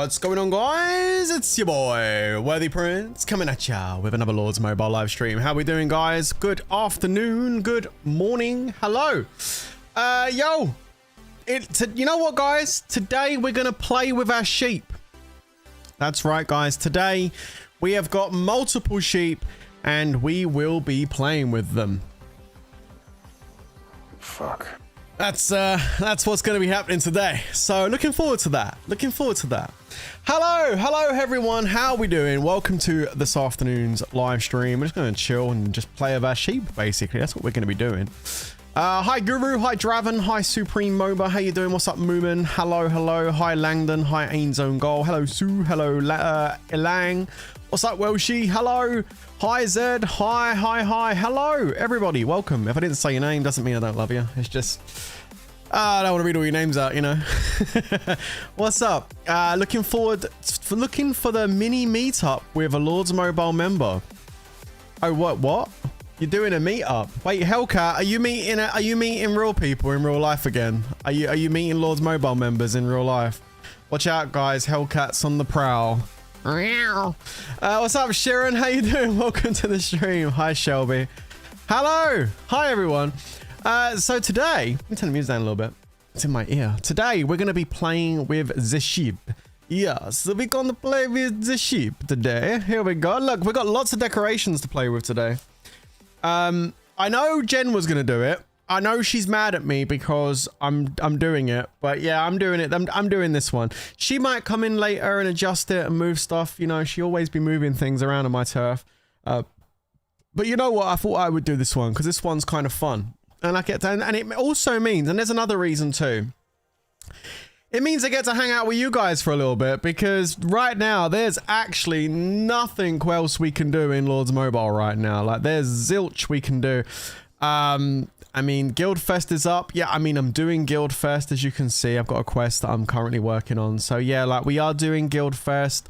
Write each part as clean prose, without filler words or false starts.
What's going on, guys? It's your boy Worthy Prince coming at ya with another Lords Mobile live stream. How we doing, guys? Good afternoon, good morning, hello. You know what, guys? Today we're gonna play with our sheep. That's right, guys. Today we have got multiple sheep and we will be playing with them. Fuck. That's what's going to be happening today. So looking forward to that. Hello everyone. How are we doing? Welcome to this afternoon's live stream. We're just going to chill and just play with our sheep, basically. That's what we're going to be doing. Hi Guru, hi Draven, hi Supreme Moba. How you doing? What's up, Moomin? Hello. Hi Langdon, hi Ainzone Goal. Hello Sue. Hello Elang. What's up, Welshie? Hello. Hi Zed. Hi. Hello everybody. Welcome. If I didn't say your name, doesn't mean I don't love you. It's just I don't want to read all your names out, you know. What's up? Looking for the mini meetup with a Lords Mobile member. Oh, what? You're doing a meetup? Wait, Hellcat, are you meeting real people in real life again? Are you meeting Lords Mobile members in real life? Watch out, guys. Hellcat's on the prowl. What's up, Sharon? How you doing? Welcome to the stream. Hi, Shelby. Hello. Hi, everyone. So today, let me turn the music down a little bit. It's in my ear. Today, we're going to be playing with the sheep. Yeah, so we're going to play with the sheep today. Here we go. Look, we've got lots of decorations to play with today. I know Jen was going to do it. I know she's mad at me because I'm doing it, but yeah, I'm doing it. I'm doing this one. She might come in later and adjust it and move stuff. You know, she always be moving things around on my turf. But you know what? I thought I would do this one because this one's kind of fun. And and it also means, and there's another reason too. It means I get to hang out with you guys for a little bit because right now there's actually nothing else we can do in Lords Mobile right now. Like there's zilch we can do. I mean, Guildfest is up. Yeah, I mean, I'm doing Guildfest, as you can see. I've got a quest that I'm currently working on. So yeah, like we are doing Guildfest.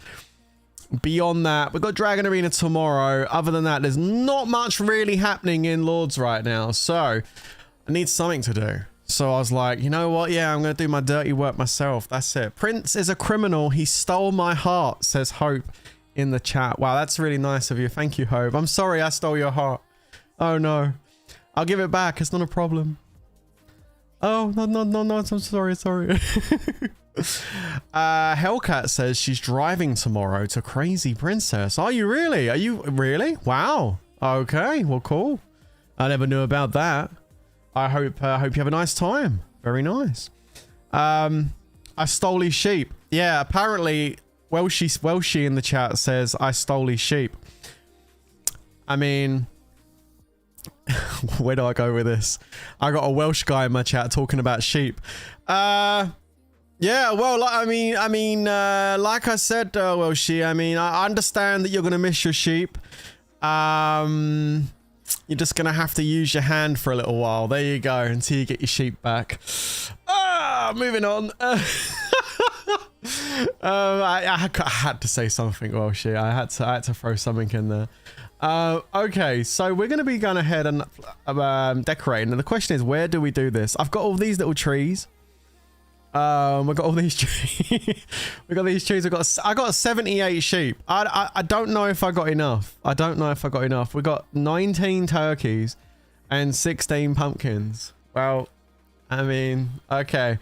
Beyond that, we've got Dragon Arena tomorrow. Other than that, there's not much really happening in Lords right now. So I need something to do. So I was like, you know what? Yeah, I'm going to do my dirty work myself. That's it. Prince is a criminal. He stole my heart, says Hope in the chat. Wow, that's really nice of you. Thank you, Hope. I'm sorry I stole your heart. Oh, no. I'll give it back. It's not a problem. Oh, no. I'm sorry. Hellcat says she's driving tomorrow to Crazy Princess. Are you really? Are you really? Wow. Okay, well, cool. I never knew about that. I hope you have a nice time. Very nice. I stole his sheep. Yeah, apparently Welshie in the chat says I stole his sheep. I mean, where do I go with this? I got a Welsh guy in my chat talking about sheep. Yeah, well, like I said, Welshie, I mean, I understand that you're gonna miss your sheep. You're just gonna have to use your hand for a little while. There you go, until you get your sheep back. Moving on. I had to say something, Welshie. I had to throw something in there. Okay, so we're gonna be going ahead and decorating. And the question is, where do we do this? I've got all these little trees. We've got all these trees. I got 78 sheep. I don't know if I got enough. We got 19 turkeys and 16 pumpkins. Well, I mean, okay.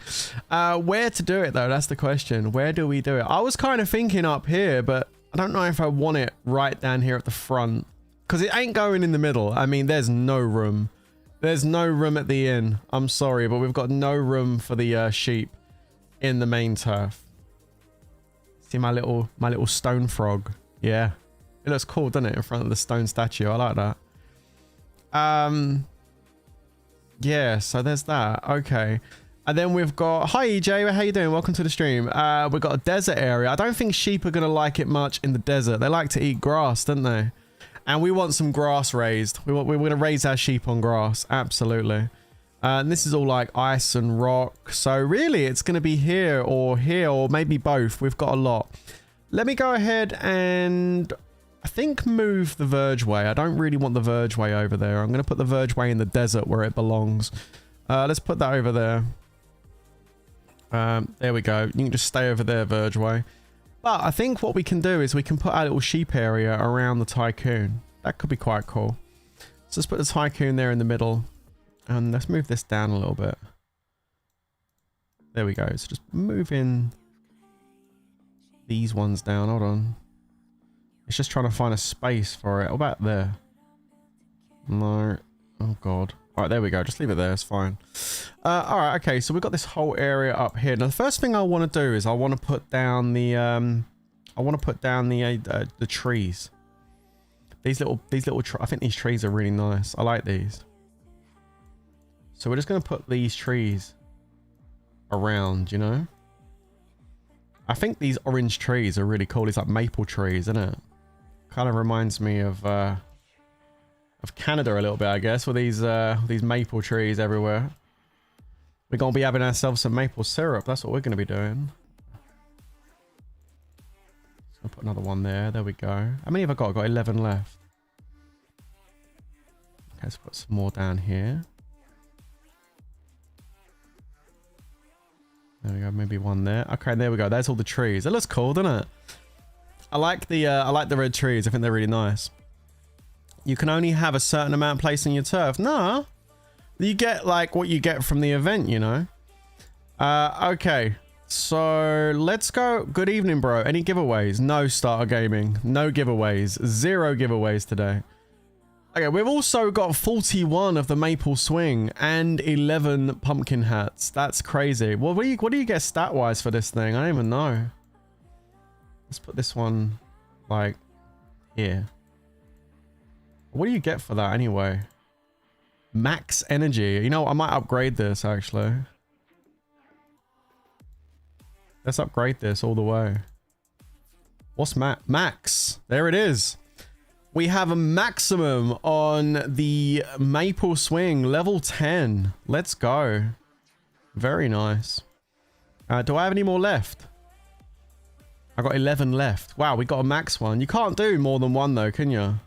Where to do it though? That's the question. Where do we do it? I was kind of thinking up here, but I don't know if I want it right down here at the front because it ain't going in the middle. I mean, there's no room. There's no room at the inn. I'm sorry, but we've got no room for the sheep in the main turf. See my little stone frog. Yeah, it looks cool, doesn't it, in front of the stone statue? I like that. Yeah, so there's that. Okay, and then we've got, hi EJ, how you doing? Welcome to the stream. We've got a desert area. I don't think sheep are gonna like it much in the desert. They like to eat grass, don't they? And we want some grass raised. We're gonna raise our sheep on grass. Absolutely. And this is all like ice and rock. So really it's going to be here or maybe both. We've got a lot. Let me go ahead and I think move the vergeway. I don't really want the vergeway over there. I'm going to put the vergeway in the desert where it belongs. Let's put that over there. There we go. You can just stay over there, vergeway. But I think what we can do is we can put our little sheep area around the tycoon. That could be quite cool. So let's put the tycoon there in the middle. And let's move this down a little bit. There we go. So just moving these ones down. Hold on. It's just trying to find a space for it. What about there? No. Oh, God. All right, there we go. Just leave it there. It's fine. All right. Okay. So we've got this whole area up here. Now, the first thing I want to do is I want to put down the the trees. These little I think these trees are really nice. I like these. So we're just going to put these trees around, you know. I think these orange trees are really cool. These like maple trees, isn't it? Kind of reminds me of Canada a little bit, I guess, with these maple trees everywhere. We're gonna be having ourselves some maple syrup. That's what we're gonna be doing. So I'll put another one there. There we go. How many have I got? I've got 11 left. Okay, let's put some more down here. There we go. Maybe one there. Okay, there we go. There's all the trees. It looks cool, doesn't it? I like the red trees. I think they're really nice. You can only have a certain amount placed in your turf. Nah. You get like what you get from the event, you know. Okay. So let's go. Good evening, bro. Any giveaways? No, Starter Gaming. No giveaways. 0 giveaways today. Okay, we've also got 41 of the maple swing and 11 pumpkin hats. That's crazy. Well, what do you get stat-wise for this thing? I don't even know. Let's put this one like here. What do you get for that anyway? Max energy. You know, I might upgrade this actually. Let's upgrade this all the way. What's max? There it is. We have a maximum on the maple swing, level 10. Let's go. Very nice. Do I have any more left? I got 11 left. Wow, we got a max one. You can't do more than one though, can you?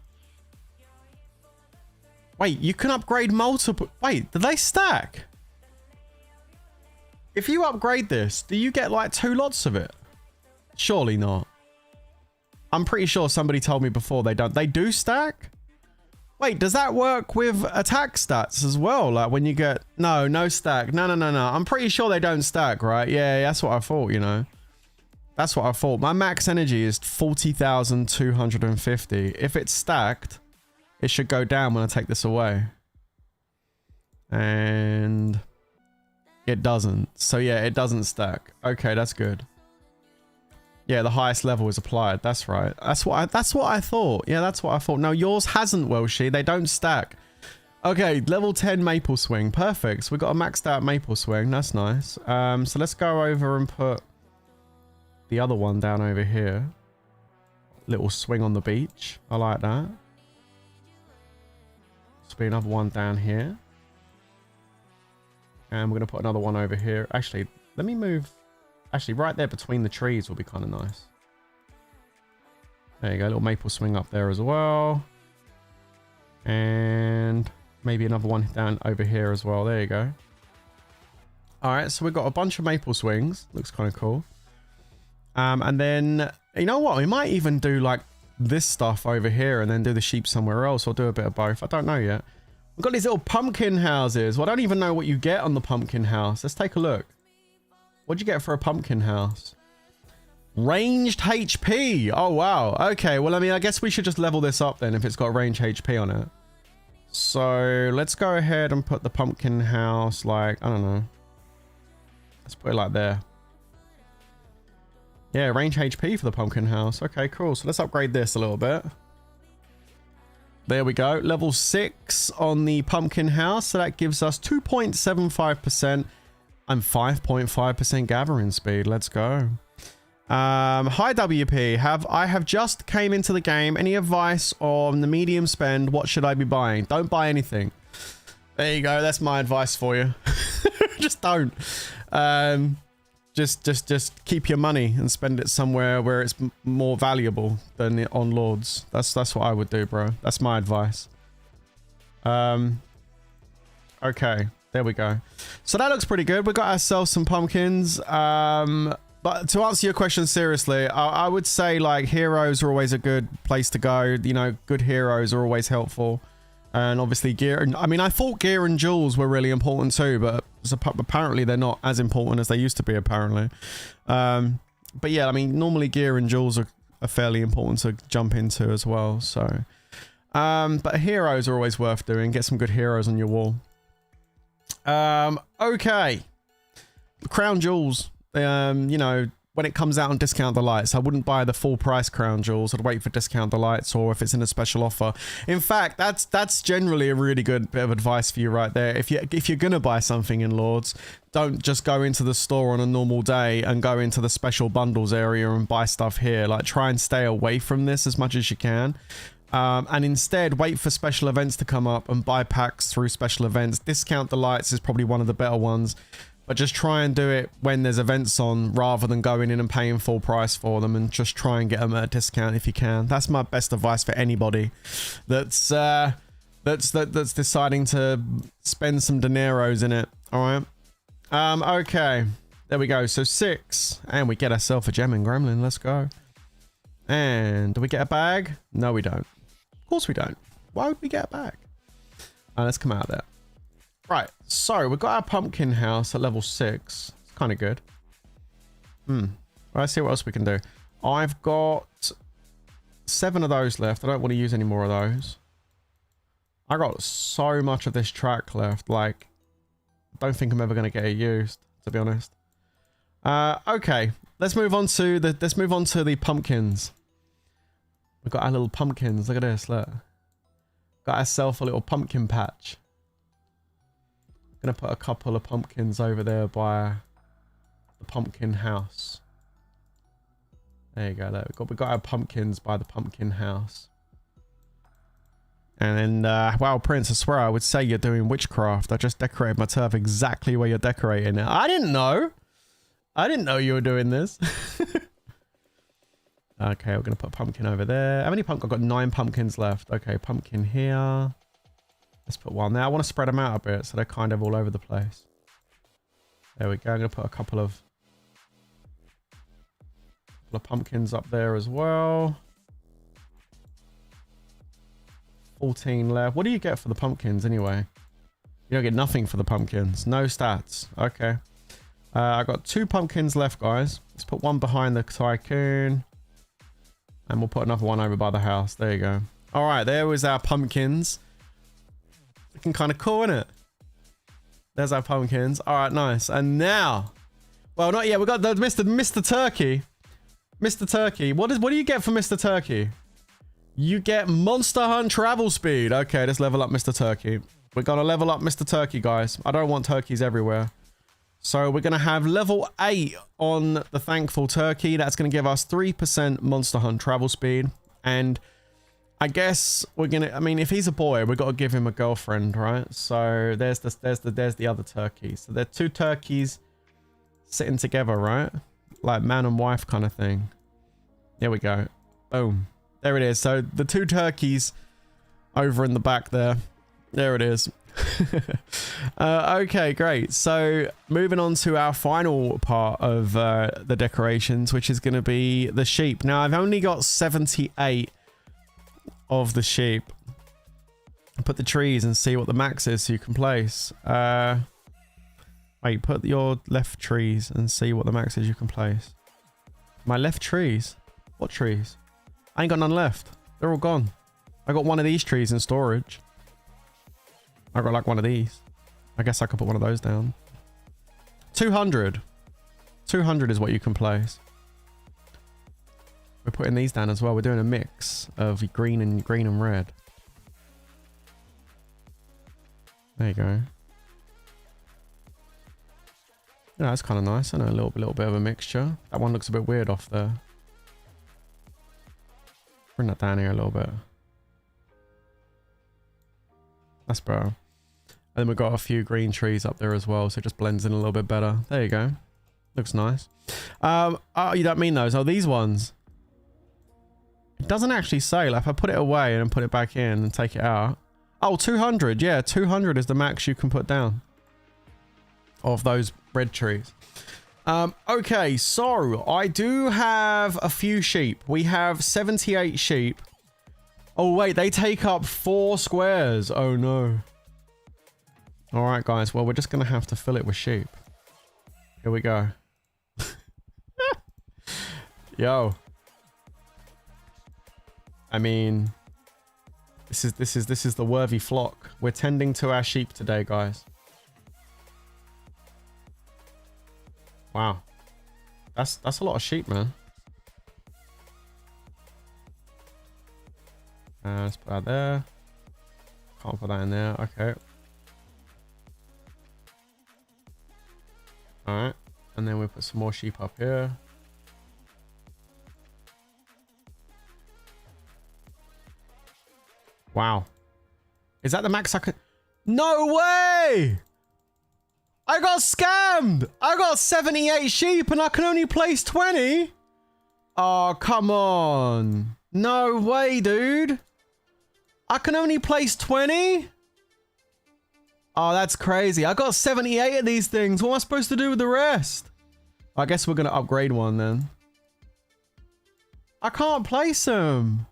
Wait, you can upgrade multiple. Wait, do they stack? If you upgrade this, do you get like 2 lots of it? Surely not. I'm pretty sure somebody told me before they don't. They do stack? Wait, does that work with attack stats as well? Like when you get... No stack. No. I'm pretty sure they don't stack, right? Yeah, that's what I thought, you know. That's what I thought. My max energy is 40,250. If it's stacked, it should go down when I take this away. And... it doesn't. So yeah, it doesn't stack. Okay, that's good. Yeah, the highest level is applied. That's right. That's what I thought. Yeah, that's what I thought. No, yours hasn't, Welshie. They don't stack. Okay, level 10 maple swing. Perfect. So we got a maxed out maple swing. That's nice. So let's go over and put the other one down over here. Little swing on the beach. I like that. Let's be another one down here. And we're going to put another one over here. Actually, let me move... Actually, right there between the trees will be kind of nice. There you go. A little maple swing up there as well. And maybe another one down over here as well. There you go. All right. So we've got a bunch of maple swings. Looks kind of cool. And then, you know what? We might even do like this stuff over here and then do the sheep somewhere else. Or do a bit of both. I don't know yet. We've got these little pumpkin houses. Well, I don't even know what you get on the pumpkin house. Let's take a look. What'd you get for a pumpkin house? Ranged HP. Oh, wow. Okay. Well, I mean, I guess we should just level this up then if it's got range HP on it. So let's go ahead and put the pumpkin house like, I don't know. Let's put it like there. Yeah, range HP for the pumpkin house. Okay, cool. So let's upgrade this a little bit. There we go. Level 6 on the pumpkin house. So that gives us 2.75%. And 5.5% gathering speed. Let's go. Hi WP. I have just came into the game. Any advice on the medium spend? What should I be buying? Don't buy anything. There you go. That's my advice for you. Just don't. Just keep your money and spend it somewhere where it's more valuable than on Lords. That's what I would do, bro. That's my advice. Okay. There we go. So that looks pretty good. We got ourselves some pumpkins. But to answer your question seriously, I would say like heroes are always a good place to go. You know, good heroes are always helpful. And obviously gear, and I mean, I thought gear and jewels were really important too, but apparently they're not as important as they used to be, apparently. But yeah, I mean, normally gear and jewels are fairly important to jump into as well. So, but heroes are always worth doing. Get some good heroes on your wall. Okay. Crown jewels. You know, when it comes out on Discount Delights, I wouldn't buy the full price crown jewels. I'd wait for Discount Delights, or if it's in a special offer. In fact, that's generally a really good bit of advice for you right there. If you're gonna buy something in Lords, don't just go into the store on a normal day and go into the special bundles area and buy stuff here. Like, try and stay away from this as much as you can. And instead wait for special events to come up and buy packs through special events. Discount Delights is probably one of the better ones. But just try and do it when there's events on, rather than going in and paying full price for them, and just try and get them at a discount if you can. That's my best advice for anybody that's deciding to spend some dineros in it. All right. Okay. There we go. So 6, and we get ourselves a gem and gremlin. Let's go. And do we get a bag? No, we don't. Of course we don't. Why would we get a bag? Let's come out of there. Right, so we've got our pumpkin house at level 6. It's kind of good. Well, let's see what else we can do. I've got 7 of those left. I don't want to use any more of those. I got so much of this track left. Like, I don't think I'm ever going to get it used, to be honest. Okay, let's move on to the pumpkins. We've got our little pumpkins. Look at this. Look, got ourselves a little pumpkin patch. Gonna put a couple of pumpkins over there by the pumpkin house. There you go. Look, we got our pumpkins by the pumpkin house. And then, wow, Prince, I swear I would say you're doing witchcraft. I just decorated my turf exactly where you're decorating it. I didn't know. I didn't know you were doing this. Okay, we're gonna put a pumpkin over there. How many pumpkins? I've got 9 pumpkins left. Okay, pumpkin here. Let's put one there. I want to spread them out a bit so they're kind of all over the place. There we go. I'm going to put a couple of pumpkins up there as well. 14 left. What do you get for the pumpkins anyway? You don't get nothing for the pumpkins. No stats. Okay. I got 2 pumpkins left, guys. Let's put one behind the tycoon. And we'll put another one over by the house. There you go. All right. There was our pumpkins. Looking kind of cool, isn't it? There's our pumpkins. All right, nice. And now, well, not yet. We got the Mr. Turkey. Mr. Turkey. What do you get for Mr. Turkey? You get Monster Hunt travel speed. Okay, let's level up Mr. Turkey. We're gonna level up Mr. Turkey, guys. I don't want turkeys everywhere. So we're gonna have level 8 on the Thankful Turkey. That's gonna give us 3% Monster Hunt travel speed. And I guess we're gonna, I mean, if he's a boy, we've got to give him a girlfriend, right? So there's the other turkey. So they're 2 turkeys sitting together, right? Like man and wife kind of thing. There we go. Boom. There it is. So the 2 turkeys over in the back there. There it is. Okay, great. So moving on to our final part of the decorations, which is going to be the sheep. Now I've only got 78 of the sheep. Put the trees and see what the max is so you can place. Wait, put your left trees and see what the max is you can place. My left trees? What trees? I ain't got none left. They're all gone. I got one of these trees in storage. I got like one of these. I guess I could put one of those down. 200. 200 is what you can place. We're putting these down as well. We're doing a mix of green and red. There you go. Yeah, that's kind of nice. I know, a little bit of a mixture. That one looks a bit weird off there. Bring that down here a little bit. That's better. And then we've got a few green trees up there as well, so it just blends in a little bit better. There you go. Looks nice. Oh, you don't mean those. Oh, these ones. It doesn't actually say. Like, if I put it away and put it back in and take it out. Oh, 200. Yeah, 200 is the max you can put down of those red trees. Okay, so I do have a few sheep. We have 78 sheep. Oh, wait, they take up 4 squares. Oh, no. All right, guys. Well, we're just going to have to fill it with sheep. Here we go. Yo. I mean, this is the worthy flock. We're tending to our sheep today, guys. Wow. That's a lot of sheep, man. Let's put that there. Can't put that in there. Okay. Alright. And then we put some more sheep up here. Wow. Is that the max I could... No way! I got scammed! I got 78 sheep and I can only place 20? Oh, come on. No way, dude. I can only place 20? Oh, that's crazy. I got 78 of these things. What am I supposed to do with the rest? I guess we're going to upgrade one then. I can't place them.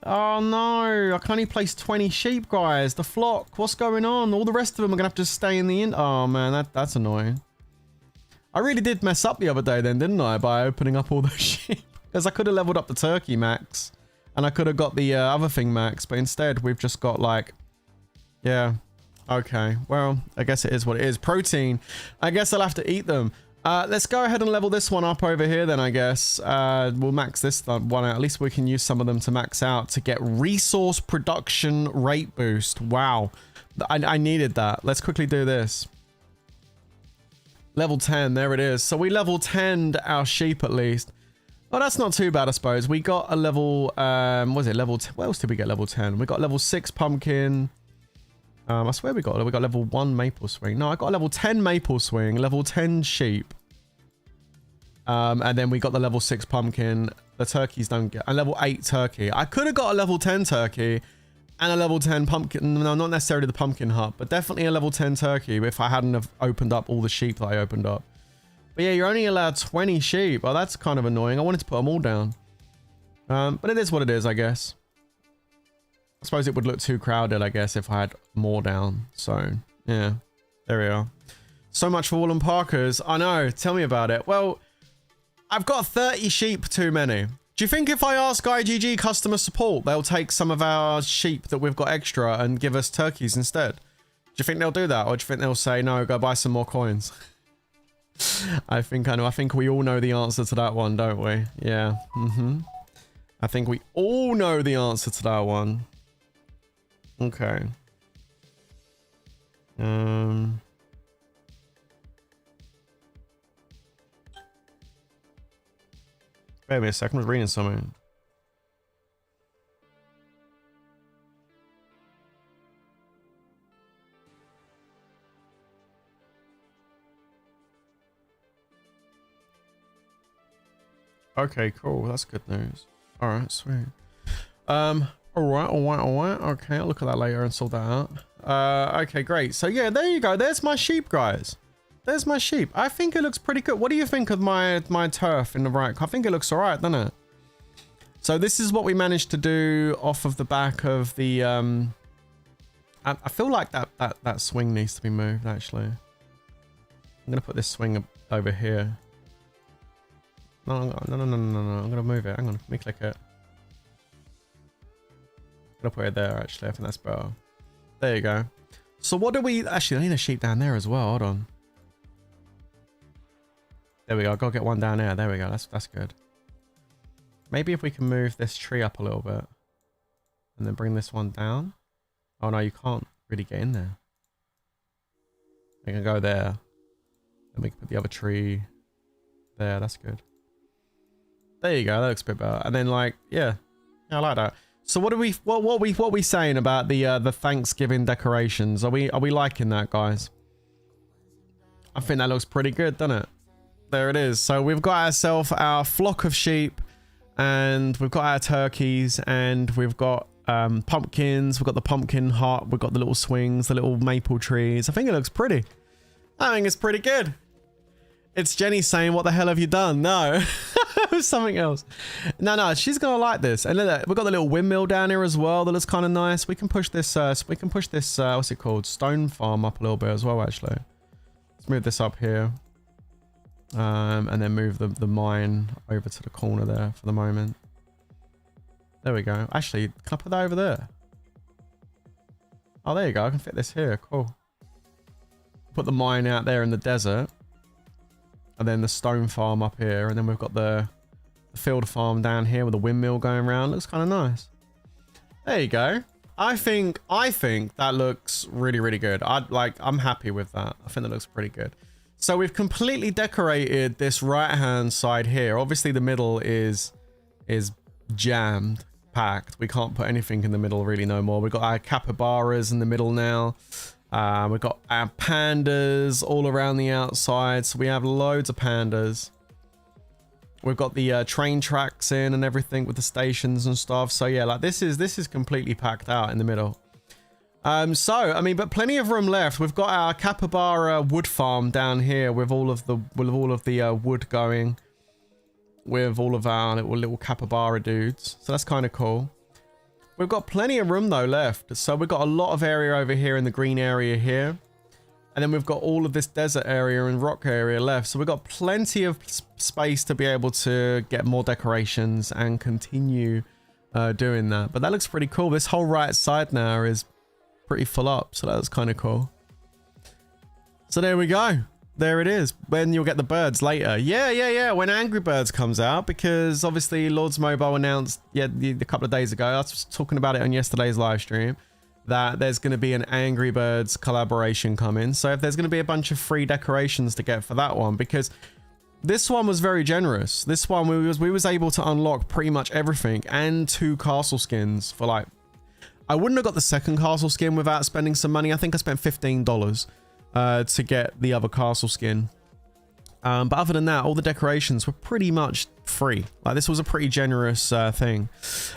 Oh no, I can only place 20 sheep, guys. The flock, what's going on? All the rest of them are gonna have to stay in the inn. Oh man, that's annoying. I really did mess up the other day then, didn't I? By opening up all those sheep. Because I could have leveled up the turkey max. And I could have got the other thing max. But instead, we've just got like... Yeah. Okay. Well, I guess it is what it is. Protein. I guess I'll have to eat them. Let's go ahead and level this one up over here then, I guess. We'll max this one out. At least we can use some of them to max out to get resource production rate boost. Wow. I needed that. Let's quickly do this. Level 10. There it is. So we level 10'd our sheep at least. Well, that's not too bad, I suppose. We got a level... what was it? Level 10. What else did we get level 10? We got level 6 pumpkin. I swear we got level 1 maple swing. No, I got a level 10 maple swing, level 10 sheep. And then we got the level 6 pumpkin. The turkeys don't get... A level 8 turkey. I could have got a level 10 turkey and a level 10 pumpkin. No, not necessarily the pumpkin hut, but definitely a level 10 turkey if I hadn't have opened up all the sheep that I opened up. But yeah, you're only allowed 20 sheep. Oh, that's kind of annoying. I wanted to put them all down. But it is what it is, I guess. I suppose it would look too crowded, I guess, if I had more down. So, yeah. There we are. So much for Woolen Parkers. I know. Tell me about it. Well, I've got 30 sheep too many. Do you think if I ask IGG customer support, they'll take some of our sheep that we've got extra and give us turkeys instead? Do you think they'll do that? Or do you think they'll say, no, go buy some more coins? I think I know. I think we all know the answer to that one, don't we? Yeah. I think we all know the answer to that one. Okay. Wait a minute, I was reading something. Okay, cool. That's good news. All right, sweet. All right. Okay, I'll look at that later and sort that out. Okay, great. So yeah, there you go. There's my sheep, guys. There's my sheep. I think it looks pretty good. What do you think of my turf in the right? I think it looks all right, doesn't it? So this is what we managed to do off of the back of the... I feel like that swing needs to be moved, actually. I'm going to put this swing over here. No. I'm going to move it. Hang on. Let me click it. I'm going to put it there, actually. I think that's better. There you go. So what do we... Actually, I need a sheep down there as well. Hold on. There we go. I've got to get one down there. There we go. That's good. Maybe if we can move this tree up a little bit. And then bring this one down. Oh, no, you can't really get in there. We can go there. Then we can put the other tree there. That's good. There you go. That looks a bit better. And then, like, yeah, I like that. So what are we saying about the Thanksgiving decorations? Are we liking that, guys? I think that looks pretty good, doesn't it? There it is. So we've got ourselves our flock of sheep, and we've got our turkeys, and we've got pumpkins. We've got the pumpkin hut. We've got the little swings, the little maple trees. I think it looks pretty. I think it's pretty good. It's Jenny saying, what the hell have you done? No, it was something else. No, she's going to like this. And look, we've got the little windmill down here as well. That looks kind of nice. We can push this, what's it called? Stone farm up a little bit as well, actually. Let's move this up here. And then move the mine over to the corner there for the moment. There we go. Actually, can I put that over there? Oh, there you go. I can fit this here. Cool. Put the mine out there in the desert. And then the stone farm up here. And then we've got the field farm down here with the windmill going around. Looks kind of nice. There you go. I think that looks really, really good. I'm happy with that. I think that looks pretty good. So we've completely decorated this right-hand side here. Obviously, the middle is jammed, packed. We can't put anything in the middle really no more. We've got our capybaras in the middle now. We've got our pandas all around the outside. So we have loads of pandas. We've got the train tracks in and everything with the stations and stuff. So yeah, like this is completely packed out in the middle. So I mean, but plenty of room left. We've got our capybara wood farm down here with all of the wood going, with all of our little capybara dudes. So that's kind of cool. We've got plenty of room though left. So we've got a lot of area over here in the green area here. And then we've got all of this desert area and rock area left. So we've got plenty of space to be able to get more decorations and continue doing that. But that looks pretty cool. This whole right side now is pretty full up. So that was kind of cool. So there we go. There it is. When you'll get the birds later. Yeah. When Angry Birds comes out, because obviously Lords Mobile announced a couple of days ago. I was talking about it on yesterday's live stream, that there's going to be an Angry Birds collaboration coming. So if there's going to be a bunch of free decorations to get for that one, because this one was very generous. This one we was able to unlock pretty much everything and 2 castle skins for like, I wouldn't have got the second castle skin without spending some money. I think I spent $15 to get the other castle skin. But other than that, all the decorations were pretty much free. Like, this was a pretty generous thing.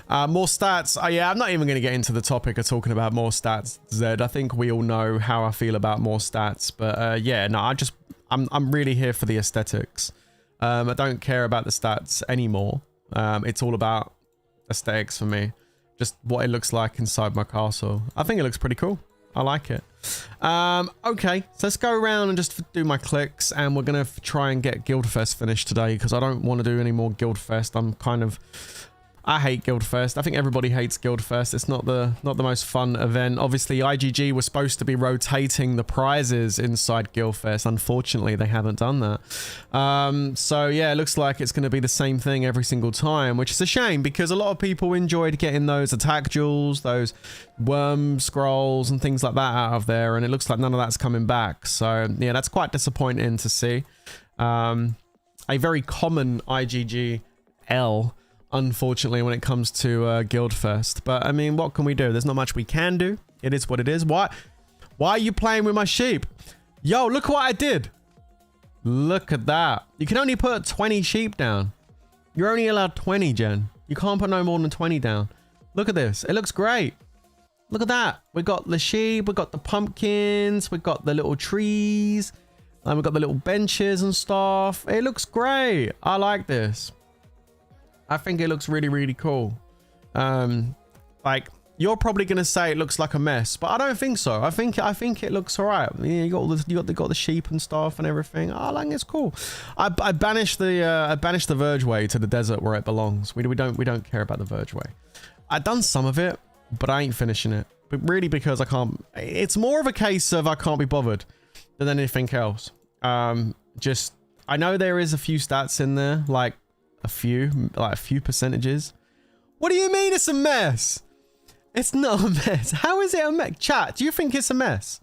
More stats. Yeah, I'm not even going to get into the topic of talking about more stats, Zed. I think we all know how I feel about more stats. But yeah, no, I'm really here for the aesthetics. I don't care about the stats anymore. It's all about aesthetics for me. Just what it looks like inside my castle. I think it looks pretty cool. I like it. Okay, so let's go around and just do my clicks, and we're gonna try and get Guildfest finished today, because I don't want to do any more Guildfest. I hate Guildfest. I think everybody hates Guildfest. It's not the most fun event. Obviously, IGG was supposed to be rotating the prizes inside Guildfest. Unfortunately, they haven't done that. So yeah, it looks like it's going to be the same thing every single time, which is a shame, because a lot of people enjoyed getting those attack jewels, those worm scrolls and things like that out of there, and it looks like none of that's coming back. So yeah, that's quite disappointing to see. A very common IGG L, unfortunately, when it comes to Guildfest. But I mean, what can we do? There's not much we can do. It is what it is. Why are you playing with my sheep? Yo, look what I did. Look at that. You can only put 20 sheep down. You're only allowed 20, Jen. You can't put no more than 20 down. Look at this. It looks great. Look at that. We got the sheep. We got the pumpkins. We got the little trees. And we got the little benches and stuff. It looks great. I like this. I think it looks really, really cool. Like, you're probably gonna say it looks like a mess, but I don't think so. I think it looks alright. Yeah, you got the sheep and stuff and everything. I think it's cool. I banished the Verge Way to the desert where it belongs. We don't care about the Verge Way. I've done some of it, but I ain't finishing it. But really, because I can't. It's more of a case of I can't be bothered than anything else. Just, I know there is a few stats in there, like a few percentages. What do you mean it's a mess? It's not a mess. How is it a mess? Chat, do you think it's a mess?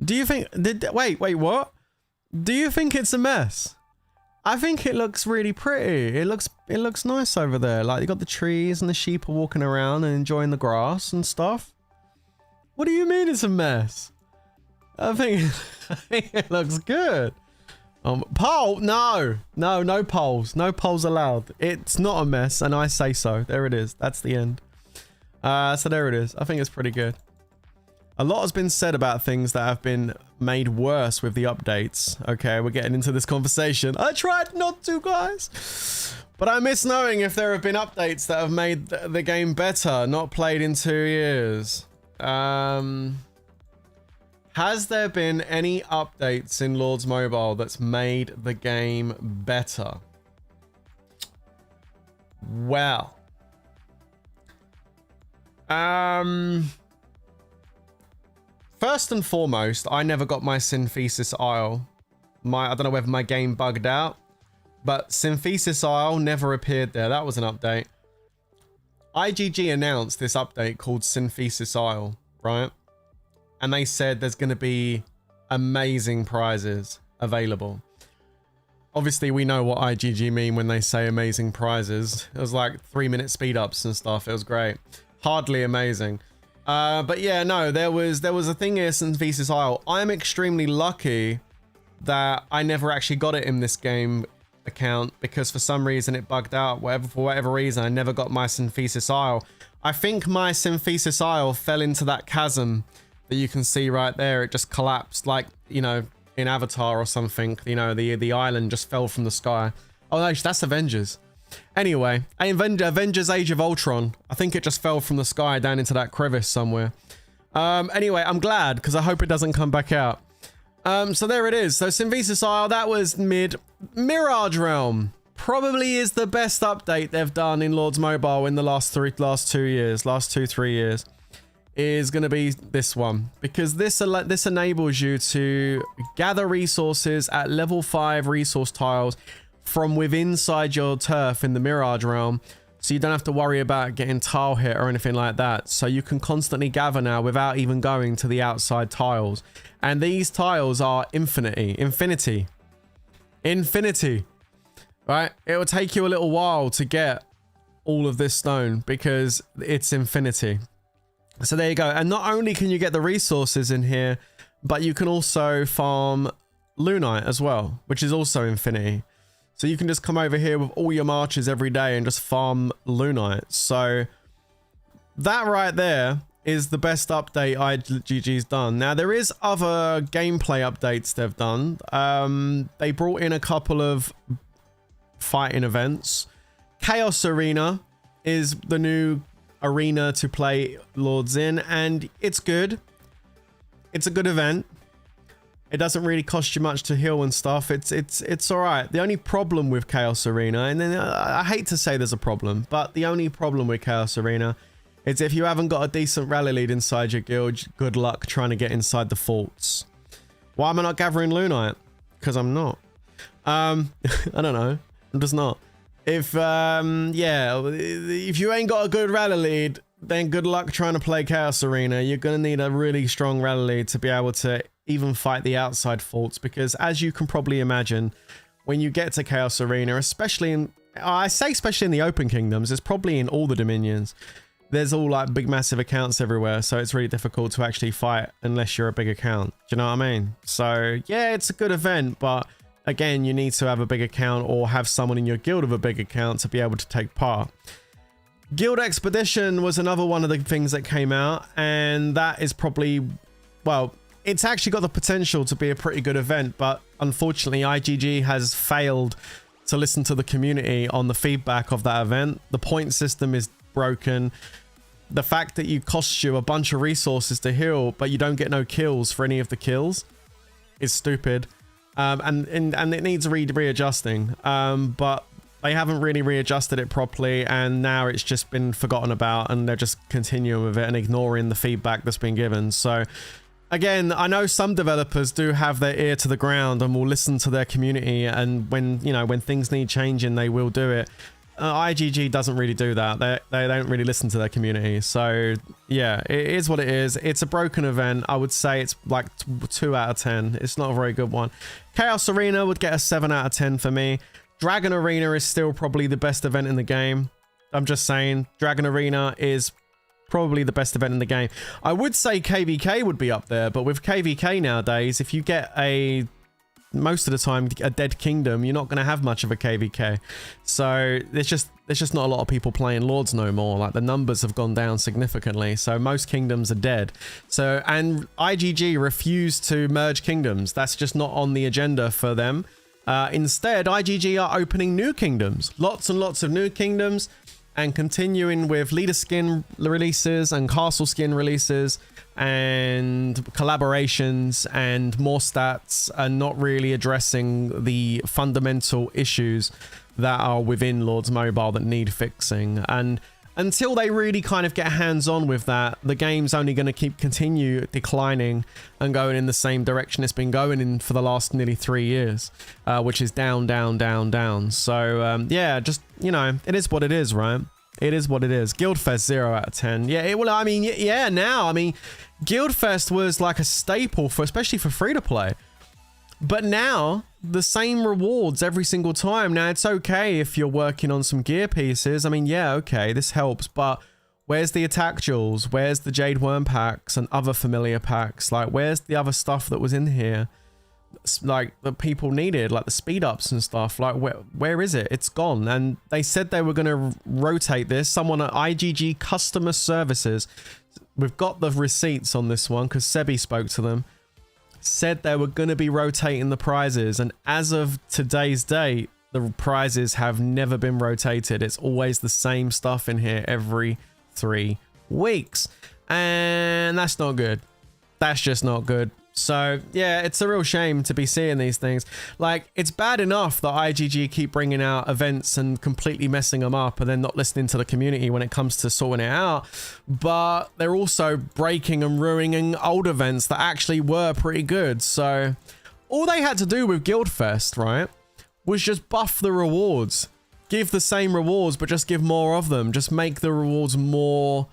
Do you think... Wait, what? Do you think it's a mess? I think it looks really pretty. It looks nice over there. Like, you got the trees and the sheep are walking around and enjoying the grass and stuff. What do you mean it's a mess? I think it looks good. Poll? No polls. No polls allowed. It's not a mess, and I say so. There it is. That's the end. So there it is. I think it's pretty good. A lot has been said about things that have been made worse with the updates. Okay, we're getting into this conversation. I tried not to, guys. But I miss knowing if there have been updates that have made the game better. Not played in 2 years. Has there been any updates in Lords Mobile that's made the game better? Well. First and foremost, I never got my Synthesis Isle. I don't know whether my game bugged out, but Synthesis Isle never appeared there. That was an update. IGG announced this update called Synthesis Isle, right? And they said there's going to be amazing prizes available. Obviously, we know what IGG mean when they say amazing prizes. It was like 3-minute speed ups and stuff. It was great. Hardly amazing. But yeah, no, there was a thing here, Synthesis Isle. I'm extremely lucky that I never actually got it in this game account because for some reason it bugged out. For whatever reason, I never got my Synthesis Isle. I think my Synthesis Isle fell into that chasm that you can see right there. It just collapsed, like, you know, in Avatar or something. You know, the island just fell from the sky. Oh no, that's Avengers. Anyway, Avengers Age of Ultron. I think it just fell from the sky down into that crevice somewhere. Anyway, I'm glad because I hope it doesn't come back out. So there it is. So Synthesis Isle, that was mid. Mirage Realm probably is the best update they've done in Lords Mobile in the last 2-3 years. Is going to be this one because this enables you to gather resources at level 5 resource tiles from within inside your turf in the Mirage Realm, so you don't have to worry about getting tile hit or anything like that. So you can constantly gather now without even going to the outside tiles. And these tiles are infinity. Right? It will take you a little while to get all of this stone because it's infinity. So there you go. And not only can you get the resources in here, but you can also farm Lunite as well, which is also infinity. So you can just come over here with all your marches every day and just farm Lunite. So that right there is the best update IGG's done. Now there is other gameplay updates they've done. They brought in a couple of fighting events. Chaos Arena is the new arena to play Lords in, and it's good. It's a good event. It doesn't really cost you much to heal and stuff. It's all right. The only problem with Chaos Arena, and then I hate to say there's a problem, but the only problem with Chaos Arena is if you haven't got a decent rally lead inside your guild, good luck trying to get inside the forts. Why am I not gathering Lunite? Because I'm not. I don't know. I'm just not. If you ain't got a good rally lead, then good luck trying to play Chaos Arena. You're gonna need a really strong rally lead to be able to even fight the outside forts, because as you can probably imagine, when you get to Chaos Arena, especially in the open kingdoms, it's probably in all the dominions, there's all like big massive accounts everywhere, so it's really difficult to actually fight unless you're a big account. Do you know what I mean? So yeah, it's a good event, but again, you need to have a big account or have someone in your guild with a big account to be able to take part. Guild Expedition was another one of the things that came out, and that is probably, well, it's actually got the potential to be a pretty good event, but unfortunately IGG has failed to listen to the community on the feedback of that event. The point system is broken. The fact that you cost you a bunch of resources to heal, but you don't get no kills for any of the kills is stupid. And it needs readjusting. But they haven't really readjusted it properly, and now it's just been forgotten about, and they're just continuing with it and ignoring the feedback that's been given. So again, I know some developers do have their ear to the ground and will listen to their community, and when things need changing, they will do it. IGG doesn't really do that. They don't really listen to their community. So yeah, it is what it is. It's a broken event. I would say it's like 2 out of 10. It's not a very good one. Chaos Arena would get a 7 out of 10 for me. Dragon Arena is still probably the best event in the game. I'm just saying, Dragon Arena is probably the best event in the game. I would say KVK would be up there, but with KVK nowadays, if you get a most of the time a dead kingdom, you're not going to have much of a KVK. So there's just not a lot of people playing Lords no more. Like the numbers have gone down significantly. So most kingdoms are dead. So, and IGG refused to merge kingdoms. That's just not on the agenda for them. Instead, IGG are opening new kingdoms, lots and lots of new kingdoms, and continuing with leader skin releases and castle skin releases and collaborations and more stats, and not really addressing the fundamental issues that are within Lords Mobile that need fixing. And until they really kind of get hands-on with that, the game's only going to continue declining and going in the same direction it's been going in for the last nearly 3 years, which is down, down, down, down. So yeah, just, you know, it is what it is, right? It is what it is. Guildfest 0 out of 10. Yeah, well, I mean, yeah, now, I mean, Guildfest was like a staple for, especially for free-to-play. But now, the same rewards every single time. Now, it's okay if you're working on some gear pieces. I mean, yeah, okay, this helps, but where's the attack jewels? Where's the Jade Worm packs and other familiar packs? Like, where's the other stuff that was in here? Like, that people needed, like the speed ups and stuff. Like, where is it? It's gone. And they said they were going to rotate this. Someone at IGG Customer Services, we've got the receipts on this one because Sebi spoke to them, said they were going to be rotating the prizes, and as of today's date, the prizes have never been rotated. It's always the same stuff in here every 3 weeks, and that's not good. That's just not good. So yeah, it's a real shame to be seeing these things. Like, it's bad enough that IGG keep bringing out events and completely messing them up and then not listening to the community when it comes to sorting it out, but they're also breaking and ruining old events that actually were pretty good. So all they had to do with Guildfest, right, was just buff the rewards, give the same rewards, but just give more of them, just make the rewards more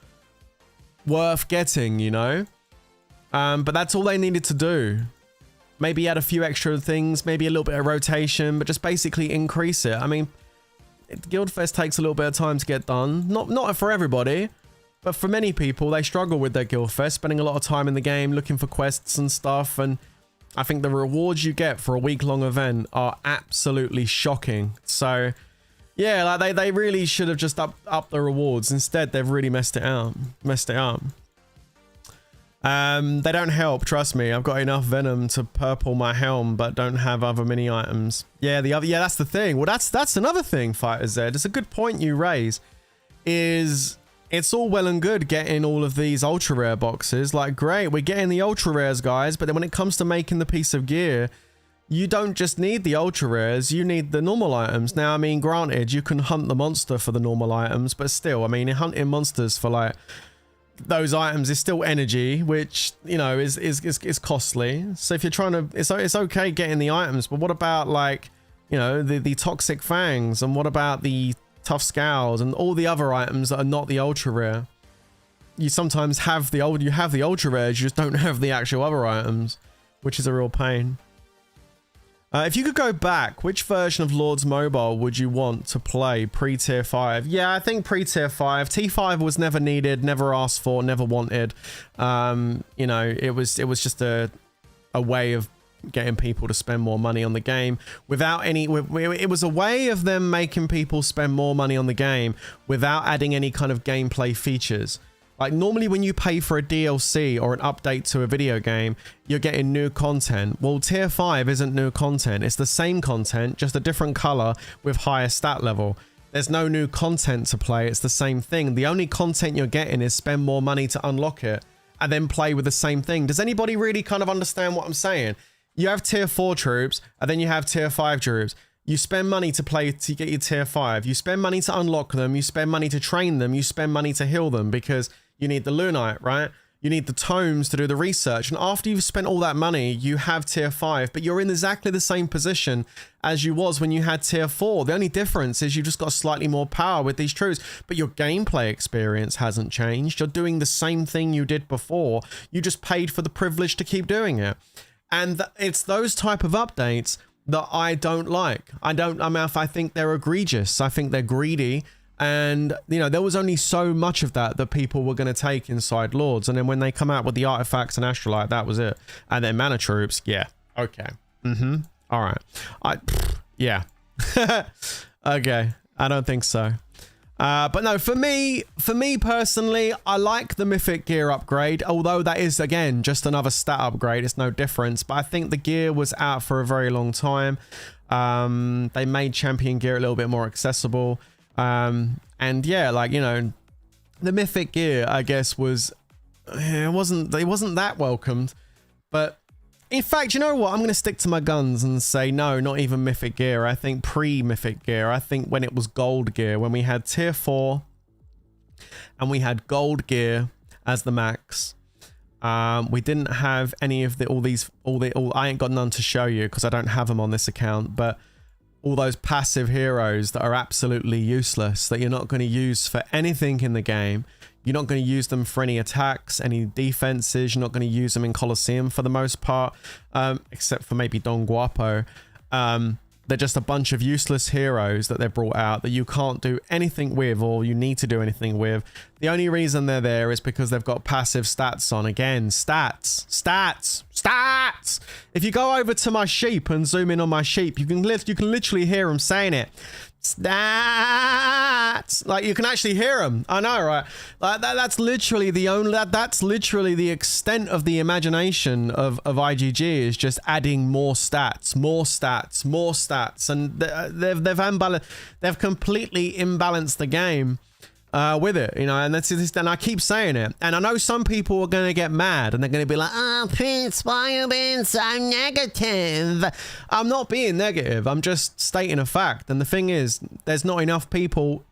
worth getting, you know? But that's all they needed to do. Maybe add a few extra things, maybe a little bit of rotation, but just basically increase it. I mean, Guildfest takes a little bit of time to get done. Not for everybody, but for many people, they struggle with their Guildfest, spending a lot of time in the game, looking for quests and stuff. And I think the rewards you get for a week-long event are absolutely shocking. So yeah, like they really should have just upped the rewards. Instead, they've really messed it up. They don't help, trust me. I've got enough venom to purple my helm, but don't have other mini items. Yeah, that's the thing. Well, that's another thing, Fighter Z. It's a good point you raise. Is it's all well and good getting all of these ultra rare boxes. Like, great, we're getting the ultra rares, guys. But then when it comes to making the piece of gear, you don't just need the ultra rares, you need the normal items. Now, I mean, granted, you can hunt the monster for the normal items, but still, I mean, hunting monsters for like those items is still energy, which, you know, is costly. So if you're trying to, it's okay getting the items, but what about, like, you know, the toxic fangs, and what about the tough scowls and all the other items that are not the ultra rare? You sometimes have the ultra rares, you just don't have the actual other items, which is a real pain. If you could go back, which version of Lords Mobile would you want to play pre-tier 5? Yeah, I think pre-tier 5. T5 was never needed, never asked for, never wanted. You know, it was just a way of getting people to spend more money on the game without any... It was a way of them making people spend more money on the game without adding any kind of gameplay features. Like, normally when you pay for a DLC or an update to a video game, you're getting new content. Well, tier 5 isn't new content. It's the same content, just a different color with higher stat level. There's no new content to play. It's the same thing. The only content you're getting is spend more money to unlock it and then play with the same thing. Does anybody really kind of understand what I'm saying? You have tier 4 troops and then you have tier 5 troops. You spend money to play to get your tier 5. You spend money to unlock them. You spend money to train them. You spend money to heal them because you need the Lunite, right? You need the tomes to do the research. And after you've spent all that money, you have tier 5, but you're in exactly the same position as you was when you had tier 4. The only difference is you've just got slightly more power with these troops, but your gameplay experience hasn't changed. You're doing the same thing you did before. You just paid for the privilege to keep doing it. And it's those type of updates that I don't like. I think they're egregious. I think they're greedy. And, you know, there was only so much of that people were going to take inside Lords. And then when they come out with the artifacts and Astrolite, that was it. And then mana troops, yeah, okay. All right. Yeah. Okay. I don't think so. But no, for me personally, I like the mythic gear upgrade, although that is, again, just another stat upgrade. It's no difference, but I think the gear was out for a very long time. They made champion gear a little bit more accessible. And yeah, like, you know, the mythic gear, I guess, it wasn't that welcomed. But in fact, you know what? I'm going to stick to my guns and say no, not even mythic gear. I think pre-mythic gear. I think when it was gold gear, when we had tier 4 and we had gold gear as the max. We didn't have any of I ain't got none to show you because I don't have them on this account, but all those passive heroes that are absolutely useless, that you're not going to use for anything in the game. You're not going to use them for any attacks, any defenses. You're not going to use them in Colosseum for the most part, except for maybe Don Guapo. They're just a bunch of useless heroes that they've brought out that you can't do anything with, or you need to do anything with. The only reason they're there is because they've got passive stats on. Again, stats. If you go over to my sheep and zoom in on my sheep, you can literally hear them saying it. Stats. Like, you can actually hear them. I know, right? Like that's literally the extent of the imagination of IGG, is just adding more stats, and they've completely imbalanced the game with it, you know. And and I keep saying it, and I know some people are going to get mad and they're going to be like, "Oh, Prince, why are you being so negative?" I'm not being negative. I'm just stating a fact. And the thing is, there's not enough people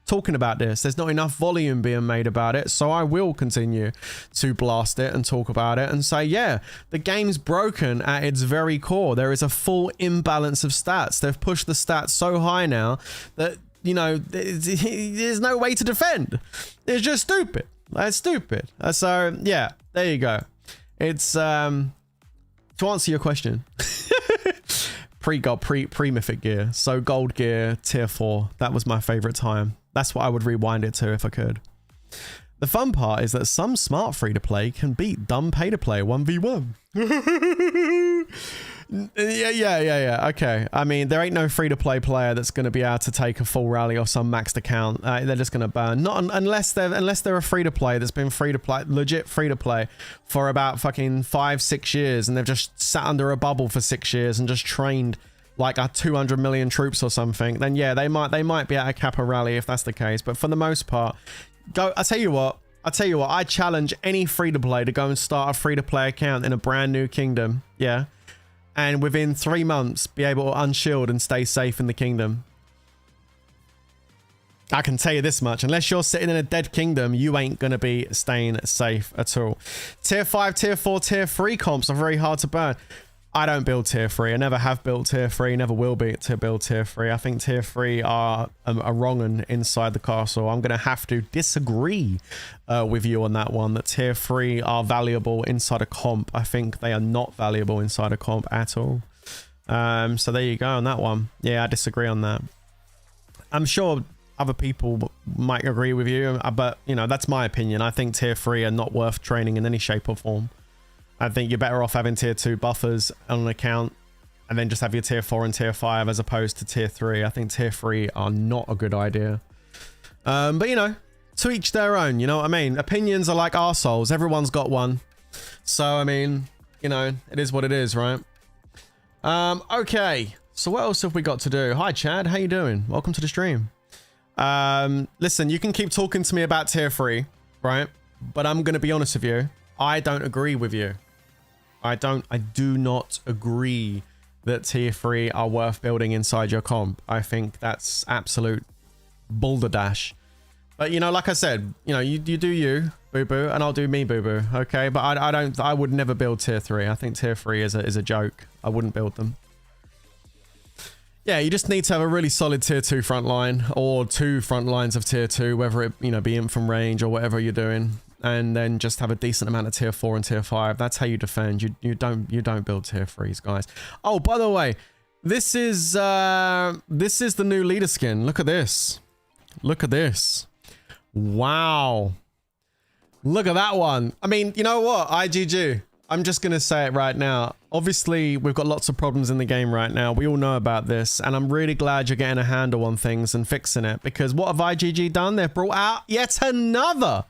talking about this. There's not enough volume being made about it. So I will continue to blast it and talk about it and say, yeah, the game's broken at its very core. There is a full imbalance of stats. They've pushed the stats so high now that, you know, there's no way to defend. It's just stupid. That's stupid. So yeah, there you go. It's to answer your question. Pre-mythic gear. So gold gear, tier 4. That was my favorite time. That's what I would rewind it to if I could. The fun part is that some smart free-to-play can beat dumb pay-to-play 1v1. Yeah. Okay. I mean, there ain't no free-to-play player that's going to be able to take a full rally off some maxed account. They're just going to burn. Not unless they're a free-to-play that's been free-to-play, legit free-to-play for about fucking 5-6 years, and they've just sat under a bubble for 6 years and just trained like 200 million troops or something. Then yeah, they might be able to cap a rally if that's the case. But for the most part, I tell you what, I challenge any free-to-play to go and start a free-to-play account in a brand new kingdom. Yeah. And within 3 months, be able to unshield and stay safe in the kingdom. I can tell you this much. Unless you're sitting in a dead kingdom, you ain't going to be staying safe at all. Tier 5, Tier 4, Tier 3 comps are very hard to burn. I don't build Tier 3. I never have built Tier 3. Never will be to build Tier 3. I think Tier 3 are a wrong inside the castle. I'm going to have to disagree with you on that one. That Tier 3 are valuable inside a comp. I think they are not valuable inside a comp at all. So there you go on that one. Yeah, I disagree on that. I'm sure other people might agree with you, but you know, that's my opinion. I think Tier 3 are not worth training in any shape or form. I think you're better off having Tier 2 buffers on an account and then just have your Tier 4 and Tier 5 as opposed to Tier 3. I think Tier 3 are not a good idea. But, you know, to each their own, you know what I mean? Opinions are like arseholes. Everyone's got one. So, I mean, you know, it is what it is, right? Okay. So what else have we got to do? Hi, Chad. How you doing? Welcome to the stream. Listen, you can keep talking to me about Tier 3, right? But I'm going to be honest with you. I don't agree with you. I do not agree that Tier 3 are worth building inside your comp. I think that's absolute balderdash. But, you know, like I said, you know, you do you, boo-boo, and I'll do me, boo-boo, okay? But I would never build Tier 3. I think Tier 3 is a joke. I wouldn't build them. Yeah, you just need to have a really solid Tier 2 front line, or 2 front lines of Tier 2, whether it, you know, be in from range or whatever you're doing. And then just have a decent amount of Tier 4 and Tier 5. That's how you defend. You don't build Tier 3s, guys. Oh, by the way, this is the new leader skin. Look at this. Look at this. Wow. Look at that one. I mean, you know what? IGG. I'm just going to say it right now. Obviously, we've got lots of problems in the game right now. We all know about this. And I'm really glad you're getting a handle on things and fixing it. Because what have IGG done? They've brought out yet another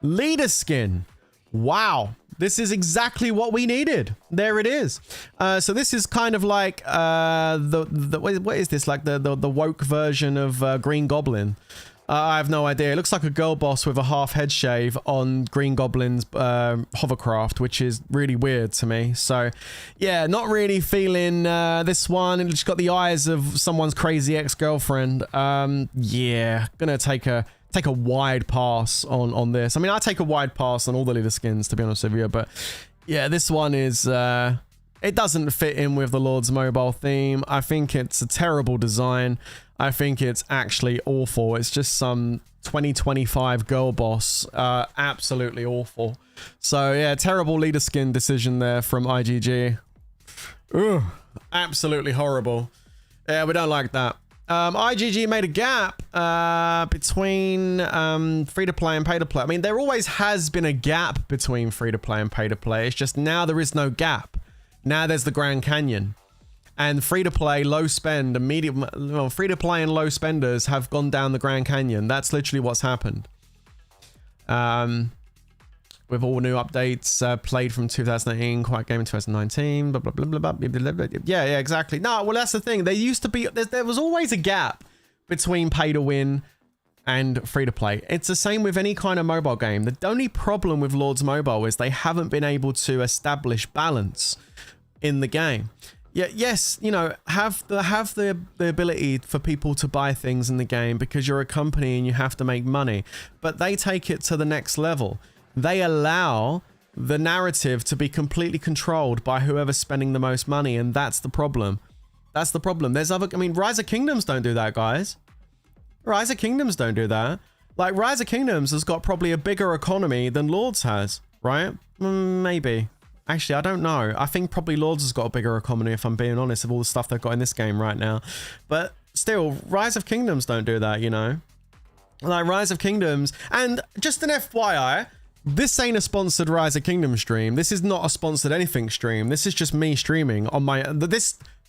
leader skin. Wow. This is exactly what we needed. There it is. So this is kind of like what is this? Like the woke version of Green Goblin. I have no idea. It looks like a girl boss with a half head shave on Green Goblin's hovercraft, which is really weird to me. So, yeah, not really feeling this one. It's got the eyes of someone's crazy ex-girlfriend. Yeah, gonna take a wide pass on this. I mean, I take a wide pass on all the leader skins, to be honest with you. But yeah, this one is it doesn't fit in with the Lord's Mobile theme. I think it's a terrible design. I think it's actually awful. It's just some 2025 girl boss. Absolutely awful. So yeah, terrible leader skin decision there from IGG. Ugh, absolutely horrible. Yeah, we don't like that. IGG made a gap between free-to-play and pay-to-play. I mean, there always has been a gap between free-to-play and pay-to-play. It's just now there is no gap. Now there's the Grand Canyon. And free-to-play, low spend, and medium, well, free-to-play and low spenders have gone down the Grand Canyon. That's literally what's happened. With all new updates, played from 2018, quiet game in 2019, blah, blah, blah, blah, blah, blah, blah. Yeah, exactly. No, well, that's the thing. There used to be, there was always a gap between pay-to-win and free-to-play. It's the same with any kind of mobile game. The only problem with Lords Mobile is they haven't been able to establish balance in the game. Yeah, yes, you know, have the ability for people to buy things in the game because you're a company and you have to make money. But they take it to the next level. They allow the narrative to be completely controlled by whoever's spending the most money, and that's the problem. That's the problem. There's other, I mean, Rise of Kingdoms don't do that, guys. Rise of Kingdoms don't do that. Like, Rise of Kingdoms has got probably a bigger economy than Lords has, right? Maybe. Actually, I don't know. I think probably Lords has got a bigger economy, if I'm being honest, of all the stuff they've got in this game right now. But still, Rise of Kingdoms don't do that, you know? Like, Rise of Kingdoms, and just an FYI, this ain't a sponsored Rise of Kingdoms stream. This is not a sponsored anything stream. This is just me streaming on my...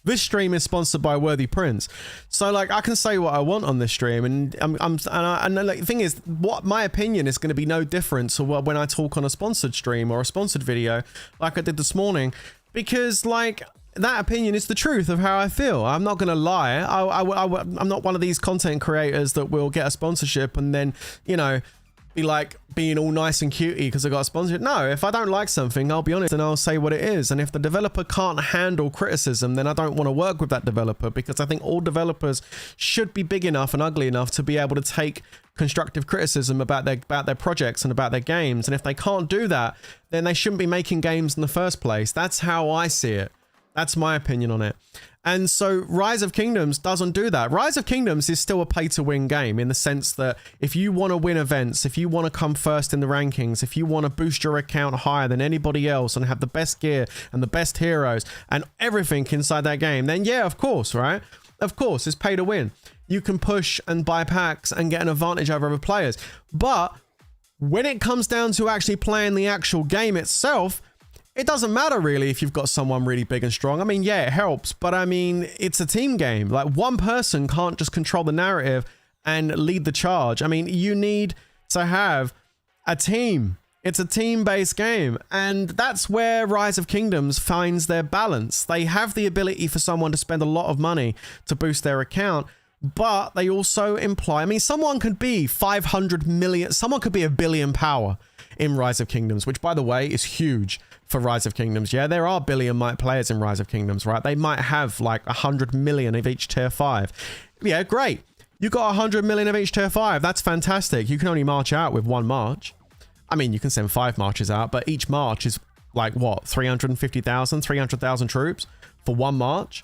This stream is sponsored by Worthy Prince. So, like, I can say what I want on this stream, and like, the thing is, what my opinion is going to be no different to when I talk on a sponsored stream or a sponsored video, like I did this morning, because, like, that opinion is the truth of how I feel. I'm not going to lie. I'm not one of these content creators that will get a sponsorship and then, you know, be like being all nice and cutie because I got a sponsorship. No, if I don't like something, I'll be honest and I'll say what it is. And if the developer can't handle criticism, then I don't want to work with that developer, because I think all developers should be big enough and ugly enough to be able to take constructive criticism about their projects and about their games. And if they can't do that, then they shouldn't be making games in the first place. That's how I see it. That's my opinion on it. And so Rise of Kingdoms doesn't do that. Rise of Kingdoms is still a pay-to-win game in the sense that if you want to win events, if you want to come first in the rankings, if you want to boost your account higher than anybody else and have the best gear and the best heroes and everything inside that game, then yeah, of course, right? Of course, it's pay-to-win. You can push and buy packs and get an advantage over other players. But when it comes down to actually playing the actual game itself, it doesn't matter really if you've got someone really big and strong. I mean, yeah, it helps, but I mean, it's a team game. Like, one person can't just control the narrative and lead the charge. I mean, you need to have a team. It's a team-based game, and that's where Rise of Kingdoms finds their balance. They have the ability for someone to spend a lot of money to boost their account, but they also imply, I mean, someone could be 500 million, someone could be $1 billion power in Rise of Kingdoms, which, by the way, is huge for Rise of Kingdoms. Yeah, there are billion players in Rise of Kingdoms, right? They might have like 100 million of each tier 5. Yeah, great. You got 100 million of each tier 5. That's fantastic. You can only march out with one march. I mean, you can send 5 marches out, but each march is like what? 350,000, 300,000 troops for one march.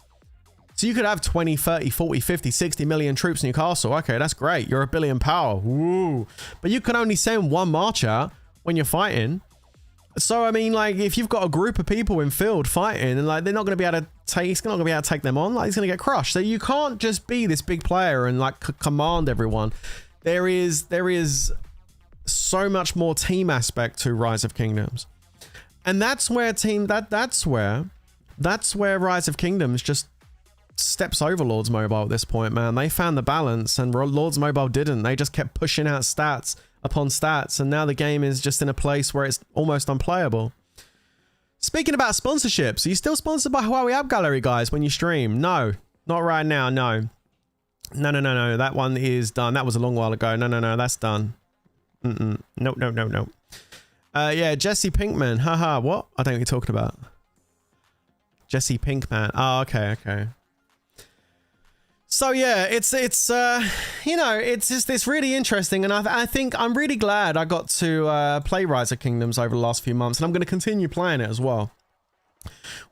So you could have 20, 30, 40, 50, 60 million troops in your castle. Okay, that's great. You're $1 billion power. Woo. But you can only send one march out when you're fighting. So, I mean, like, if you've got a group of people in field fighting and, like, they're not going to be able to take, he's not going to be able to take them on, like, he's going to get crushed. So you can't just be this big player and, like, command everyone. There is so much more team aspect to Rise of Kingdoms. And that's where that's where Rise of Kingdoms just steps over Lords Mobile at this point, man. They found the balance and Lords Mobile didn't. They just kept pushing out stats upon stats, and now the game is just in a place where it's almost unplayable. Speaking about sponsorships, are you still sponsored by Huawei App Gallery, guys, when you stream? No, not right now, no. No. That one is done. That was a long while ago. No, that's done. No. Yeah, Jesse Pinkman. Haha, what? I don't know what you're talking about. Jesse Pinkman. Oh, okay. So yeah, it's you know, it's really interesting, and I think I'm really glad I got to play Rise of Kingdoms over the last few months, and I'm going to continue playing it as well.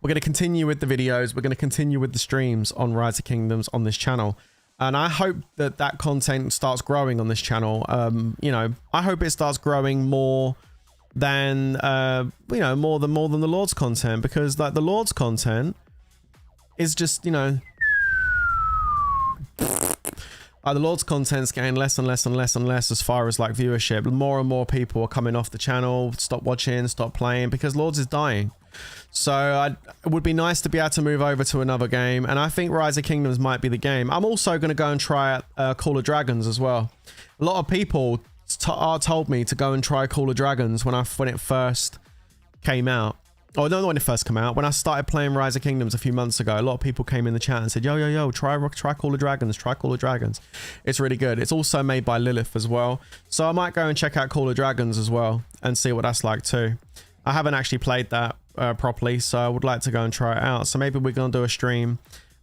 We're going to continue with the videos, we're going to continue with the streams on Rise of Kingdoms on this channel, and I hope that content starts growing on this channel. You know, I hope it starts growing more than you know, more than the Lord's content, because like the Lord's content is just, you know, the Lord's content's getting less and less as far as like viewership. More and more people are coming off the channel, stop watching, stop playing, because Lords is dying. So it would be nice to be able to move over to another game, and I think Rise of Kingdoms might be the game. I'm also going to go and try Call of Dragons as well. A lot of people told me to go and try Call of Dragons when it first came out. Oh, no, not when it first came out. When I started playing Rise of Kingdoms a few months ago, a lot of people came in the chat and said, yo, try Call of Dragons, try Call of Dragons. It's really good. It's also made by Lilith as well. So I might go and check out Call of Dragons as well and see what that's like too. I haven't actually played that properly, so I would like to go and try it out. So maybe we're going to do a stream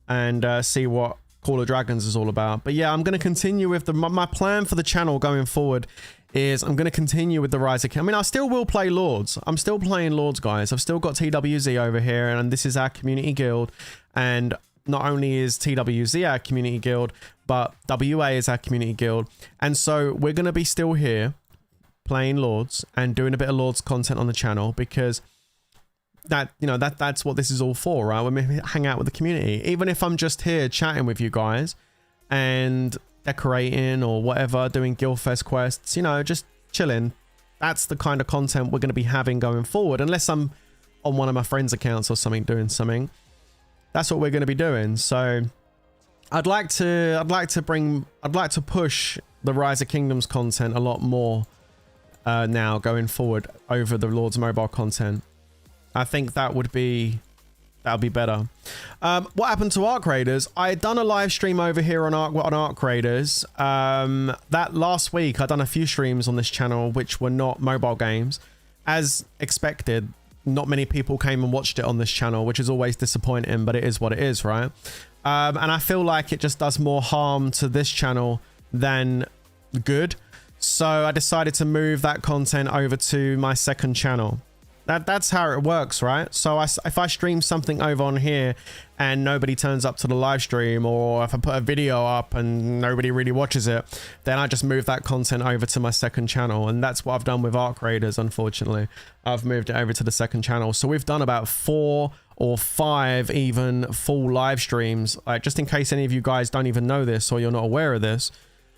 and see what Call of Dragons is all about. But yeah, I'm going to continue with my plan for the channel going forward is I'm going to continue with the Rise of Kingdoms. I mean, I still will play Lords. I'm still playing Lords, guys. I've still got TWZ over here, and this is our community guild. And not only is TWZ our community guild, but WA is our community guild. And so we're going to be still here playing Lords and doing a bit of Lords content on the channel, because that's what this is all for, right? When we hang out with the community, even if I'm just here chatting with you guys and decorating or whatever, doing Guildfest quests, you know, just chilling. That's the kind of content we're going to be having going forward, unless I'm on one of my friends' accounts or something doing something. That's what we're going to be doing. So I'd like to push the Rise of Kingdoms content a lot more now going forward over the Lords Mobile content. I think that would be better. What happened to Arc Raiders? I had done a live stream over here on Arc Raiders. That last week I done a few streams on this channel which were not mobile games. As expected, not many people came and watched it on this channel, which is always disappointing, but it is what it is, right? And I feel like it just does more harm to this channel than good. So I decided to move that content over to my second channel. That's how it works, right? So if I stream something over on here and nobody turns up to the live stream, or if I put a video up and nobody really watches it, then I just move that content over to my second channel. And that's what I've done with Arc Raiders, unfortunately. I've moved it over to the second channel. So we've done about 4 or 5 even full live streams. Just in case any of you guys don't even know this or you're not aware of this,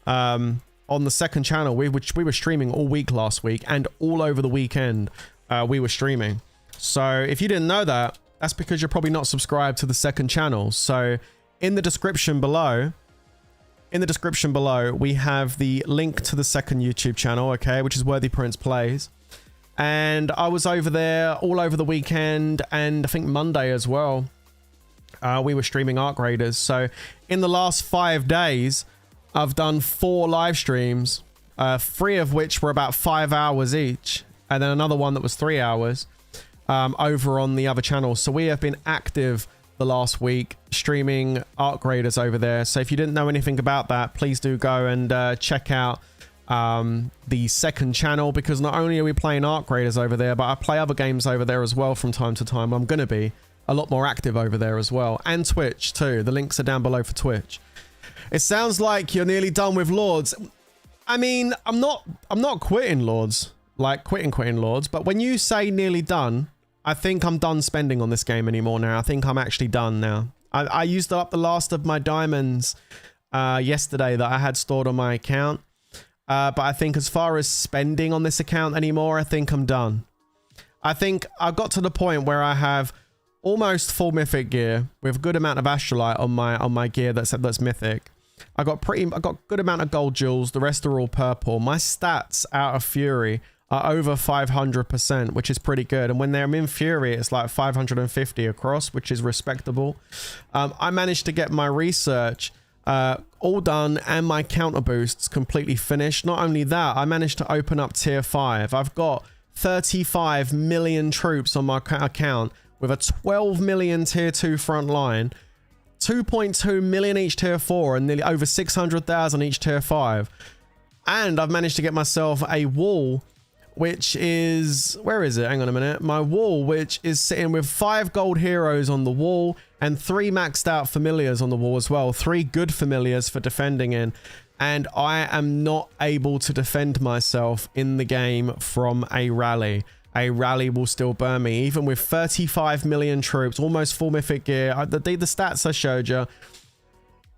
on the second channel, we were streaming all week last week, and all over the weekend. We were streaming. So if you didn't know that, that's because you're probably not subscribed to the second channel. So in the description below, we have the link to the second YouTube channel, okay, which is Worthy Prince Plays. And I was over there all over the weekend, and I think Monday as well. We were streaming Arc Raiders. So in the last 5 days, I've done 4 live streams, 3 of which were about 5 hours each. And then another one that was 3 hours over on the other channel. So we have been active the last week streaming Arc Raiders over there. So if you didn't know anything about that, please do go and check out the second channel, because not only are we playing Arc Raiders over there, but I play other games over there as well from time to time. I'm going to be a lot more active over there as well. And Twitch too. The links are down below for Twitch. It sounds like you're nearly done with Lords. I mean, I'm not quitting Lords. Like quitting Lords, but when you say nearly done, I think I'm done spending on this game anymore now. I think I'm actually done now. I used up the last of my diamonds yesterday that I had stored on my account, but I think as far as spending on this account anymore, I think I'm done. I think I've got to the point where I have almost full mythic gear with a good amount of astrolite on my gear that's mythic. I got good amount of gold jewels. The rest are all purple. My stats out of Fury are over 500%, which is pretty good. And when they're in Fury, it's like 550 across, which is respectable. I managed to get my research all done and my counter boosts completely finished. Not only that, I managed to open up tier 5. I've got 35 million troops on my account with a 12 million tier 2 front line, 2.2 million each tier 4, and nearly over 600,000 each tier 5. And I've managed to get myself a wall, which is, where is it? Hang on a minute. My wall, which is sitting with 5 gold heroes on the wall and 3 maxed out familiars on the wall as well. 3 good familiars for defending in. And I am not able to defend myself in the game from a rally. A rally will still burn me, even with 35 million troops, almost full mythic gear. The stats I showed you,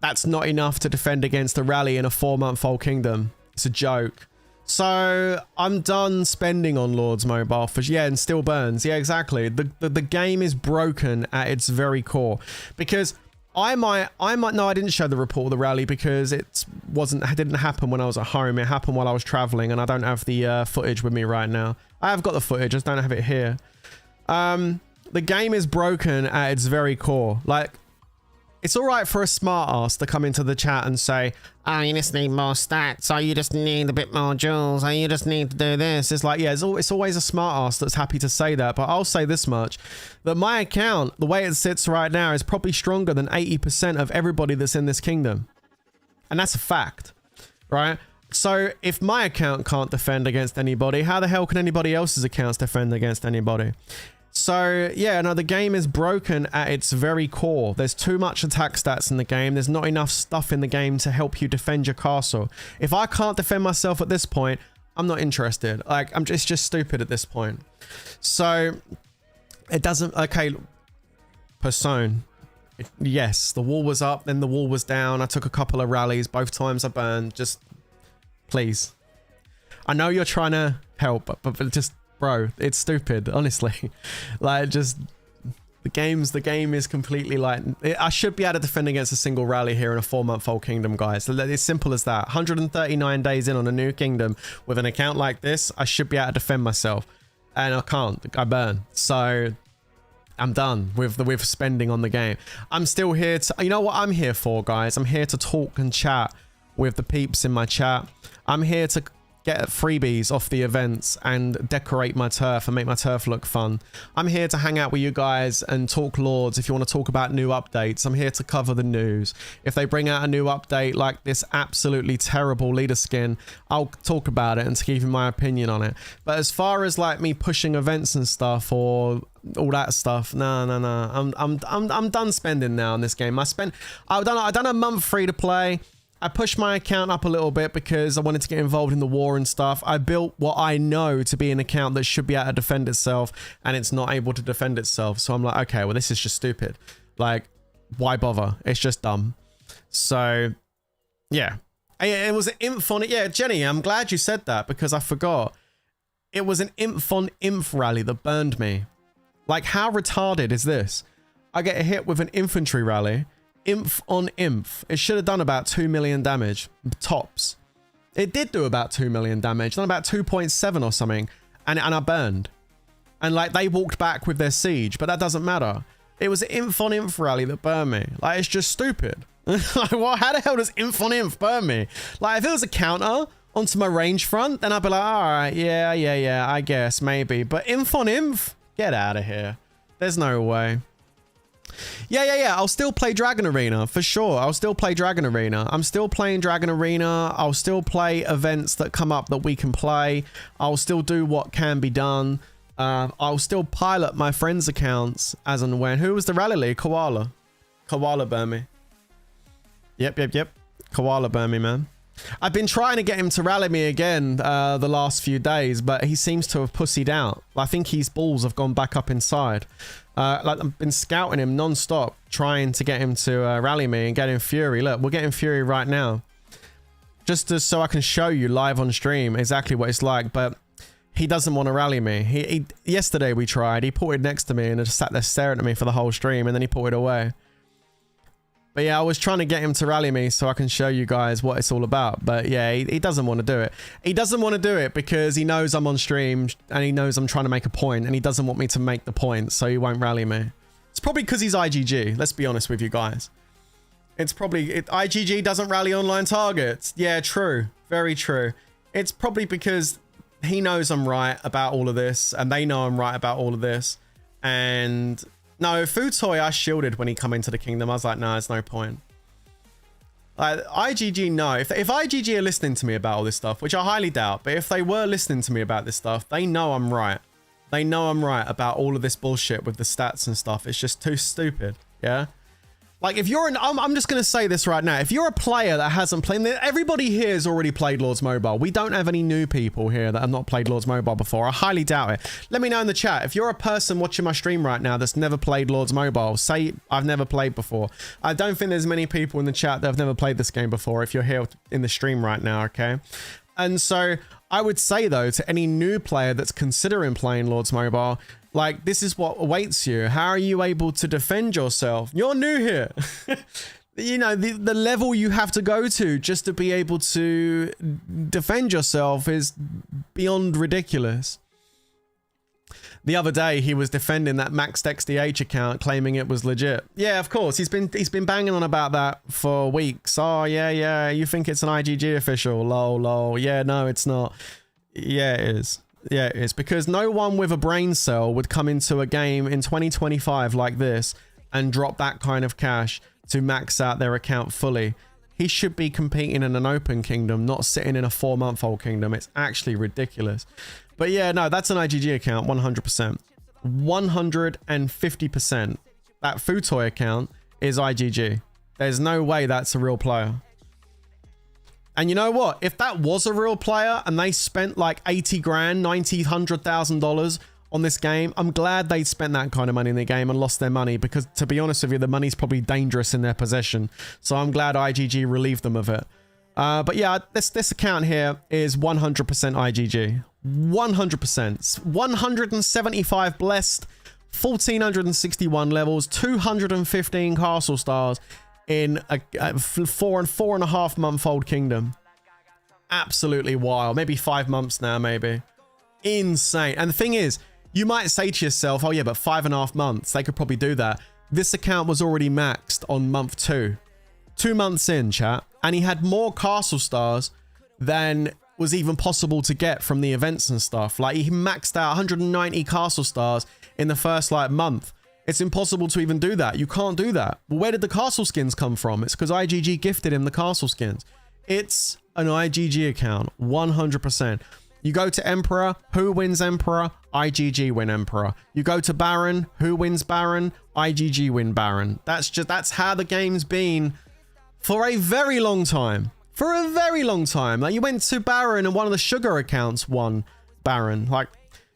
that's not enough to defend against a rally in a 4-month-old kingdom. It's a joke. So I'm done spending on Lord's Mobile for, yeah, and still burns. Yeah, exactly. The game is broken at its very core, because I might no, I didn't show the report of the rally because it didn't happen when I was at home. It happened while I was traveling, and I don't have the footage with me right now. I have got the footage, I just don't have it here. The game is broken at its very core. Like, it's all right for a smart ass to come into the chat and say, oh, you just need more stats, or you just need a bit more jewels, or you just need to do this. It's like, yeah, it's always a smart ass that's happy to say that. But I'll say this much, that my account, the way it sits right now, is probably stronger than 80% of everybody that's in this kingdom. And that's a fact, right? So if my account can't defend against anybody, how the hell can anybody else's accounts defend against anybody? So yeah, no, the game is broken at its very core. There's too much attack stats in the game. There's not enough stuff in the game to help you defend your castle. If I can't defend myself at this point, I'm not interested. Like, it's just stupid at this point. So it doesn't, okay, Persone. Yes, the wall was up, then the wall was down. I took a couple of rallies. Both times I burned. Just, please. I know you're trying to help, but just, bro, it's stupid, honestly. Like, just the game is completely like, I should be able to defend against a single rally here in a 4-month-old kingdom, guys. It's simple as that. 139 days in on a new kingdom with an account like this, I should be able to defend myself, and I can't. I burn. So I'm done with spending on the game. I'm still here to, you know what I'm here for, guys? I'm here to talk and chat with the peeps in my chat. I'm here to get freebies off the events and decorate my turf and make my turf look fun. I'm here to hang out with you guys and talk Lords. If you want to talk about new updates, I'm here to cover the news. If they bring out a new update like this absolutely terrible leader skin, I'll talk about it and to give you my opinion on it. But as far as like me pushing events and stuff or all that stuff, no. I'm done spending now on this game. I've done a month free to play. I pushed my account up a little bit because I wanted to get involved in the war and stuff. I built what I know to be an account that should be able to defend itself, and it's not able to defend itself. So I'm like, okay, well, this is just stupid. Like, why bother? It's just dumb. So, yeah. It was an inf on it. Yeah, Jenny, I'm glad you said that because I forgot. It was an inf on inf rally that burned me. Like, how retarded is this? I get hit with an infantry rally. Inf on inf. It should have done about 2 million damage. Tops. It did do about 2 million damage. Done about 2.7 or something. And I burned. And like, they walked back with their siege. But that doesn't matter. It was an inf on inf rally that burned me. Like, it's just stupid. Like, what? How the hell does inf on inf burn me? Like, if it was a counter onto my range front, then I'd be like, alright, yeah, I guess, maybe. But inf on inf? Get out of here. There's no way. Yeah. I'll still play Dragon Arena for sure. I'll still play Dragon Arena. I'm still playing Dragon Arena. I'll still play events that come up that we can play. I'll still do what can be done. I'll still pilot my friends' accounts as and when. Who was the rally league? Koala. Koala burn me. Yep. Koala burn me, man. I've been trying to get him to rally me again the last few days, but he seems to have pussied out. I think his balls have gone back up inside. Like, I've been scouting him non-stop, trying to get him to rally me and get him Fury. Look, we're getting Fury right now. Just so I can show you live on stream exactly what it's like. But he doesn't want to rally me. He yesterday we tried. He put it next to me and just sat there staring at me for the whole stream, and then he put it away. But yeah, I was trying to get him to rally me so I can show you guys what it's all about. But yeah, he doesn't want to do it. He doesn't want to do it because he knows I'm on stream and he knows I'm trying to make a point, and he doesn't want me to make the point, so he won't rally me. It's probably because he's IGG. Let's be honest with you guys. It's probably... IGG doesn't rally online targets. Yeah, true. Very true. It's probably because he knows I'm right about all of this, and they know I'm right about all of this. And... no, Futoy I shielded when he come into the kingdom. I was like, no, there's no point. Like, IGG, no. If IGG are listening to me about all this stuff, which I highly doubt, but if they were listening to me about this stuff, they know I'm right. They know I'm right about all of this bullshit with the stats and stuff. It's just too stupid, yeah? Like, if you're an... I'm just going to say this right now. If you're a player that hasn't played... everybody here has already played Lords Mobile. We don't have any new people here that have not played Lords Mobile before. I highly doubt it. Let me know in the chat. If you're a person watching my stream right now that's never played Lords Mobile, say, I've never played before. I don't think there's many people in the chat that have never played this game before if you're here in the stream right now, okay? And so, I would say, though, to any new player that's considering playing Lords Mobile... like, this is what awaits you. How are you able to defend yourself? You're new here. You know, the level you have to go to just to be able to defend yourself is beyond ridiculous. The other day, he was defending that maxed XDH account, claiming it was legit. Yeah, of course. He's been banging on about that for weeks. Oh, yeah. You think it's an IGG official? Lol. Yeah, no, it's not. Yeah, it is. Yeah, it is, because no one with a brain cell would come into a game in 2025 like this and drop that kind of cash to max out their account fully. He should be competing in an open kingdom, not sitting in a 4-month-old kingdom. It's actually ridiculous. But yeah, no, that's an IGG account, 100%. 150%. That Futoy account is IGG. There's no way that's a real player. And you know what? If that was a real player and they spent like 80 grand, 90, $100,000 on this game, I'm glad they spent that kind of money in the game and lost their money, because to be honest with you, the money's probably dangerous in their possession. So I'm glad IGG relieved them of it. But yeah, this account here is 100% IGG. 100%. 175 blessed, 1,461 levels, 215 castle stars, in a 4.5 month old kingdom. Absolutely wild. Maybe 5 months now, maybe. Insane. And the thing is, you might say to yourself, oh yeah, but 5.5 months, they could probably do that. This account was already maxed on month 2. 2 months in, chat. And he had more castle stars than was even possible to get from the events and stuff. Like, he maxed out 190 castle stars in the first like month. It's impossible to even do that. You can't do that. Well, where did the castle skins come from? It's because IGG gifted him the castle skins. It's an IGG account, 100%. You go to Emperor, who wins Emperor? IGG win Emperor. You go to Baron, who wins Baron? IGG win Baron. That's how the game's been for a very long time. For a very long time. Like, you went to Baron and one of the Sugar accounts won Baron. Like,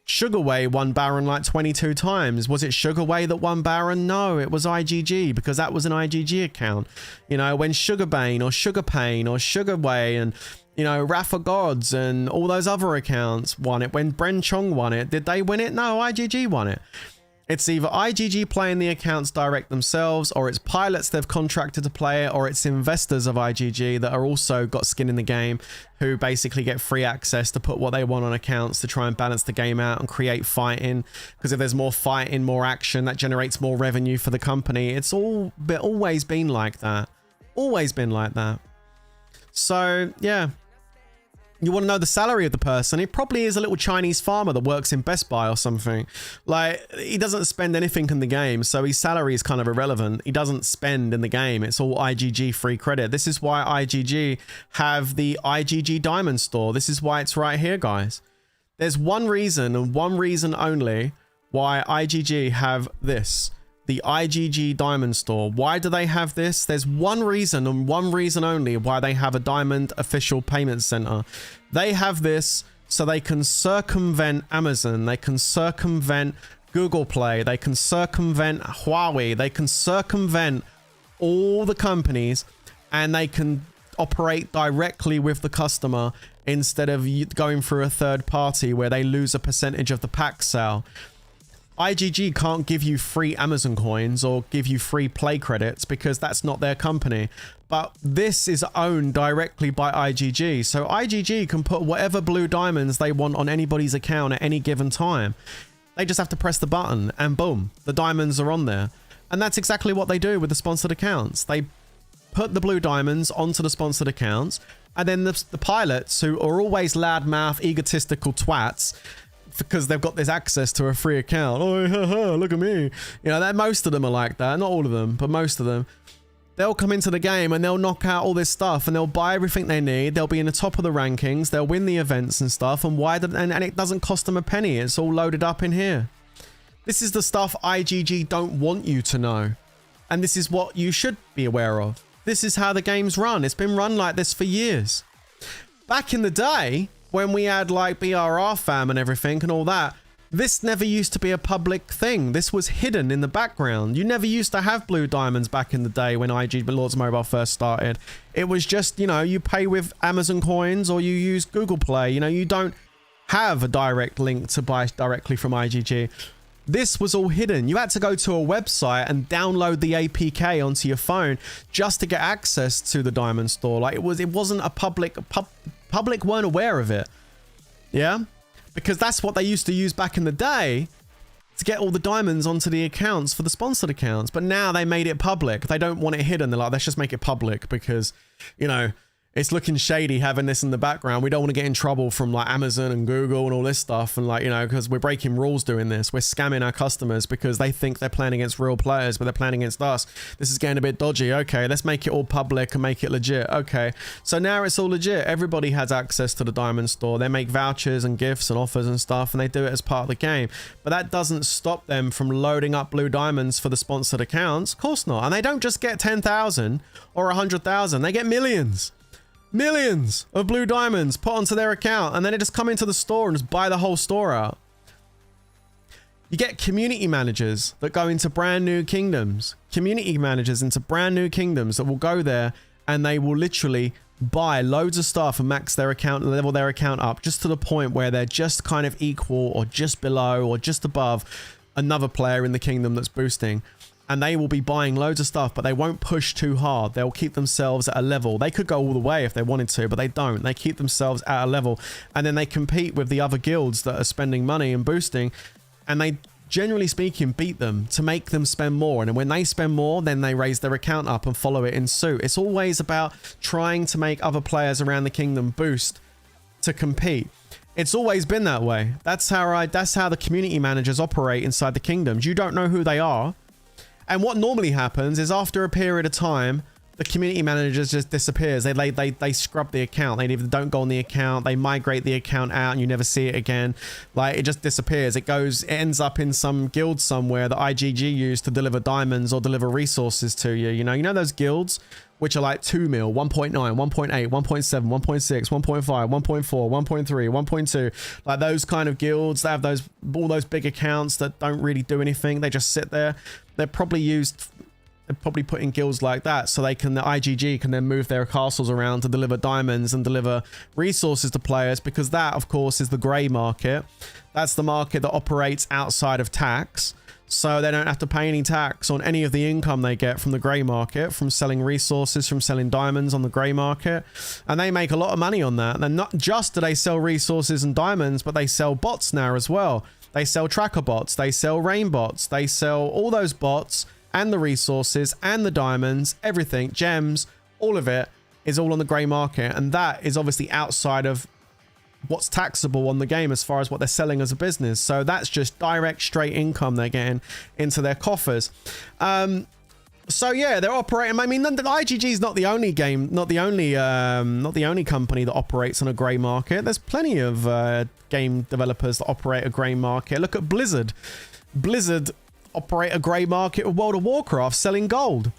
Sugarway won Baron like 22 times. Was it Sugarway that won Baron? No, it was IGG, because that was an IGG account. You know, when Sugarbane or Sugarpain or Sugarway and, you know, Rafa Gods and all those other accounts won it. When Bren Chong won it, did they win it? No, IGG won it. It's either IGG playing the accounts direct themselves, or it's pilots they've contracted to play it, or it's investors of IGG that are also got skin in the game, who basically get free access to put what they want on accounts to try and balance the game out and create fighting. Because if there's more fighting, more action, that generates more revenue for the company. It's always been like that. Always been like that. So, yeah. You want to know the salary of the person? It probably is a little Chinese farmer that works in Best Buy or something. Like, he doesn't spend anything in the game, so his salary is kind of irrelevant. He doesn't spend in the game. It's all IGG free credit. This is why IGG have the IGG Diamond Store. This is why it's right here, guys. There's one reason, and one reason only, why IGG have this. The IGG Diamond Store. Why do they have this? There's one reason, and one reason only, why they have a Diamond official payment center. They have this so they can circumvent Amazon. They can circumvent Google Play. They can circumvent Huawei. They can circumvent all the companies, and they can operate directly with the customer instead of going through a third party where they lose a percentage of the pack sale. IGG can't give you free Amazon coins or give you free play credits because that's not their company. But this is owned directly by IGG. So IGG can put whatever blue diamonds they want on anybody's account at any given time. They just have to press the button and boom, the diamonds are on there. And that's exactly what they do with the sponsored accounts. They put the blue diamonds onto the sponsored accounts, and then the pilots, who are always loudmouth, egotistical twats, because they've got this access to a free account. Oh, look at me. You know, most of them are like that. Not all of them, but most of them. They'll come into the game and they'll knock out all this stuff and they'll buy everything they need. They'll be in the top of the rankings. They'll win the events and stuff. And and it doesn't cost them a penny. It's all loaded up in here. This is the stuff IGG don't want you to know. And this is what you should be aware of. This is how the game's run. It's been run like this for years. Back in the day, when we had like BRR fam and everything and all that, this never used to be a public thing. This was hidden in the background. You never used to have blue diamonds back in the day when IG Lords Mobile first started. It was just, you know, you pay with Amazon coins or you use Google Play. You know, you don't have a direct link to buy directly from IGG. This was all hidden. You had to go to a website and download the APK onto your phone just to get access to the diamond store. Like it wasn't a public weren't aware of it. Yeah? Because that's what they used to use back in the day to get all the diamonds onto the accounts for the sponsored accounts. But now they made it public. They don't want it hidden. They're like, let's just make it public because, you know, it's looking shady having this in the background. We don't want to get in trouble from like Amazon and Google and all this stuff. And like, you know, because we're breaking rules doing this. We're scamming our customers because they think they're playing against real players, but they're playing against us. This is getting a bit dodgy. Okay, let's make it all public and make it legit. Okay, so now it's all legit. Everybody has access to the diamond store. They make vouchers and gifts and offers and stuff, and they do it as part of the game. But that doesn't stop them from loading up blue diamonds for the sponsored accounts. Of course not. And they don't just get 10,000 or 100,000. They get millions. Millions of blue diamonds put onto their account, and then they just come into the store and just buy the whole store out. You get community managers that go into brand new kingdoms. Community managers into brand new kingdoms that will go there and they will literally buy loads of stuff and max their account, level their account up just to the point where they're just kind of equal or just below or just above another player in the kingdom that's boosting. And they will be buying loads of stuff, but they won't push too hard. They'll keep themselves at a level. They could go all the way if they wanted to, but they don't. They keep themselves at a level, and then they compete with the other guilds that are spending money and boosting, and they, generally speaking, beat them to make them spend more. And when they spend more, then they raise their account up and follow it in suit. It's always about trying to make other players around the kingdom boost to compete. It's always been that way. That's how the community managers operate inside the kingdoms. You don't know who they are. And what normally happens is after a period of time, the community manager just disappears. They scrub the account. They either don't go on the account, they migrate the account out and you never see it again. Like it just disappears. It ends up in some guild somewhere that IGG used to deliver diamonds or deliver resources to you. You know those guilds which are like 2 mil, 1.9, 1.8, 1.7, 1.6, 1.5, 1.4, 1.3, 1.2. Like those kind of guilds that have all those big accounts that don't really do anything. They just sit there. They're probably put in guilds like that so the IGG can then move their castles around to deliver diamonds and deliver resources to players, because that of course is the grey market. That's the market that operates outside of tax, so they don't have to pay any tax on any of the income they get from the grey market, from selling resources, from selling diamonds on the grey market. And they make a lot of money on that. And not just do they sell resources and diamonds, but they sell bots now as well. They sell tracker bots, they sell rain bots, they sell all those bots and the resources and the diamonds, everything, gems, all of it is all on the grey market. And that is obviously outside of what's taxable on the game as far as what they're selling as a business. So that's just direct straight income they're getting into their coffers. So yeah, they're operating. I mean, the IGG is not the only company that operates on a grey market. There's plenty of game developers that operate a grey market. Look at Blizzard. Blizzard operate a grey market with World of Warcraft, selling gold.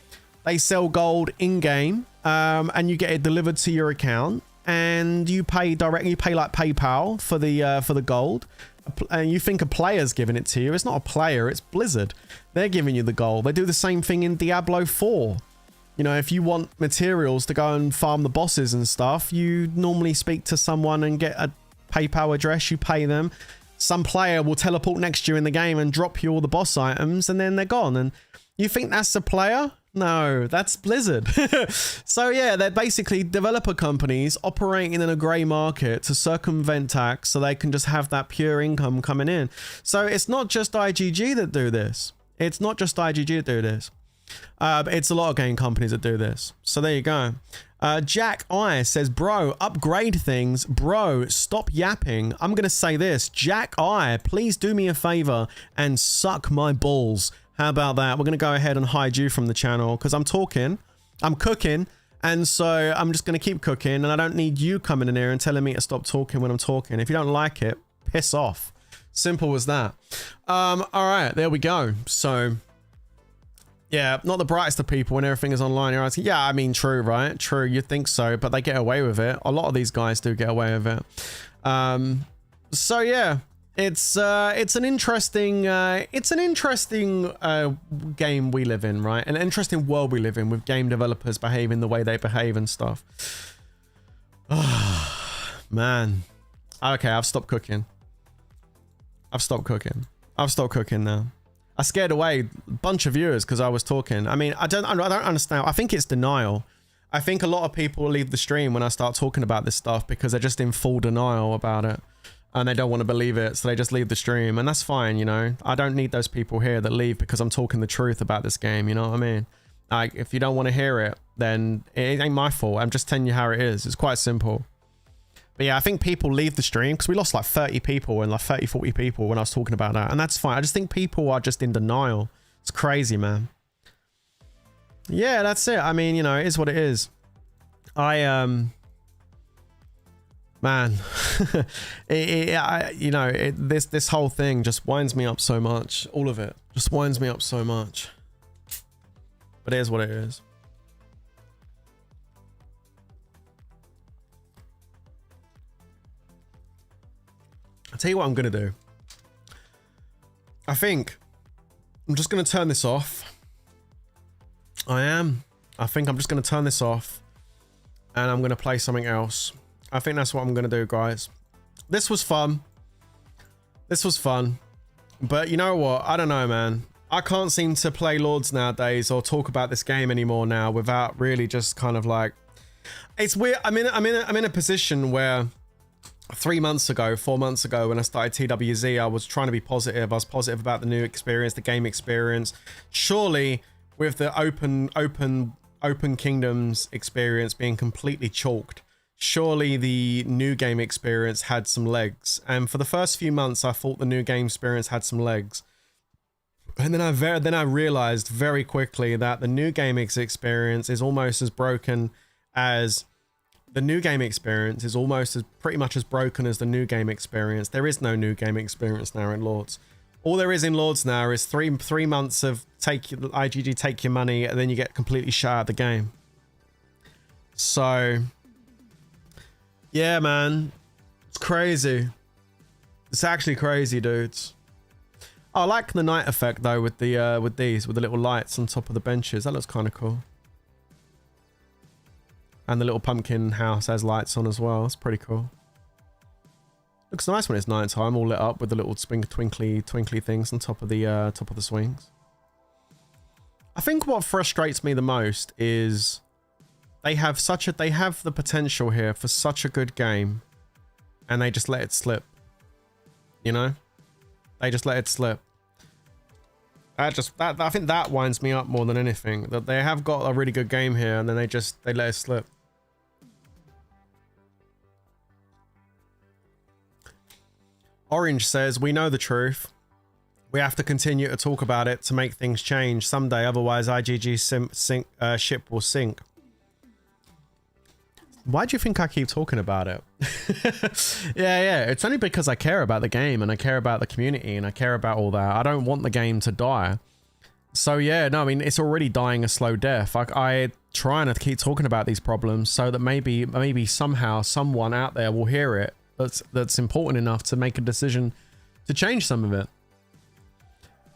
They sell gold in game, and you get it delivered to your account. And you pay directly. You pay like PayPal for the gold, and you think a player's giving it to you. It's not a player. It's Blizzard. They're giving you the gold. They do the same thing in Diablo 4. You know, if you want materials to go and farm the bosses and stuff, you normally speak to someone and get a PayPal address, you pay them. Some player will teleport next to you in the game and drop you all the boss items, and then they're gone. And you think that's a player? No, that's Blizzard. So yeah, they're basically developer companies operating in a grey market to circumvent tax so they can just have that pure income coming in. So it's not just IGG that do this. It's not just IGG that do this. It's a lot of game companies that do this. So there you go. Jack I says, bro, upgrade things. Bro, stop yapping. I'm going to say this. Jack I, please do me a favor and suck my balls. How about that? We're going to go ahead and hide you from the channel because I'm talking, I'm cooking, and so I'm just going to keep cooking, and I don't need you coming in here and telling me to stop talking when I'm talking. If you don't like it, piss off. Simple as that. All right, there we go. So, yeah, not the brightest of people when everything is online. You're asking, yeah, I mean, true, right? True, you'd think so, but they get away with it. A lot of these guys do get away with it. So yeah. It's an interesting game we live in, right? An interesting world we live in with game developers behaving the way they behave and stuff. Oh, man. Okay, I've stopped cooking. I've stopped cooking. I've stopped cooking now. I scared away a bunch of viewers because I was talking. I mean, I don't understand. I think it's denial. I think a lot of people leave the stream when I start talking about this stuff because they're just in full denial about it. And they don't want to believe it, so they just leave the stream, and that's fine, you know. I don't need those people here that leave because I'm talking the truth about this game, you know what I mean? Like, if you don't want to hear it, then it ain't my fault. I'm just telling you how it is. It's quite simple. But yeah, I think people leave the stream because we lost like 30 people and like 30, 40 people when I was talking about that, and that's fine. I just think people are just in denial. It's crazy, man. Yeah, that's it. I mean, you know, it is what it is. Man, this whole thing just winds me up so much. All of it just winds me up so much. But it is what it is. I'll tell you what I'm going to do. I think I'm just going to turn this off. I think I'm just going to turn this off. And I'm going to play something else. I think that's what I'm going to do, guys. This was fun. This was fun. But you know what? I don't know, man. I can't seem to play Lords nowadays or talk about this game anymore now without really just kind of like... It's weird. I'm in a position where 3 months ago, 4 months ago, when I started TWZ, I was trying to be positive. I was positive about the new experience, the game experience. Surely, with the open Kingdoms experience being completely chalked, surely the new game experience had some legs. And for the first few months, I thought the new game experience had some legs. And then I realized very quickly that the new game experience is almost as broken as the new game experience is almost as pretty much as broken as the new game experience. There is no new game experience now in Lords. All there is in Lords now is three months of IGG take your money, and then you get completely shut out of the game. So yeah, man, it's crazy. It's actually crazy, dudes. I like the night effect though with the with the little lights on top of the benches. That looks kind of cool. And the little pumpkin house has lights on as well. It's pretty cool. Looks nice when it's nighttime, all lit up with the little twinkly things on top of the swings. I think what frustrates me the most is they have the potential here for such a good game, and they just let it slip. You know, they just let it slip. I think that winds me up more than anything. That they have got a really good game here, and then they let it slip. Orange says, we know the truth. We have to continue to talk about it to make things change someday. Otherwise, IGG ship will sink. Why do you think I keep talking about it? Yeah. It's only because I care about the game and I care about the community and I care about all that. I don't want the game to die. So yeah, no, I mean, it's already dying a slow death. I trying to keep talking about these problems so that maybe somehow someone out there will hear it. That's important enough to make a decision to change some of it.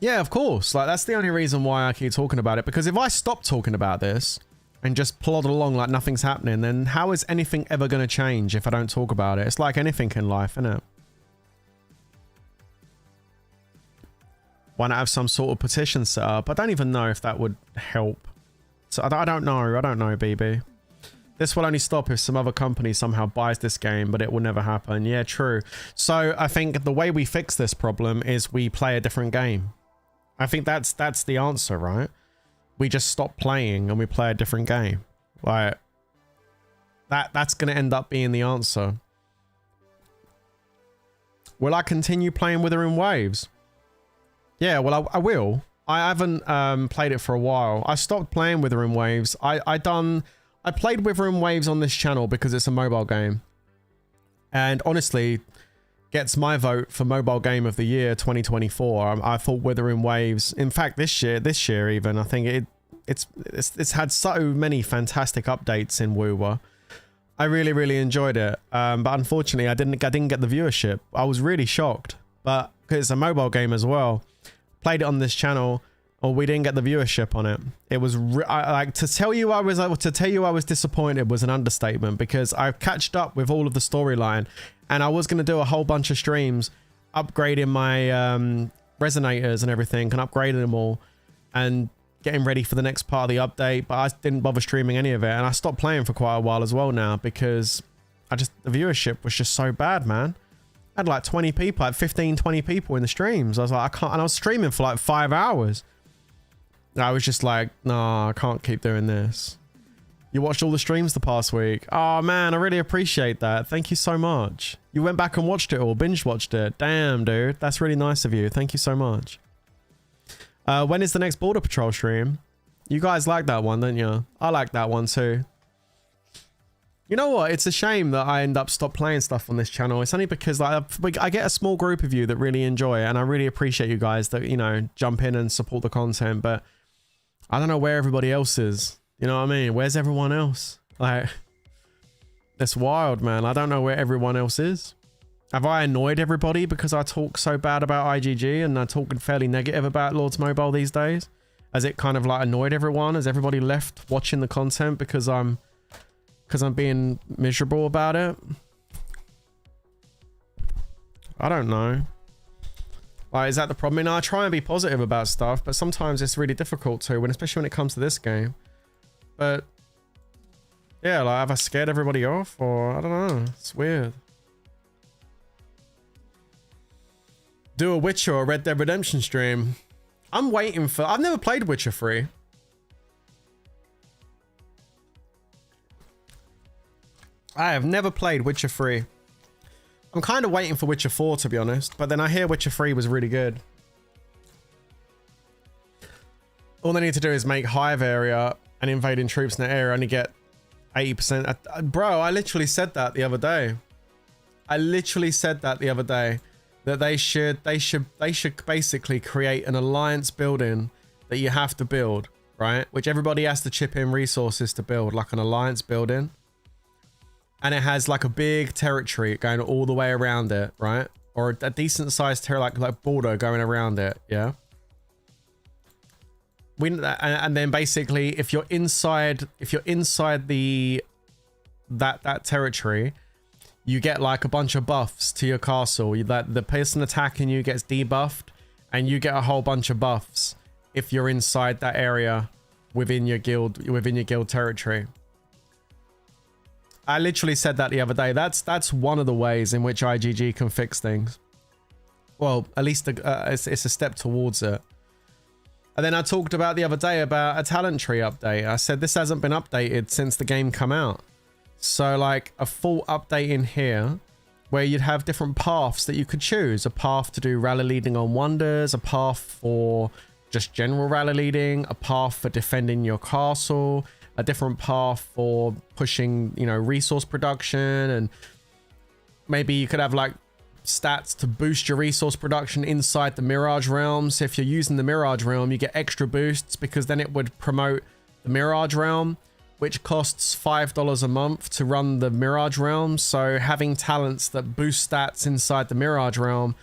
Yeah, of course. Like, that's the only reason why I keep talking about it. Because if I stop talking about this, and just plod along like nothing's happening, then how is anything ever going to change if I don't talk about it? It's like anything in life, isn't it? Why not have some sort of petition set up? I don't even know if that would help. So I don't know. I don't know, BB. This will only stop if some other company somehow buys this game, but it will never happen. Yeah, true. So I think the way we fix this problem is we play a different game. I think that's the answer, right? We just stop playing and we play a different game. Like that's going to end up being the answer. Will I continue playing Withering Waves? Yeah, well, I will. I haven't played it for a while. I stopped playing Withering Waves. I played Withering Waves on this channel because it's a mobile game. And honestly, gets my vote for mobile game of the year 2024. I thought Withering Waves, in fact this year even, I think it's had so many fantastic updates in WoW. I really enjoyed it. But unfortunately I didn't get the viewership. I was really shocked. But because it's a mobile game as well, played it on this channel, or we didn't get the viewership on it. It was like to tell you I was disappointed was an understatement, because I catched up with all of the storyline, and I was going to do a whole bunch of streams upgrading my resonators and everything, and upgrading them all and getting ready for the next part of the update, but I didn't bother streaming any of it, and I stopped playing for quite a while as well now because the viewership was just so bad, man. I had like 20 people, like 15, 20 people in the streams. I was like, I can't, and I was streaming for like 5 hours. I was just like, nah, I can't keep doing this. You watched all the streams the past week. Oh man, I really appreciate that. Thank you so much. You went back and watched it all, binge watched it. Damn, dude. That's really nice of you. Thank you so much. When is the next Border Patrol stream? You guys like that one, don't you? I like that one too. You know what? It's a shame that I end up stop playing stuff on this channel. It's only because like, I get a small group of you that really enjoy it, and I really appreciate you guys that, you know, jump in and support the content, but I don't know where everybody else is. You know what I mean? Where's everyone else? Like, it's wild, man. I don't know where everyone else is. Have I annoyed everybody because I talk so bad about IGG and I talk fairly negative about Lords Mobile these days? Has it kind of like annoyed everyone? Has everybody left watching the content because I'm being miserable about it? I don't know. Like, is that the problem? I mean, I try and be positive about stuff, but sometimes it's really difficult to, especially when it comes to this game. But yeah, like, have I scared everybody off, or I don't know. It's weird. Do a Witcher or Red Dead Redemption stream. I'm waiting for... I've never played Witcher 3. I have never played Witcher 3. I'm kind of waiting for Witcher 4, to be honest. But then I hear Witcher 3 was really good. All they need to do is make Hive area and invading troops in that area only get 80%. Bro, I literally said that the other day. I literally said that the other day. That they should basically create an alliance building that you have to build, right? Which everybody has to chip in resources to build, like an alliance building. And it has like a big territory going all the way around it, right? Or a decent sized territory, like border going around it, yeah? And then basically, if you're inside that territory, you get like a bunch of buffs to your castle. The person attacking you gets debuffed, and you get a whole bunch of buffs if you're inside that area within your guild territory. I literally said that the other day. That's one of the ways in which IGG can fix things. Well, at least it's a step towards it. And then I talked about the other day about a talent tree update. I said this hasn't been updated since the game come out. So like a full update in here where you'd have different paths that you could choose. A path to do rally leading on wonders, a path for just general rally leading, a path for defending your castle, a different path for pushing, you know, resource production, and maybe you could have like stats to boost your resource production inside the Mirage Realm. So if you're using the Mirage Realm, you get extra boosts because then it would promote the Mirage Realm, which costs $5 a month to run the Mirage Realm. So having talents that boost stats inside the Mirage Realm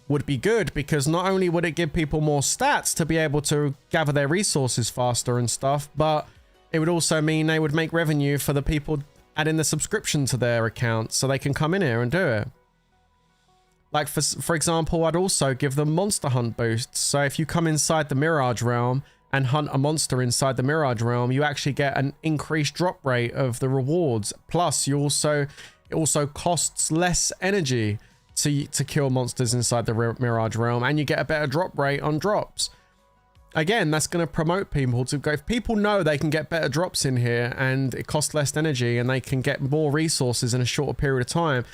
would be good, because not only would it give people more stats to be able to gather their resources faster and stuff, but it would also mean they would make revenue for the people adding the subscription to their account so they can come in here and do it. Like for example, I'd also give them monster hunt boosts. So if you come inside the Mirage Realm and hunt a monster inside the Mirage Realm, you actually get an increased drop rate of the rewards. Plus, it also costs less energy to kill monsters inside the Mirage Realm, and you get a better drop rate on drops. Again, that's going to promote people to go. If people know they can get better drops in here and it costs less energy and they can get more resources in a shorter period of time,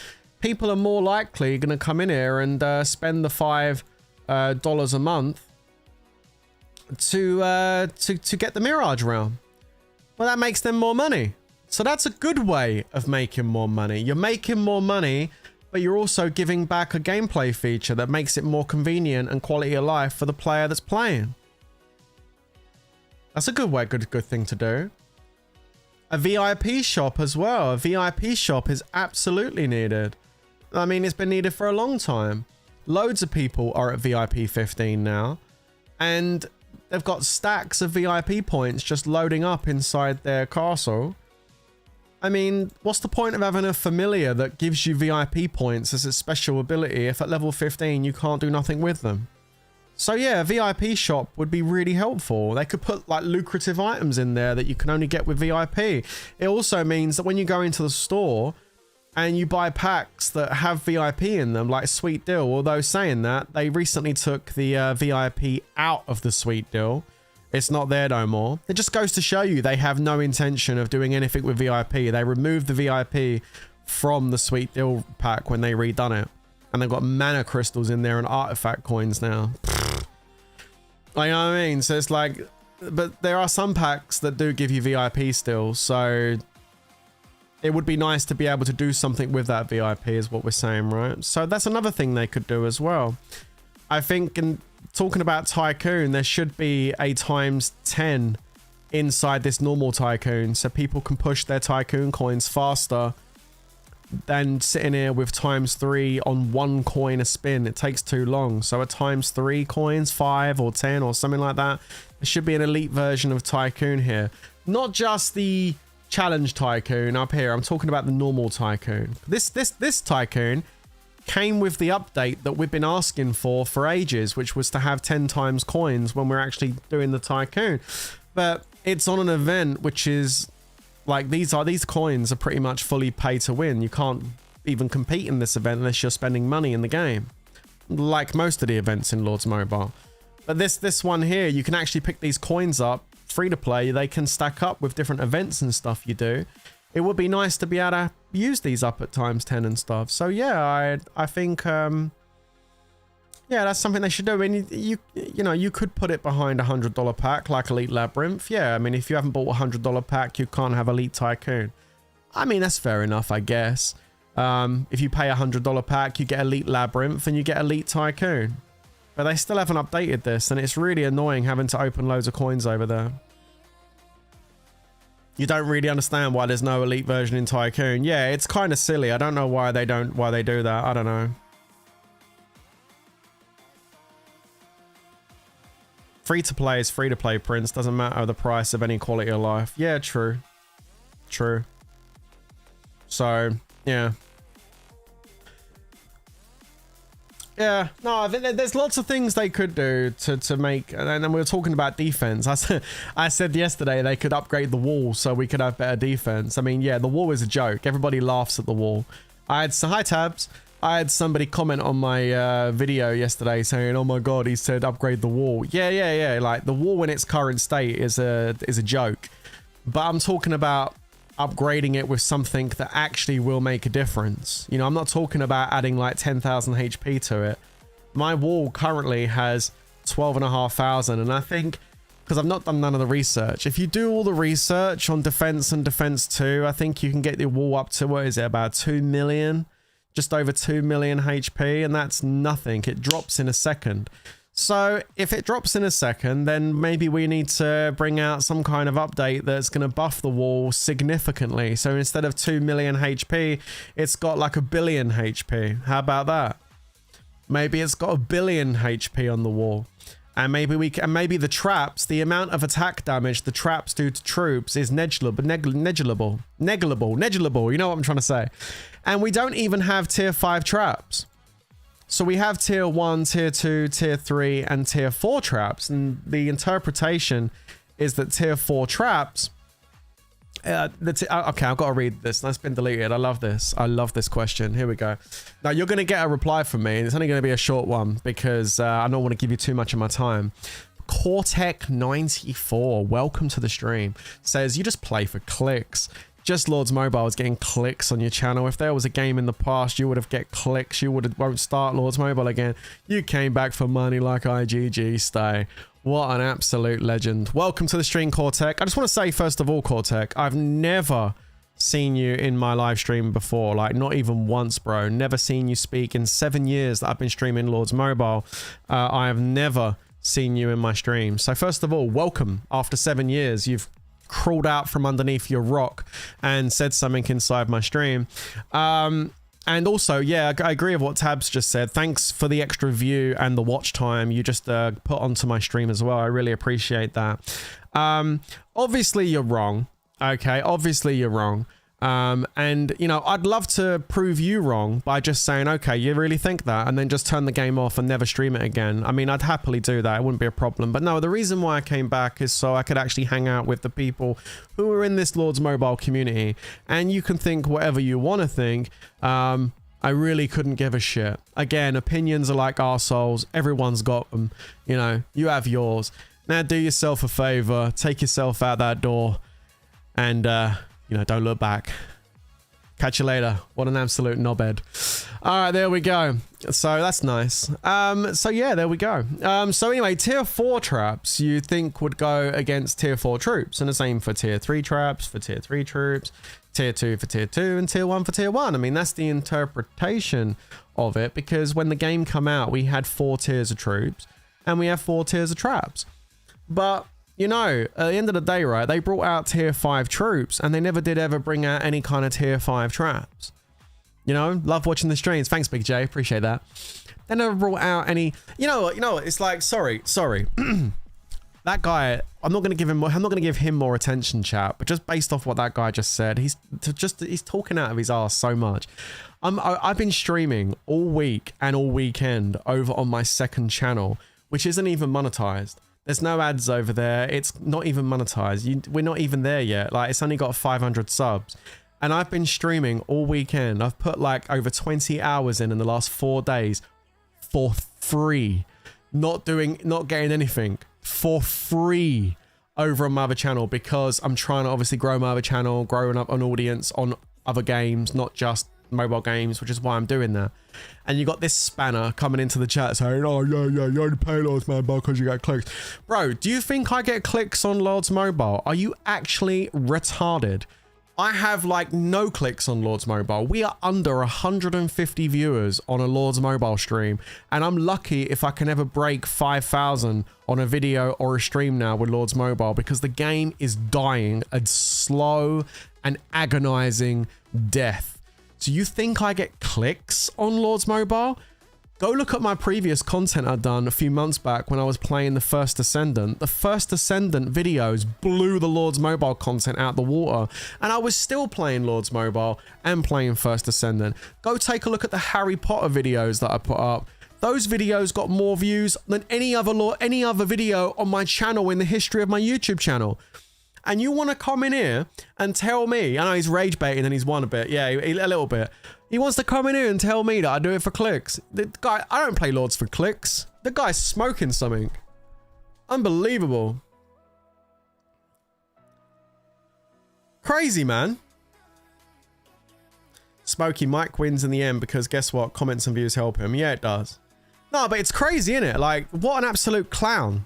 people are more likely going to come in here and spend the $5 a month to get the Mirage Realm. Well, that makes them more money. So that's a good way of making more money. You're making more money, but you're also giving back a gameplay feature that makes it more convenient and quality of life for the player that's playing. That's a good thing to do. A VIP shop as well. A VIP shop is absolutely needed. I mean, it's been needed for a long time. Loads of people are at VIP 15 now, and they've got stacks of VIP points just loading up inside their castle. I mean, what's the point of having a familiar that gives you VIP points as a special ability if at level 15 you can't do nothing with them? So yeah, a VIP shop would be really helpful. They could put like lucrative items in there that you can only get with VIP. It also means that when you go into the store and you buy packs that have VIP in them, like Sweet Deal, although saying that, they recently took the VIP out of the Sweet Deal. It's not there no more. It just goes to show you they have no intention of doing anything with VIP. They removed the VIP from the Sweet Deal pack when they redone it. And they've got mana crystals in there and artifact coins now. You know what I mean? So it's like, but there are some packs that do give you VIP still. So it would be nice to be able to do something with that VIP is what we're saying, right? So that's another thing they could do as well. I think in talking about Tycoon, there should be a ×10 inside this normal Tycoon so people can push their Tycoon coins faster than sitting here with ×3 on 1 coin a spin. It takes too long. So a ×3 coins, 5 or 10 or something like that. There should be an elite version of Tycoon here. Not just the challenge Tycoon up here. I'm talking about the normal Tycoon. This Tycoon came with the update that we've been asking for ages, which was to have 10 times coins when we're actually doing the Tycoon. But it's on an event which is like, these coins are pretty much fully pay to win. You can't even compete in this event unless you're spending money in the game, like most of the events in Lords Mobile. But this one here, you can actually pick these coins up free to play. They can stack up with different events and stuff you do. It would be nice to be able to use these up at ×10 and stuff. So yeah, I think yeah, that's something they should do. I mean, you know, you could put it behind a $100 pack like Elite Labyrinth. Yeah, I mean, if you haven't bought a $100 pack, you can't have Elite Tycoon. I mean, that's fair enough, I guess. If you pay a $100 pack, you get Elite Labyrinth and you get Elite Tycoon. But they still haven't updated this, and it's really annoying having to open loads of coins over there. You don't really understand why there's no elite version in Tycoon. Yeah, it's kind of silly. I don't know why they do that. I don't know. Free to play is free to play, Prince. Doesn't matter the price of any quality of life. Yeah, true. True. So, yeah. Yeah, no, I think there's lots of things they could do to make, and then we were talking about defense. I said yesterday they could upgrade the wall so we could have better defense. I mean, yeah, the wall is a joke. Everybody laughs at the wall. Hi Tabs. I had somebody comment on my video yesterday saying, "Oh my god, he said upgrade the wall." Yeah. Like, the wall in its current state is a joke, but I'm talking about upgrading it with something that actually will make a difference. You know, I'm not talking about adding like 10,000 HP to it. My wall currently has 12,500, and I think, because I've not done none of the research, if you do all the research on defense and defense 2, I think you can get the wall up to, what is it, about 2 million, just over 2 million HP, and that's nothing. It drops in a second. So if it drops in a second, then maybe we need to bring out some kind of update that's going to buff the wall significantly. So instead of 2 million HP, it's got like 1 billion HP. How about that? Maybe it's got 1 billion HP on the wall. And maybe maybe the traps, the amount of attack damage the traps do to troops is negligible. You know what I'm trying to say. And we don't even have tier 5 traps. So we have tier 1, tier 2, tier 3, and tier 4 traps. And the interpretation is that tier 4 traps... okay, I've got to read this. That's been deleted. I love this. I love this question. Here we go. Now, you're going to get a reply from me. It's only going to be a short one because I don't want to give you too much of my time. Cortec94, welcome to the stream. Says, you just play for clicks. Just Lords Mobile is getting clicks on your channel. If there was a game in the past, you would have get clicks. You won't start Lords Mobile again. You came back for money like IGG. Stay. What an absolute legend. Welcome to the stream, Cortec. I just want to say, first of all, Cortec, I've never seen you in my live stream before. Like, not even once, bro. Never seen you speak in 7 years that I've been streaming Lords Mobile. I have never seen you in my stream. So first of all, welcome. After 7 years, you've crawled out from underneath your rock and said something inside my stream. And also, yeah, I agree with what Tabs just said. Thanks for the extra view and the watch time you just put onto my stream as well. I really appreciate that. Obviously, you're wrong. Okay, obviously, you're wrong. And, you know, I'd love to prove you wrong by just saying, okay, you really think that? And then just turn the game off and never stream it again. I mean, I'd happily do that. It wouldn't be a problem. But no, the reason why I came back is so I could actually hang out with the people who are in this Lords Mobile community. And you can think whatever you want to think. I really couldn't give a shit. Again, opinions are like arseholes. Everyone's got them. You know, you have yours. Now do yourself a favor. Take yourself out that door. And, you know, don't look back. Catch you later. What an absolute knobhead. All right, there we go. So that's nice. So yeah, there we go. So anyway, tier 4 traps you think would go against tier 4 troops, and the same for tier 3 traps, for tier 3 troops, tier 2 for tier 2, and tier 1 for tier 1. I mean, that's the interpretation of it, because when the game come out, we had 4 tiers of troops, and we have 4 tiers of traps. But you know, at the end of the day, right, they brought out tier 5 troops and they never did ever bring out any kind of tier 5 traps. You know, love watching the streams. Thanks, Big J. Appreciate that. They never brought out any, you know, it's like, sorry. That guy, I'm not going to give him more attention, chat, but just based off what that guy just said, he's talking out of his ass so much. I've been streaming all week and all weekend over on my second channel, which isn't even monetized. There's no ads over there. It's not even monetized. We're not even there yet. Like, it's only got 500 subs. And I've been streaming all weekend. I've put like over 20 hours in the last 4 days for free. Not getting anything. For free over on my other channel, because I'm trying to obviously grow my other channel, growing up an audience on other games, not just mobile games, which is why I'm doing that. And you got this spanner coming into the chat saying, oh yeah, you only play Lords Mobile because you get clicks. Bro, do you think I get clicks on Lords Mobile? Are you actually retarded? I have like no clicks on Lords Mobile. We are under 150 viewers on a Lords Mobile stream, and I'm lucky if I can ever break 5,000 on a video or a stream now with Lords Mobile, because the game is dying a slow and agonizing death. So you think I get clicks on Lords Mobile? Go look at my previous content I'd done a few months back when I was playing the First Ascendant. The First Ascendant videos blew the Lords Mobile content out the water, and I was still playing Lords Mobile and playing First Ascendant. Go take a look at the Harry Potter videos that I put up. Those videos got more views than any other video on my channel in the history of my YouTube channel. And you want to come in here and tell me, I know he's rage baiting and he's won a bit. Yeah, a little bit. He wants to come in here and tell me that I do it for clicks. The guy, I don't play Lords for clicks. The guy's smoking something. Unbelievable. Crazy, man. Smokey Mike wins in the end because guess what? Comments and views help him. Yeah, it does. No, but it's crazy, isn't it? Like, what an absolute clown.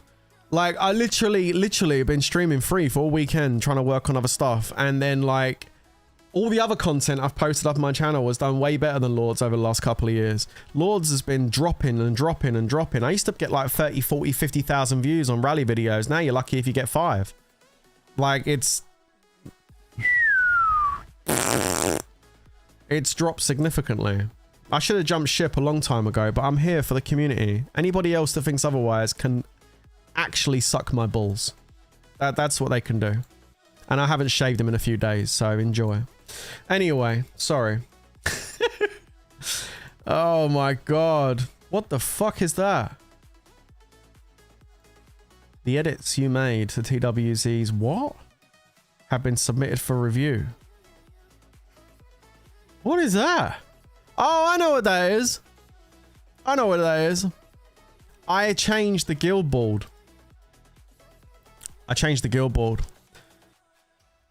Like, I literally been streaming free for all weekend trying to work on other stuff. And then, like, all the other content I've posted up on my channel was done way better than Lords over the last couple of years. Lords has been dropping and dropping and dropping. I used to get like 30, 40, 50,000 views on rally videos. Now you're lucky if you get 5. Like, it's dropped significantly. I should have jumped ship a long time ago, but I'm here for the community. Anybody else that thinks otherwise can actually suck my balls. That's what they can do. And I haven't shaved them in a few days, so enjoy. Anyway, sorry. Oh my god. What the fuck is that? The edits you made to TWZ's what? Have been submitted for review. What is that? Oh, I know what that is. I know what that is. I changed the guild board. I changed the guild board.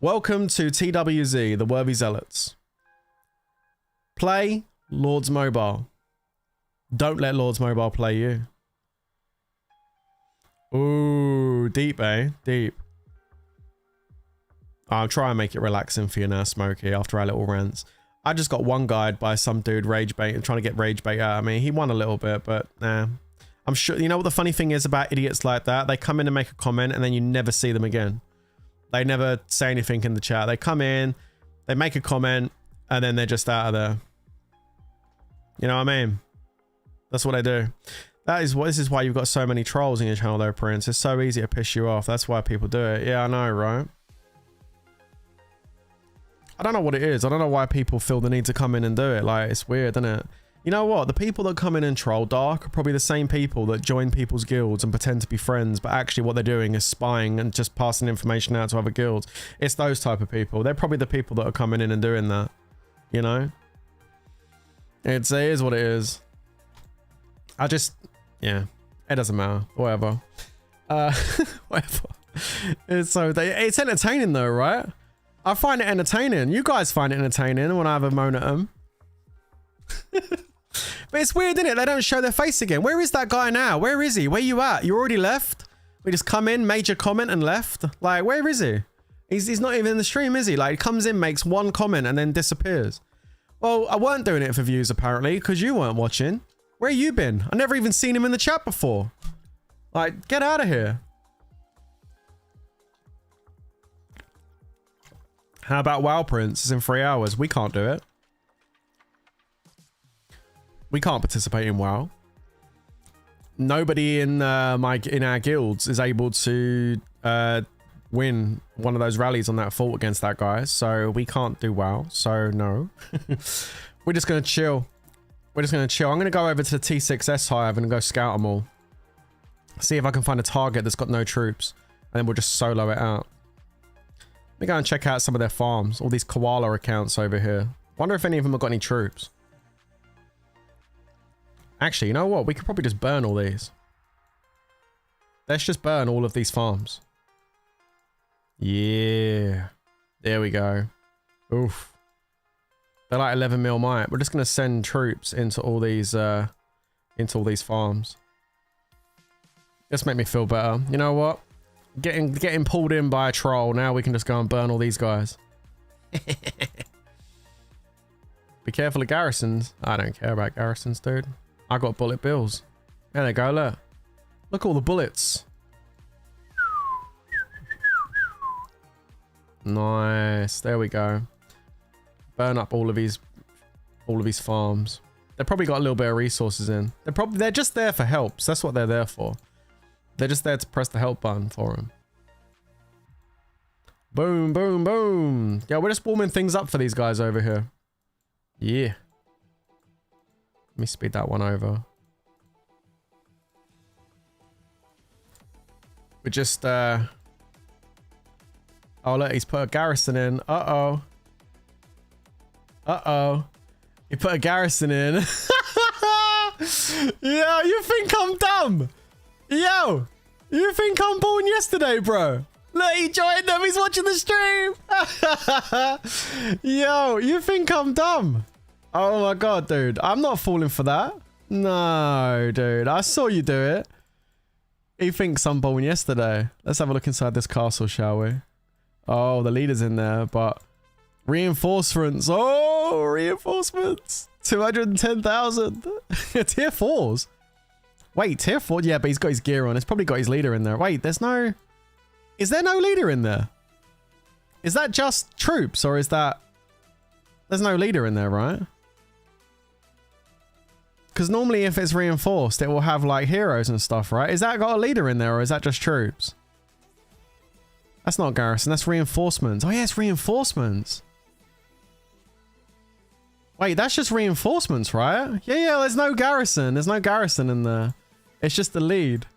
Welcome to TWZ, the Worthy Zealots. Play Lords Mobile. Don't let Lords Mobile play you. Ooh, deep, eh? Deep. I'll try and make it relaxing for you now, Smokey, after our little rants. I just got one guide by some dude rage bait and trying to get rage bait out of me. He won a little bit, but nah. I'm sure, you know what the funny thing is about idiots like that? They come in and make a comment and then you never see them again. They never say anything in the chat. They come in, they make a comment, and then they're just out of there. You know what I mean? That's what they do. This is why you've got so many trolls in your channel though, Prince. It's so easy to piss you off. That's why people do it. Yeah, I know, right? I don't know what it is. I don't know why people feel the need to come in and do it. Like, it's weird, isn't it? You know what? The people that come in and troll Dark are probably the same people that join people's guilds and pretend to be friends, but actually what they're doing is spying and just passing information out to other guilds. It's those type of people. They're probably the people that are coming in and doing that. You know? It is what it is. Yeah. It doesn't matter. Whatever. Whatever. It's entertaining though, right? I find it entertaining. You guys find it entertaining when I have a moan at them. But it's weird, isn't it? They don't show their face again. Where is that guy now? Where is he? Where you at? You already left? We just come in, made your comment and left? Like, where is he? He's not even in the stream, is he? Like, he comes in, makes one comment and then disappears. Well, I weren't doing it for views, apparently, because you weren't watching. Where you been? I never even seen him in the chat before. Like, get out of here. How about WoW Prince? It's in 3 hours. We can't do it. We can't participate in WoW. Nobody in our guilds is able to win one of those rallies on that fort against that guy. So we can't do WoW. So no. We're just going to chill. We're just going to chill. I'm going to go over to the T6S Hive and go scout them all. See if I can find a target that's got no troops. And then we'll just solo it out. Let me go and check out some of their farms. All these koala accounts over here. Wonder if any of them have got any troops. Actually, you know what? We could probably just burn all these. Let's just burn all of these farms. Yeah. There we go. Oof. They're like 11 mil might. We're just going to send troops into all these farms. Just make me feel better. You know what? Getting pulled in by a troll. Now we can just go and burn all these guys. Be careful of garrisons. I don't care about garrisons, dude. I got bullet bills. There they go, look. Look at all the bullets. Nice. There we go. Burn up all of these farms. They've probably got a little bit of resources in. They're just there for helps. That's what they're there for. They're just there to press the help button for them. Boom, boom, boom. Yeah, we're just warming things up for these guys over here. Yeah. Let me speed that one over. We're just, oh, look, he's put a garrison in. Uh-oh. Uh-oh. He put a garrison in. Yo, you think I'm dumb? Yo, you think I'm born yesterday, bro? Look, he joined them. He's watching the stream. Yo, you think I'm dumb? Oh my god, dude. I'm not falling for that. No, dude. I saw you do it. He thinks I'm born yesterday. Let's have a look inside this castle, shall we? Oh, the leader's in there, but... Reinforcements. Oh, reinforcements. 210,000. Tier 4s. Wait, tier 4? Yeah, but he's got his gear on. It's probably got his leader in there. Wait, there's no... Is there no leader in there? Is that just troops, or is that... There's no leader in there, right? Because normally if it's reinforced, it will have like heroes and stuff, right? Is that got a leader in there or is that just troops? That's not garrison, that's reinforcements. Oh yeah, it's reinforcements. Wait, that's just reinforcements, right? Yeah, there's no garrison. There's no garrison in there. It's just the lead.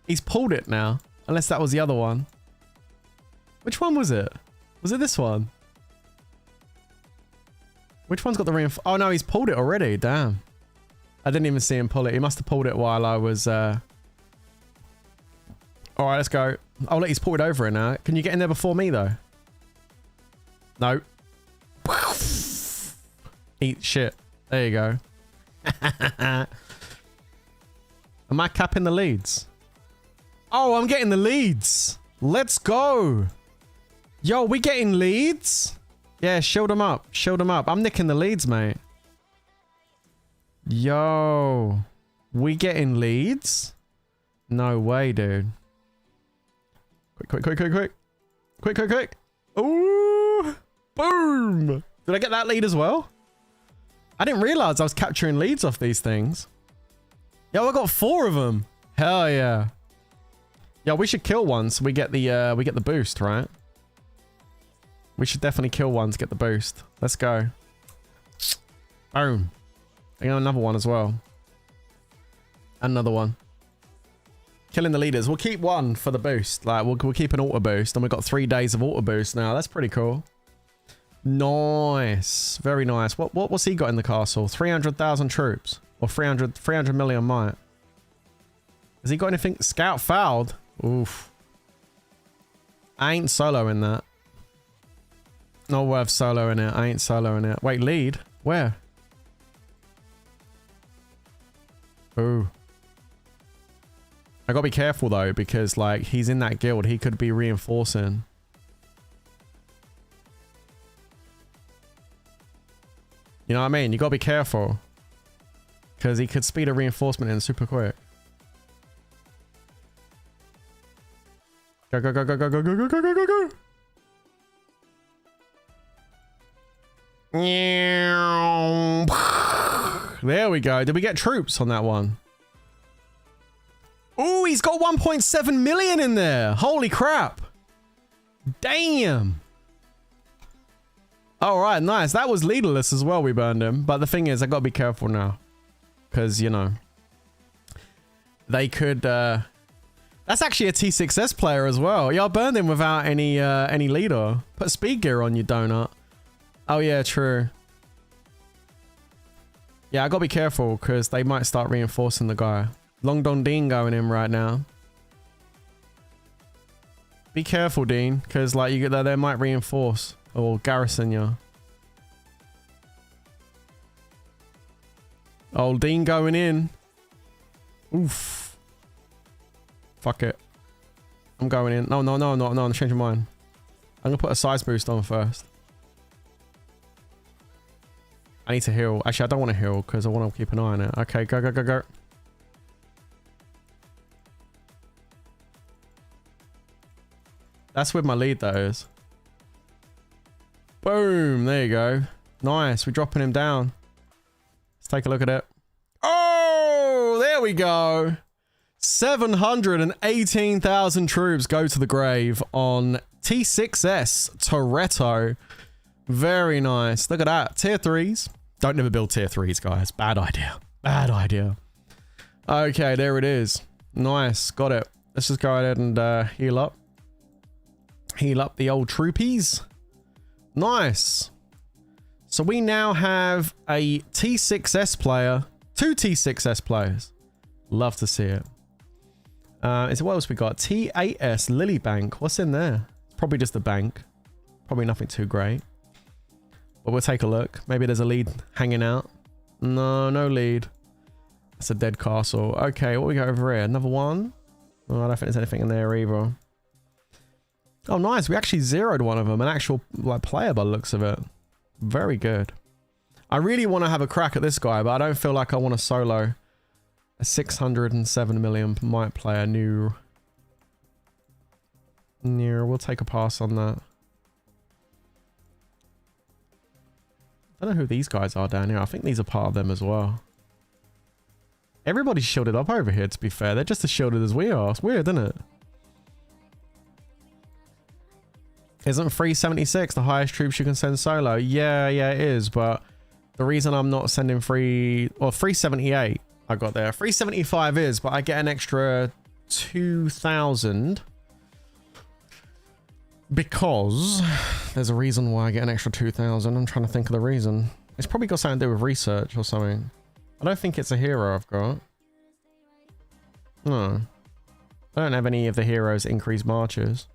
He's pulled it now. Unless that was the other one. Which one was it? Was it this one? Which one's got the reinforcement? Oh no, he's pulled it already. Damn. I didn't even see him pull it. He must have pulled it while I was... Alright, let's go. Oh look, he's pulled over it now. Can you get in there before me though? No. Eat shit. There you go. Am I capping the leads? Oh, I'm getting the leads. Let's go. Yo, we getting leads? Yeah, shield them up. Shield them up. I'm nicking the leads, mate. Yo. We getting leads? No way, dude. Quick. Quick. Ooh. Boom. Did I get that lead as well? I didn't realize I was capturing leads off these things. Yo, I got 4 of them. Hell yeah. Yo, we should kill one so we get the boost, right? We should definitely kill one to get the boost. Let's go. Boom. I got another one as well. Another one. Killing the leaders. We'll keep one for the boost. Like, we'll keep an auto boost. And we've got 3 days of auto boost now. That's pretty cool. Nice. Very nice. What's he got in the castle? 300,000 troops. Or 300 million might. Has he got anything? Scout fouled. Oof. I ain't soloing that. Not worth soloing it. I ain't soloing it. Wait, lead? Where? Ooh. I gotta be careful though, because like he's in that guild. He could be reinforcing. You know what I mean? You gotta be careful. Because he could speed a reinforcement in super quick. Go. There we go. Did we get troops on that one? Oh, he's got 1.7 million in there. Holy crap. Damn. All right, nice. That was leaderless as well. We burned him. But the thing is, I got to be careful now. Because, you know, they could... That's actually a T6S player as well. Yeah, I burned him without any leader. Put speed gear on, you donut. Oh, yeah, true. Yeah, I got to be careful because they might start reinforcing the guy. Long Don Dean going in right now. Be careful, Dean, because like you get there, they might reinforce or garrison you. Oh, Dean going in. Oof. Fuck it. I'm going in. No, I'm changing mine. I'm gonna put a size boost on first. I need to heal. Actually, I don't want to heal because I want to keep an eye on it. Okay, go. That's with my lead, that is. Boom. There you go. Nice. We're dropping him down. Let's take a look at it. Oh, there we go. 718,000 troops go to the grave on T6S Toretto. Very nice. Look at that. Tier 3s. Don't never build tier 3s, guys. Bad idea. Bad idea. Okay, there it is. Nice. Got it. Let's just go ahead and heal up. Heal up the old troopies. Nice. So we now have a T6S player. 2 T6S players. Love to see it. What else we got? T8S Lily Bank. What's in there? Probably just a bank. Probably nothing too great. But we'll take a look. Maybe there's a lead hanging out. No lead. It's a dead castle. Okay, what we got over here? Another one? Oh, I don't think there's anything in there either. Oh, nice. We actually zeroed one of them. An actual like player by the looks of it. Very good. I really want to have a crack at this guy, but I don't feel like I want to solo a 607 million might player. New. We'll take a pass on that. I don't know who these guys are down here. I think these are part of them as well. Everybody's shielded up over here, to be fair. They're just as shielded as we are. It's weird, isn't it? Isn't 376 the highest troops you can send solo? Yeah, it is. But the reason I'm not sending 378 I got there. 375 is, but I get an extra 2,000 because there's a reason why I get an extra 2,000. I'm trying to think of the reason. It's probably got something to do with research or something. I don't think it's a hero I've got. No. I don't have any of the heroes increase marches.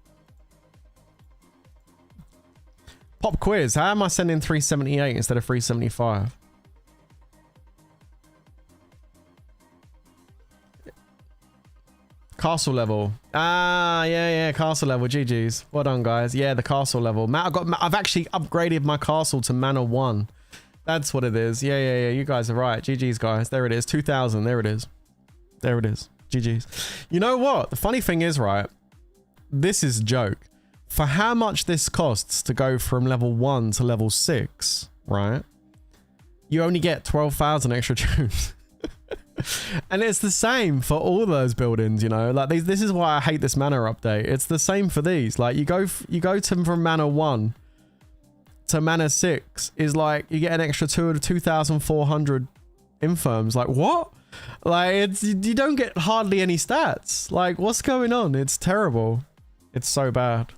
Pop quiz. How am I sending 378 instead of 375? Castle level. Ah, yeah, castle level. GG's. Well done, guys. Yeah, the castle level. Matt, I've actually upgraded my castle to mana 1. That's what it is. Yeah. You guys are right. GG's, guys. There it is. 2,000. There it is. There it is. GG's. You know what? The funny thing is, right? This is a joke. For how much this costs to go from level 1 to level 6, right? You only get 12,000 extra troops. And it's the same for all those buildings, you know, like this is why I hate this mana update. It's the same for these. Like you go from mana 1 to mana 6 is like you get an extra 2,400 infirms. Like what? Like you don't get hardly any stats. Like what's going on? It's terrible. It's so bad.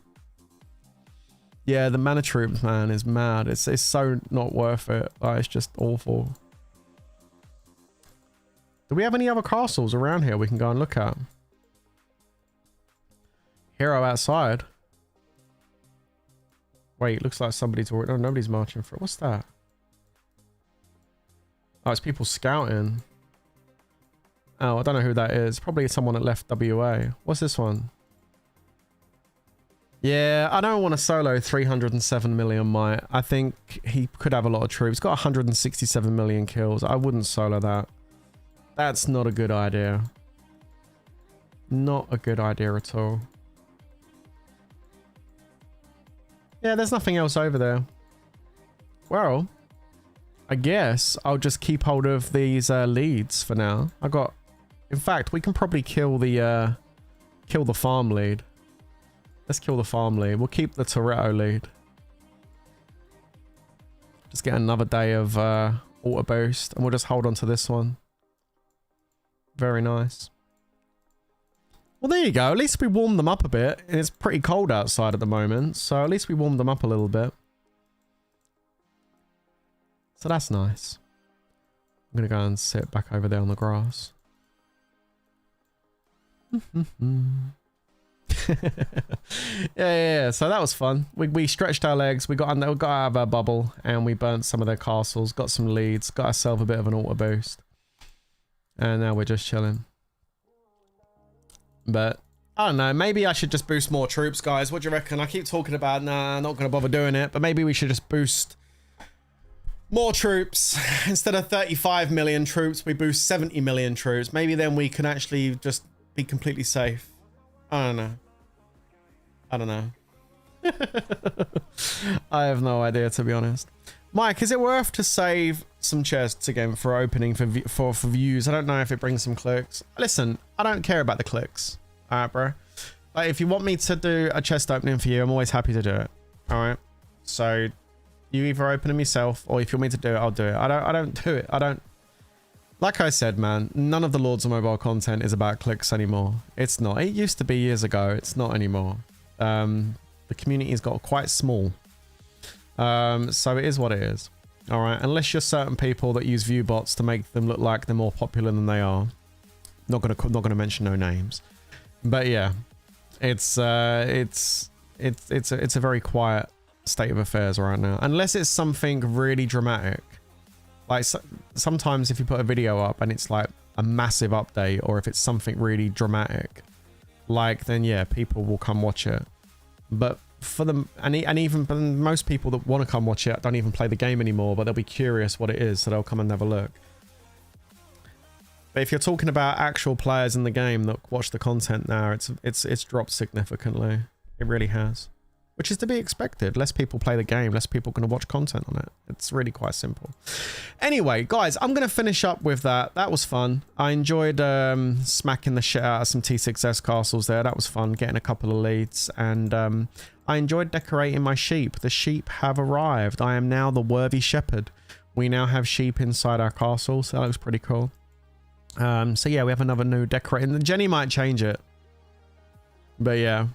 Yeah, the mana troops, man, is mad. It's so not worth it. Like, it's just awful. Do we have any other castles around here we can go and look at? Hero outside. Wait, looks like somebody's already... Oh, nobody's marching for it. What's that? Oh, it's people scouting. Oh, I don't know who that is. Probably someone that left WA. What's this one? Yeah, I don't want to solo 307 million might. I think he could have a lot of troops. Got 167 million kills. I wouldn't solo that. That's not a good idea. Not a good idea at all. Yeah, there's nothing else over there. Well, I guess I'll just keep hold of these leads for now. I got... In fact, we can probably kill the farm lead. Let's kill the farm lead. We'll keep the Toretto lead. Just get another day of auto boost, and we'll just hold on to this one. Very nice. Well, there you go. At least we warmed them up a bit. It's pretty cold outside at the moment, so at least we warmed them up a little bit. So that's nice. I'm going to go and sit back over there on the grass. yeah, so that was fun. We stretched our legs, we got out of our bubble, and we burnt some of their castles, got some leads, got ourselves a bit of an auto boost. And now we're just chilling. But I don't know, maybe I should just boost more troops, guys. What do you reckon? I keep talking about, nah, not gonna bother doing it, but maybe we should just boost more troops. Instead of 35 million troops, we boost 70 million troops. Maybe then we can actually just be completely safe. I don't know. I have no idea, to be honest. Mike, is it worth to save some chests again for opening for views? I don't know if it brings some clicks. Listen, I don't care about the clicks. All right, bro. Like, if you want me to do a chest opening for you, I'm always happy to do it. All right. So you either open them yourself, or if you want me to do it, I'll do it. I don't do it. I don't. Like I said, man, none of the Lords of Mobile content is about clicks anymore. It's not. It used to be years ago. It's not anymore. The community has got quite small. So it is what it is. All right. Unless you're certain people that use view bots to make them look like they're more popular than they are. Not gonna mention no names. But yeah, it's a very quiet state of affairs right now. Unless it's something really dramatic. Like sometimes if you put a video up and it's like a massive update, or if it's something really dramatic, like, then yeah, people will come watch it. But for them, and even most people that want to come watch it don't even play the game anymore, but they'll be curious what it is, so they'll come and have a look. But if you're talking about actual players in the game that watch the content now, it's dropped significantly. It really has. which is to be expected. Less people play the game, less people going to watch content on it. It's really quite simple. Anyway, guys, I'm going to finish up with that. That was fun. I enjoyed smacking the shit out of some T6S castles there. That was fun, getting a couple of leads. And I enjoyed decorating my sheep. The sheep have arrived. I am now the worthy shepherd. We now have sheep inside our castle, so that looks pretty cool. So yeah, we have another new decorating. Jenny might change it. But yeah.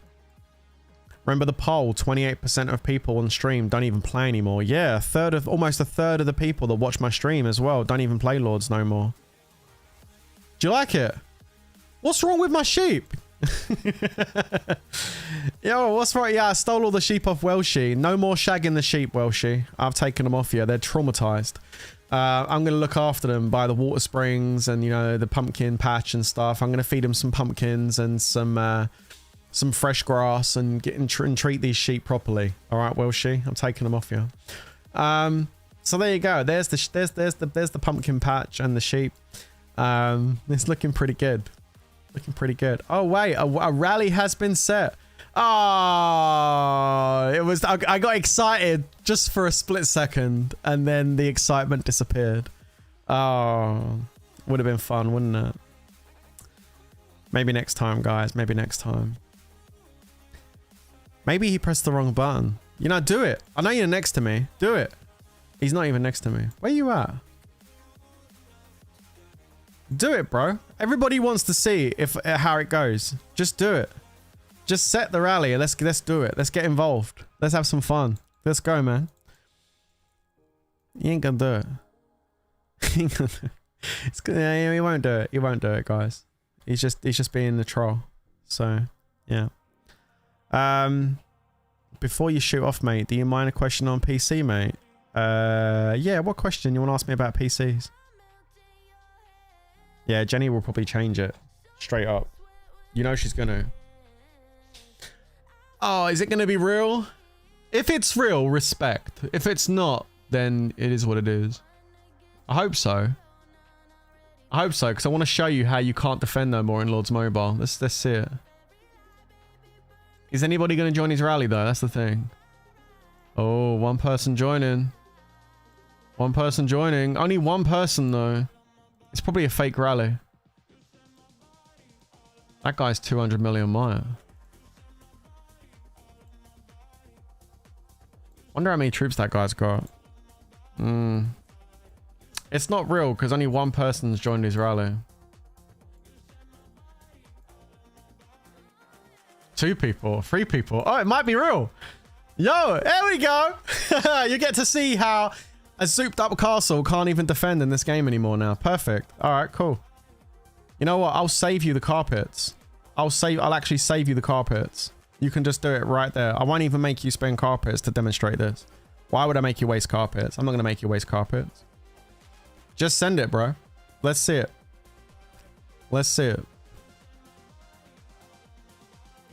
Remember the poll, 28% of people on stream don't even play anymore. Yeah, almost a third of the people that watch my stream as well don't even play Lords no more. Do you like it? What's wrong with my sheep? Yo, what's right? Yeah, I stole all the sheep off Welshie. No more shagging the sheep, Welshie. I've taken them off you. They're traumatized. I'm going to look after them by the water springs and, you know, the pumpkin patch and stuff. I'm going to feed them some pumpkins and some fresh grass and treat these sheep properly. All right, Welshie, I'm taking them off you. So there you go. There's the pumpkin patch and the sheep. It's looking pretty good. Looking pretty good. Oh wait, a rally has been set. Oh, it was. I got excited just for a split second, and then the excitement disappeared. Oh, would have been fun, wouldn't it? Maybe next time, guys. Maybe next time. Maybe he pressed the wrong button. You know, do it. I know you're next to me. Do it. He's not even next to me. Where you at? Do it, bro. Everybody wants to see how it goes. Just do it. Just set the rally and let's do it. Let's get involved. Let's have some fun. Let's go, man. He ain't gonna do it. He ain't gonna do it. It's gonna, he won't do it. He won't do it, guys. He's just being the troll. So, yeah. Before you shoot off, mate, do you mind a question on PC, mate? Yeah, what question you want to ask me about PCs? Yeah, Jenny will probably change it. Straight up. You know she's gonna. Oh, is it gonna be real? If it's real, respect. If it's not, then it is what it is. I hope so. I hope so, because I want to show you how you can't defend no more in Lords Mobile. Let's see it. Is anybody going to join his rally, though? That's the thing. Oh, one person joining. One person joining. Only one person, though. It's probably a fake rally. That guy's 200 million Maya. Wonder how many troops that guy's got. It's not real, because only one person's joined his rally. 2 people, 3 people. Oh, it might be real. Yo, there we go. You get to see how a souped up castle can't even defend in this game anymore now. Perfect. All right, cool. You know what? I'll save you the carpets. I'll actually save you the carpets. You can just do it right there. I won't even make you spend carpets to demonstrate this. Why would I make you waste carpets? I'm not going to make you waste carpets. Just send it, bro. Let's see it. Let's see it.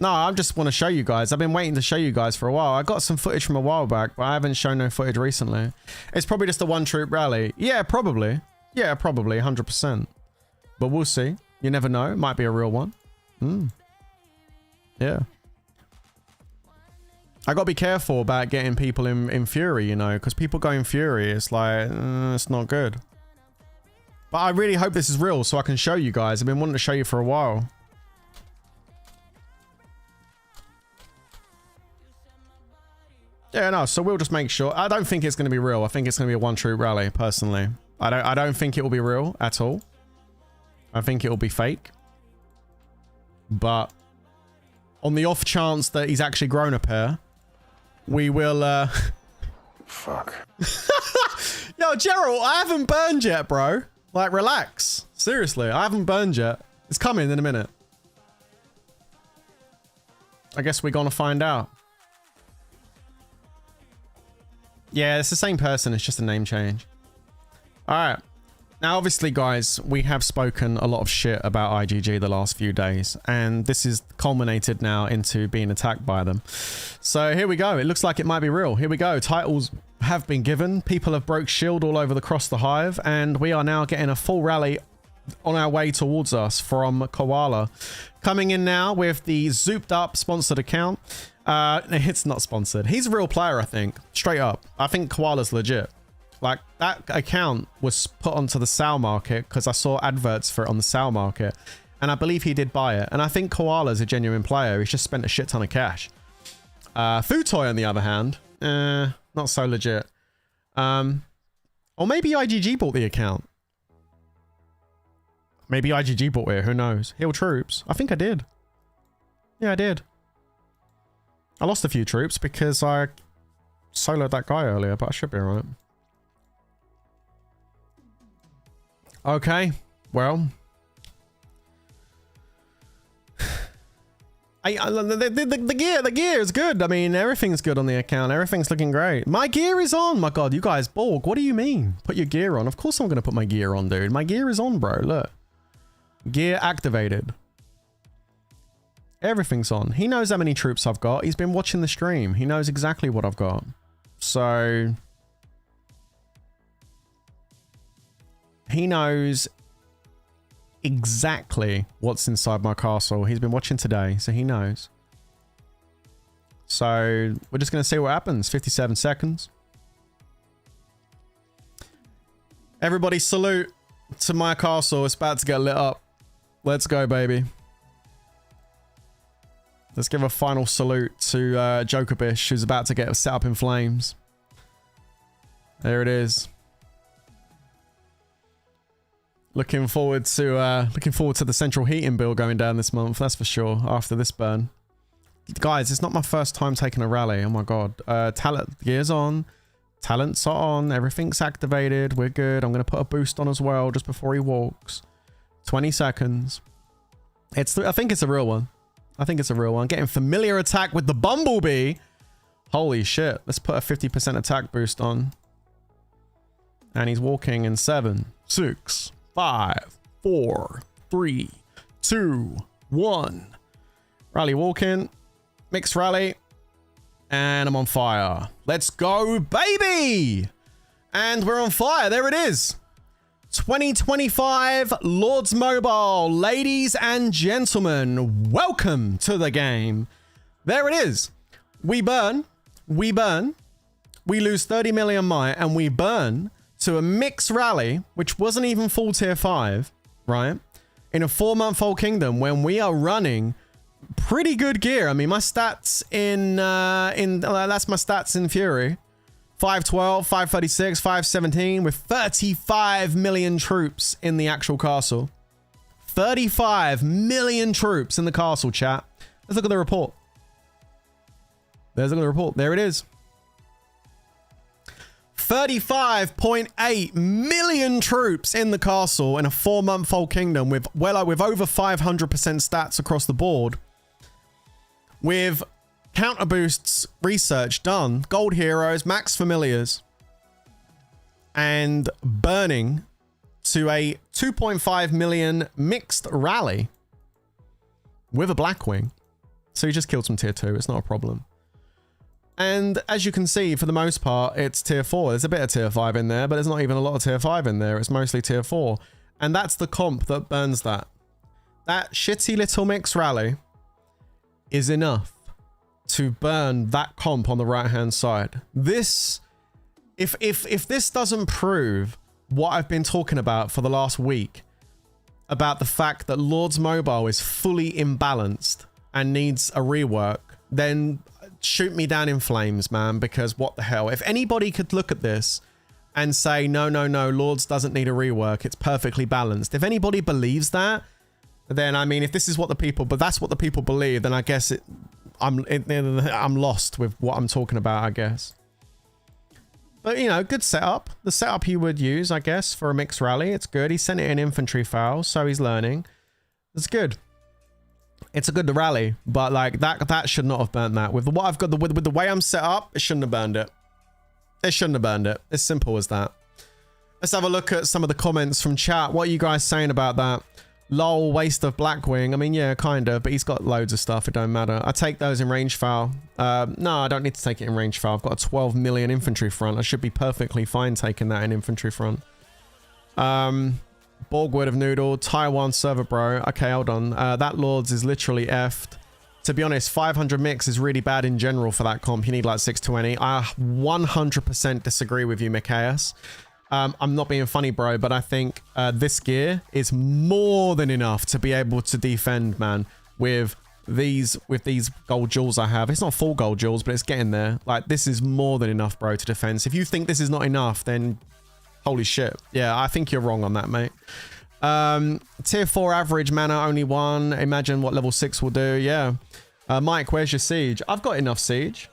No, I just want to show you guys. I've been waiting to show you guys for a while. I got some footage from a while back, but I haven't shown no footage recently. It's probably just a one-troop rally. Yeah, probably. Yeah, probably. 100%. But we'll see. You never know. It might be a real one. Yeah. I got to be careful about getting people in Fury, you know, because people go in Fury. It's like, it's not good. But I really hope this is real so I can show you guys. I've been wanting to show you for a while. Yeah, no, so we'll just make sure. I don't think it's going to be real. I think it's going to be a one-troop rally, personally. I don't think it will be real at all. I think it will be fake. But on the off chance that he's actually grown a pair, we will, Fuck. Yo, Gerald, I haven't burned yet, bro. Like, relax. Seriously, I haven't burned yet. It's coming in a minute. I guess we're gonna find out. Yeah, it's the same person. It's just a name change. All right. Now, obviously, guys, we have spoken a lot of shit about IGG the last few days, and this is culminated now into being attacked by them. So here we go. It looks like it might be real. Here we go. Titles have been given. People have broke shield all over across the hive, and we are now getting a full rally on our way towards us from Koala. Coming in now with the zooped up sponsored account. It's not sponsored. He's a real player, I think. Straight up. I think Koala's legit. Like, that account was put onto the sale market because I saw adverts for it on the sale market. And I believe he did buy it. And I think Koala's a genuine player. He's just spent a shit ton of cash. Food Toy, on the other hand, not so legit. Or maybe IGG bought the account. Maybe IGG bought it. Who knows? Heal troops. I think I did. Yeah, I did. I lost a few troops because I soloed that guy earlier, but I should be alright. Okay. Well. The gear is good. I mean, everything's good on the account. Everything's looking great. My gear is on. My God, you guys, Borg, what do you mean? Put your gear on. Of course I'm going to put my gear on, dude. My gear is on, bro. Look. Gear activated. Everything's on. He knows how many troops I've got. He's been watching the stream. He knows exactly what I've got. So he knows exactly what's inside my castle. He's been watching today, so he knows. So we're just going to see what happens. 57 seconds. Everybody salute to my castle. It's about to get lit up. Let's go, baby. Let's give a final salute to Jokerbish, who's about to get set up in flames. There it is. Looking forward to the central heating bill going down this month. That's for sure. After this burn, guys, it's not my first time taking a rally. Oh my God. Talent gears on. Talents are on. Everything's activated. We're good. I'm gonna put a boost on as well just before he walks. 20 seconds. I think it's a real one. I think it's a real one. Getting familiar attack with the Bumblebee. Holy shit. Let's put a 50% attack boost on. And he's walking in 7, 6, 5, 4, 3, 2, 1. Rally walking. Mixed rally. And I'm on fire. Let's go, baby! And we're on fire. There it is. 2025 Lords Mobile. Ladies and gentlemen, welcome to the game. There it is. We burn. We burn. We lose 30 million might, and we burn to a mixed rally, which wasn't even full tier 5, right? In a 4-month-old kingdom when we are running pretty good gear. I mean, my stats that's my stats in Fury. 512, 536, 517 with 35 million troops in the actual castle. 35 million troops in the castle, chat. Let's look at the report. There's a look at the report. There it is. 35.8 million troops in the castle in a 4-month-old kingdom with over 500% stats across the board. With counter boosts research done, gold heroes, max familiars, and burning to a 2.5 million mixed rally with a Blackwing. So he just killed some tier 2. It's not a problem. And as you can see, for the most part, it's tier 4. There's a bit of tier 5 in there, but there's not even a lot of tier 5 in there. It's mostly tier 4. And that's the comp that burns that. That shitty little mixed rally is enough to burn that comp on the right-hand side. This, if this doesn't prove what I've been talking about for the last week, about the fact that Lords Mobile is fully imbalanced and needs a rework, then shoot me down in flames, man, because what the hell? If anybody could look at this and say, no, Lords doesn't need a rework, it's perfectly balanced. If anybody believes that, then, I mean, if this is what the people, but that's what the people believe, then I guess I'm lost with what I'm talking about, I guess. But, you know, good setup. The setup you would use, I guess, for a mixed rally. It's good. He sent it in infantry fouls, so he's learning. It's good. It's a good rally, but like that should not have burnt that. With what I've got, with the way I'm set up, it shouldn't have burned it. It shouldn't have burned it. As simple as that. Let's have a look at some of the comments from chat. What are you guys saying about that? Lol, waste of Blackwing. I mean, yeah, kind of, but he's got loads of stuff. It don't matter. I take those in range foul. No, I don't need to take it in range foul. I've got a 12 million infantry front. I should be perfectly fine taking that in infantry front. Borg would have noodled. Taiwan server, bro. Okay, hold on. That Lords is literally effed. To be honest, 500 mix is really bad in general for that comp. You need like 620. I 100% disagree with you, Michaeus. I'm not being funny, bro, but I think this gear is more than enough to be able to defend, man, with these gold jewels I have. It's not full gold jewels, but it's getting there. Like, this is more than enough, bro, to defend. So if you think this is not enough, then holy shit. Yeah, I think you're wrong on that, mate. Tier 4 average mana, only 1. Imagine what level 6 will do. Yeah. Mike, where's your siege? I've got enough siege.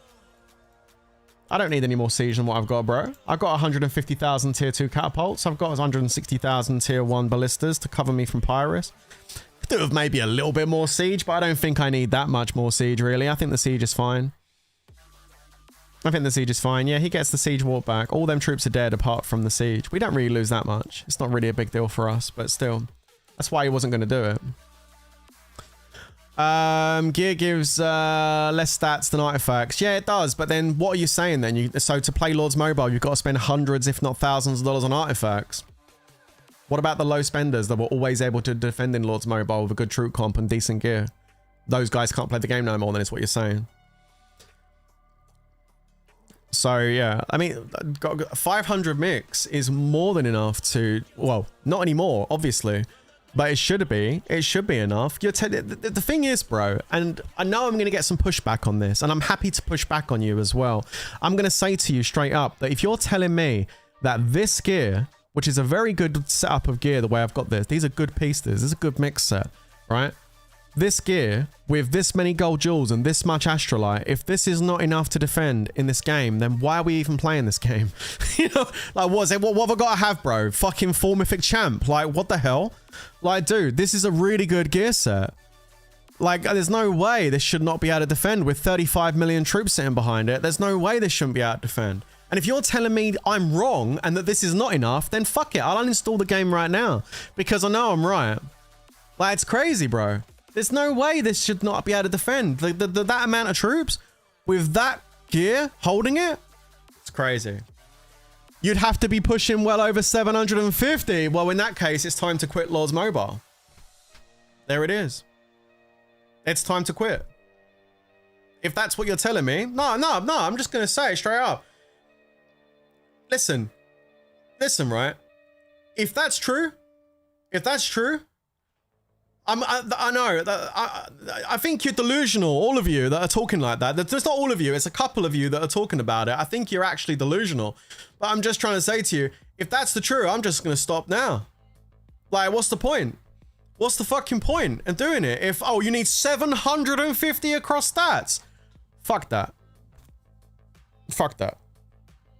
I don't need any more siege than what I've got, bro. I've got 150,000 tier 2 catapults. I've got 160,000 tier 1 ballistas to cover me from Pyrus. Could do with maybe a little bit more siege, but I don't think I need that much more siege, really. I think the siege is fine. I think the siege is fine. Yeah, he gets the siege walk back. All them troops are dead apart from the siege. We don't really lose that much. It's not really a big deal for us, but still. That's why he wasn't going to do it. Gear gives less stats than artifacts. Yeah, it does. But then what are you saying then? So to play Lords Mobile, you've got to spend hundreds, if not thousands of dollars on artifacts. What about the low spenders that were always able to defend in Lords Mobile with a good troop comp and decent gear? Those guys can't play the game no more, then is what you're saying. So yeah, I mean, 500 mix is more than enough to, well, not anymore, obviously. But it should be. It should be enough. The thing is, bro, and I know I'm going to get some pushback on this, and I'm happy to push back on you as well. I'm going to say to you straight up that if you're telling me that this gear, which is a very good setup of gear, the way I've got this, these are good pieces. This is a good mix set, right? This gear with this many gold jewels and this much astrolite, if this is not enough to defend in this game, then why are we even playing this game? You know, like, what have I got to have, bro? Fucking 4 mythic champ. Like, what the hell? Like, dude, this is a really good gear set. Like, there's no way this should not be able to defend with 35 million troops sitting behind it. There's no way this shouldn't be able to defend. And if you're telling me I'm wrong and that this is not enough, then fuck it. I'll uninstall the game right now because I know I'm right. Like, it's crazy, bro. There's no way this should not be able to defend. That amount of troops with that gear holding it, it's crazy. You'd have to be pushing well over 750. Well, in that case, it's time to quit Lords Mobile. There it is. It's time to quit. If that's what you're telling me. No, I'm just going to say it straight up. Listen, right? If that's true, I know that I think you're delusional, all of you that are talking like that. There's not all of you, it's a couple of you that are talking about it. I think you're actually delusional. But I'm just trying to say to you, if that's the true, I'm just going to stop now. Like, what's the point? What's the fucking point in doing it? If, oh, you need 750 across stats. Fuck that. Fuck that.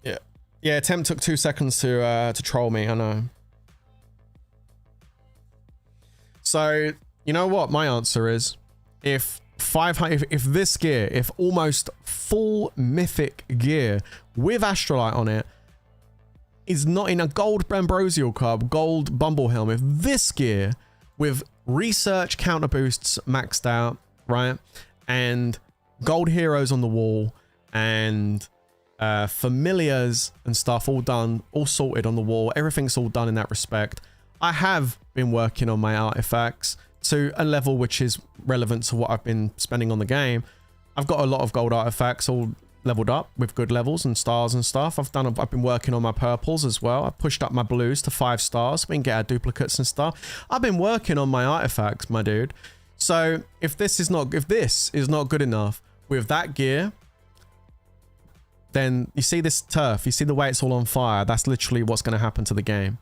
Yeah. Yeah, Temp took 2 seconds to troll me, I know. So, you know what my answer is? If this gear, if almost full mythic gear with astrolite on it is not in a gold ambrosial cub, gold bumble helm, if this gear with research counter boosts maxed out, right? And gold heroes on the wall and familiars and stuff all done, all sorted on the wall. Everything's all done in that respect. I have been working on my artifacts to a level which is relevant to what I've been spending on the game. I've got a lot of gold artifacts all leveled up with good levels and stars and stuff. I've been working on my purples as well. I've pushed up my blues to 5 stars. We can get our duplicates and stuff. I've been working on my artifacts, my dude. So if this is not good enough with that gear, then you see this turf, you see the way it's all on fire. That's literally what's going to happen to the game.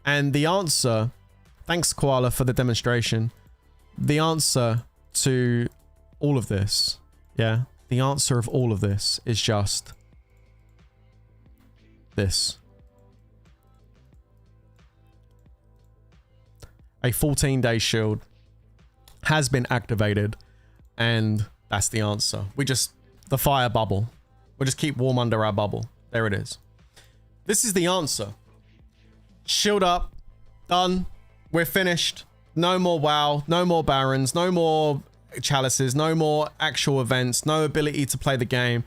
And the answer, thanks Koala for the demonstration, the answer to all of this, yeah, the answer of all of this is just this. A 14-day shield has been activated, and that's the answer. The fire bubble. We'll just keep warm under our bubble. There it is. This is the answer. Shield up, done, we're finished. No more WoW, no more Barons, no more Chalices, no more actual events, no ability to play the game.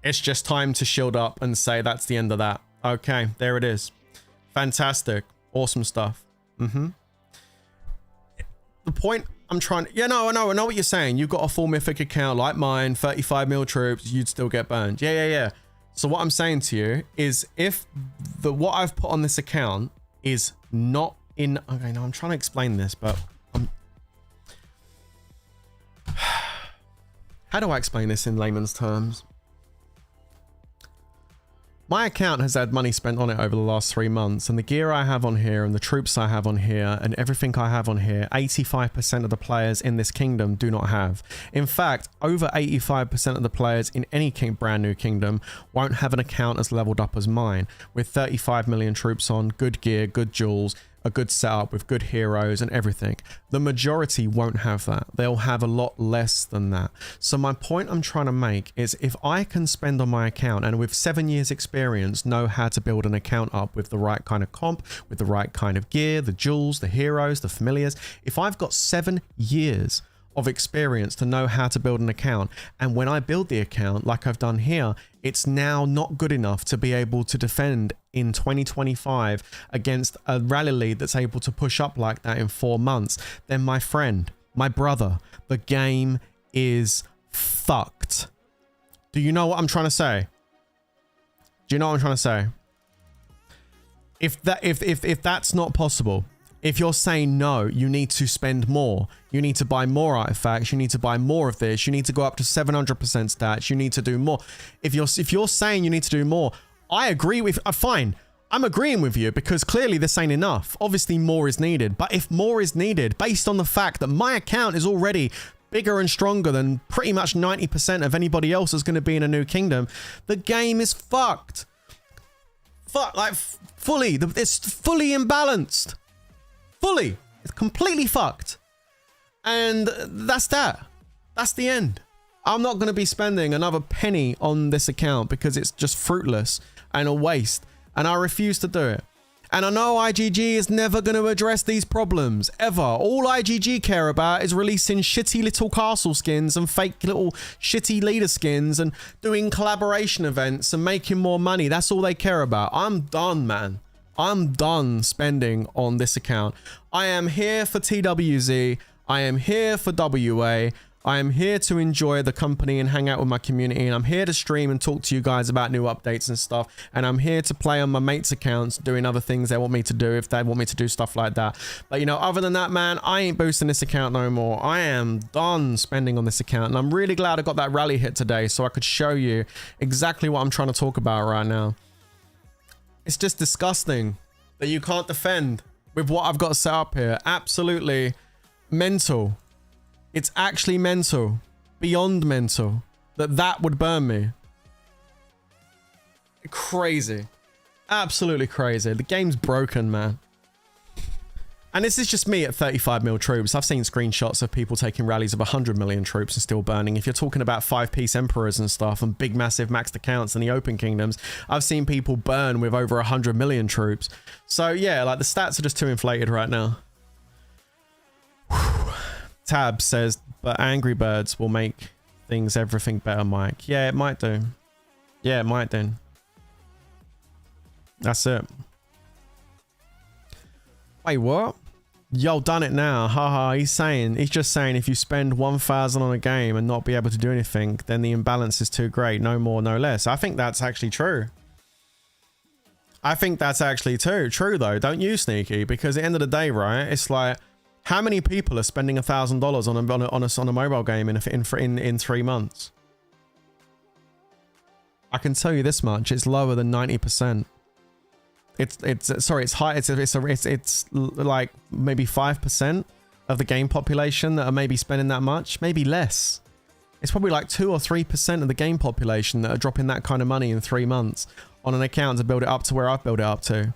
It's just time to shield up and say that's the end of that. Okay, there it is. Fantastic. Awesome stuff. The point I'm trying to... Yeah, no, I know what you're saying. You've got a full mythic account like mine, 35 mil troops, you'd still get burned. Yeah. So what I'm saying to you is if what I've put on this account is not in... Okay, no, I'm trying to explain this, but... How do I explain this in layman's terms? My account has had money spent on it over the last 3 months, and the gear I have on here and the troops I have on here and everything I have on here, 85% of the players in this kingdom do not have. In fact, over 85% of the players in any brand new kingdom won't have an account as leveled up as mine, with 35 million troops on, good gear, good jewels, a good setup with good heroes and everything. The majority won't have that. They'll have a lot less than that. So my point I'm trying to make is if I can spend on my account and with 7 years experience know how to build an account up with the right kind of comp, with the right kind of gear, the jewels, the heroes, the familiars, if I've got 7 years of experience to know how to build an account, and when I build the account like I've done here, it's now not good enough to be able to defend in 2025 against a rally lead that's able to push up like that in 4 months, then my friend, my brother, the game is fucked. Do you know what I'm trying to say? Do you know what I'm trying to say? If that's not possible, if you're saying no, you need to spend more. You need to buy more artifacts. You need to buy more of this. You need to go up to 700% stats. You need to do more. If you're saying you need to do more, I agree with. Fine, I'm agreeing with you because clearly this ain't enough. Obviously, more is needed. But if more is needed, based on the fact that my account is already bigger and stronger than pretty much 90% of anybody else is going to be in a new kingdom, the game is fucked. Like fully. It's fully imbalanced. Fully. It's completely fucked. And that's that. That's the end. I'm not going to be spending another penny on this account because it's just fruitless and a waste. And I refuse to do it. And I know IGG is never going to address these problems, ever. All IGG care about is releasing shitty little castle skins and fake little shitty leader skins and doing collaboration events and making more money. That's all they care about. I'm done, man. I'm done spending on this account. I am here for TWZ. I am here for WA. I am here to enjoy the company and hang out with my community, and I'm here to stream and talk to you guys about new updates and stuff, and I'm here to play on my mates' accounts doing other things they want me to do if they want me to do stuff like that. But you know, other than that, man, I ain't boosting this account no more. I am done spending on this account, and I'm really glad I got that rally hit today so I could show you exactly what I'm trying to talk about right now. It's just disgusting that you can't defend with what I've got set up here. Absolutely mental. It's actually mental, beyond mental, that would burn me. Crazy. Absolutely crazy. The game's broken, man. And this is just me at 35 mil troops. I've seen screenshots of people taking rallies of 100 million troops and still burning. If you're talking about 5-piece emperors and stuff and big, massive maxed accounts in the open kingdoms, I've seen people burn with over 100 million troops. So yeah, like the stats are just too inflated right now. Tab says, but Angry Birds will make everything better, Mike. Yeah, it might do. Yeah, it might do. That's it. Wait, what? Yo, done it now. Haha, he's just saying if you spend 1,000 on a game and not be able to do anything, then the imbalance is too great. No more, no less. I think that's actually true. I think that's actually true though. Don't you, Sneaky? Because at the end of the day, right, it's like, how many people are spending $1,000 on a mobile game in 3 months? I can tell you this much: it's lower than 90%. It's high. It's like maybe 5% of the game population that are maybe spending that much, maybe less. It's probably like 2 or 3% of the game population that are dropping that kind of money in 3 months on an account to build it up to where I've built it up to.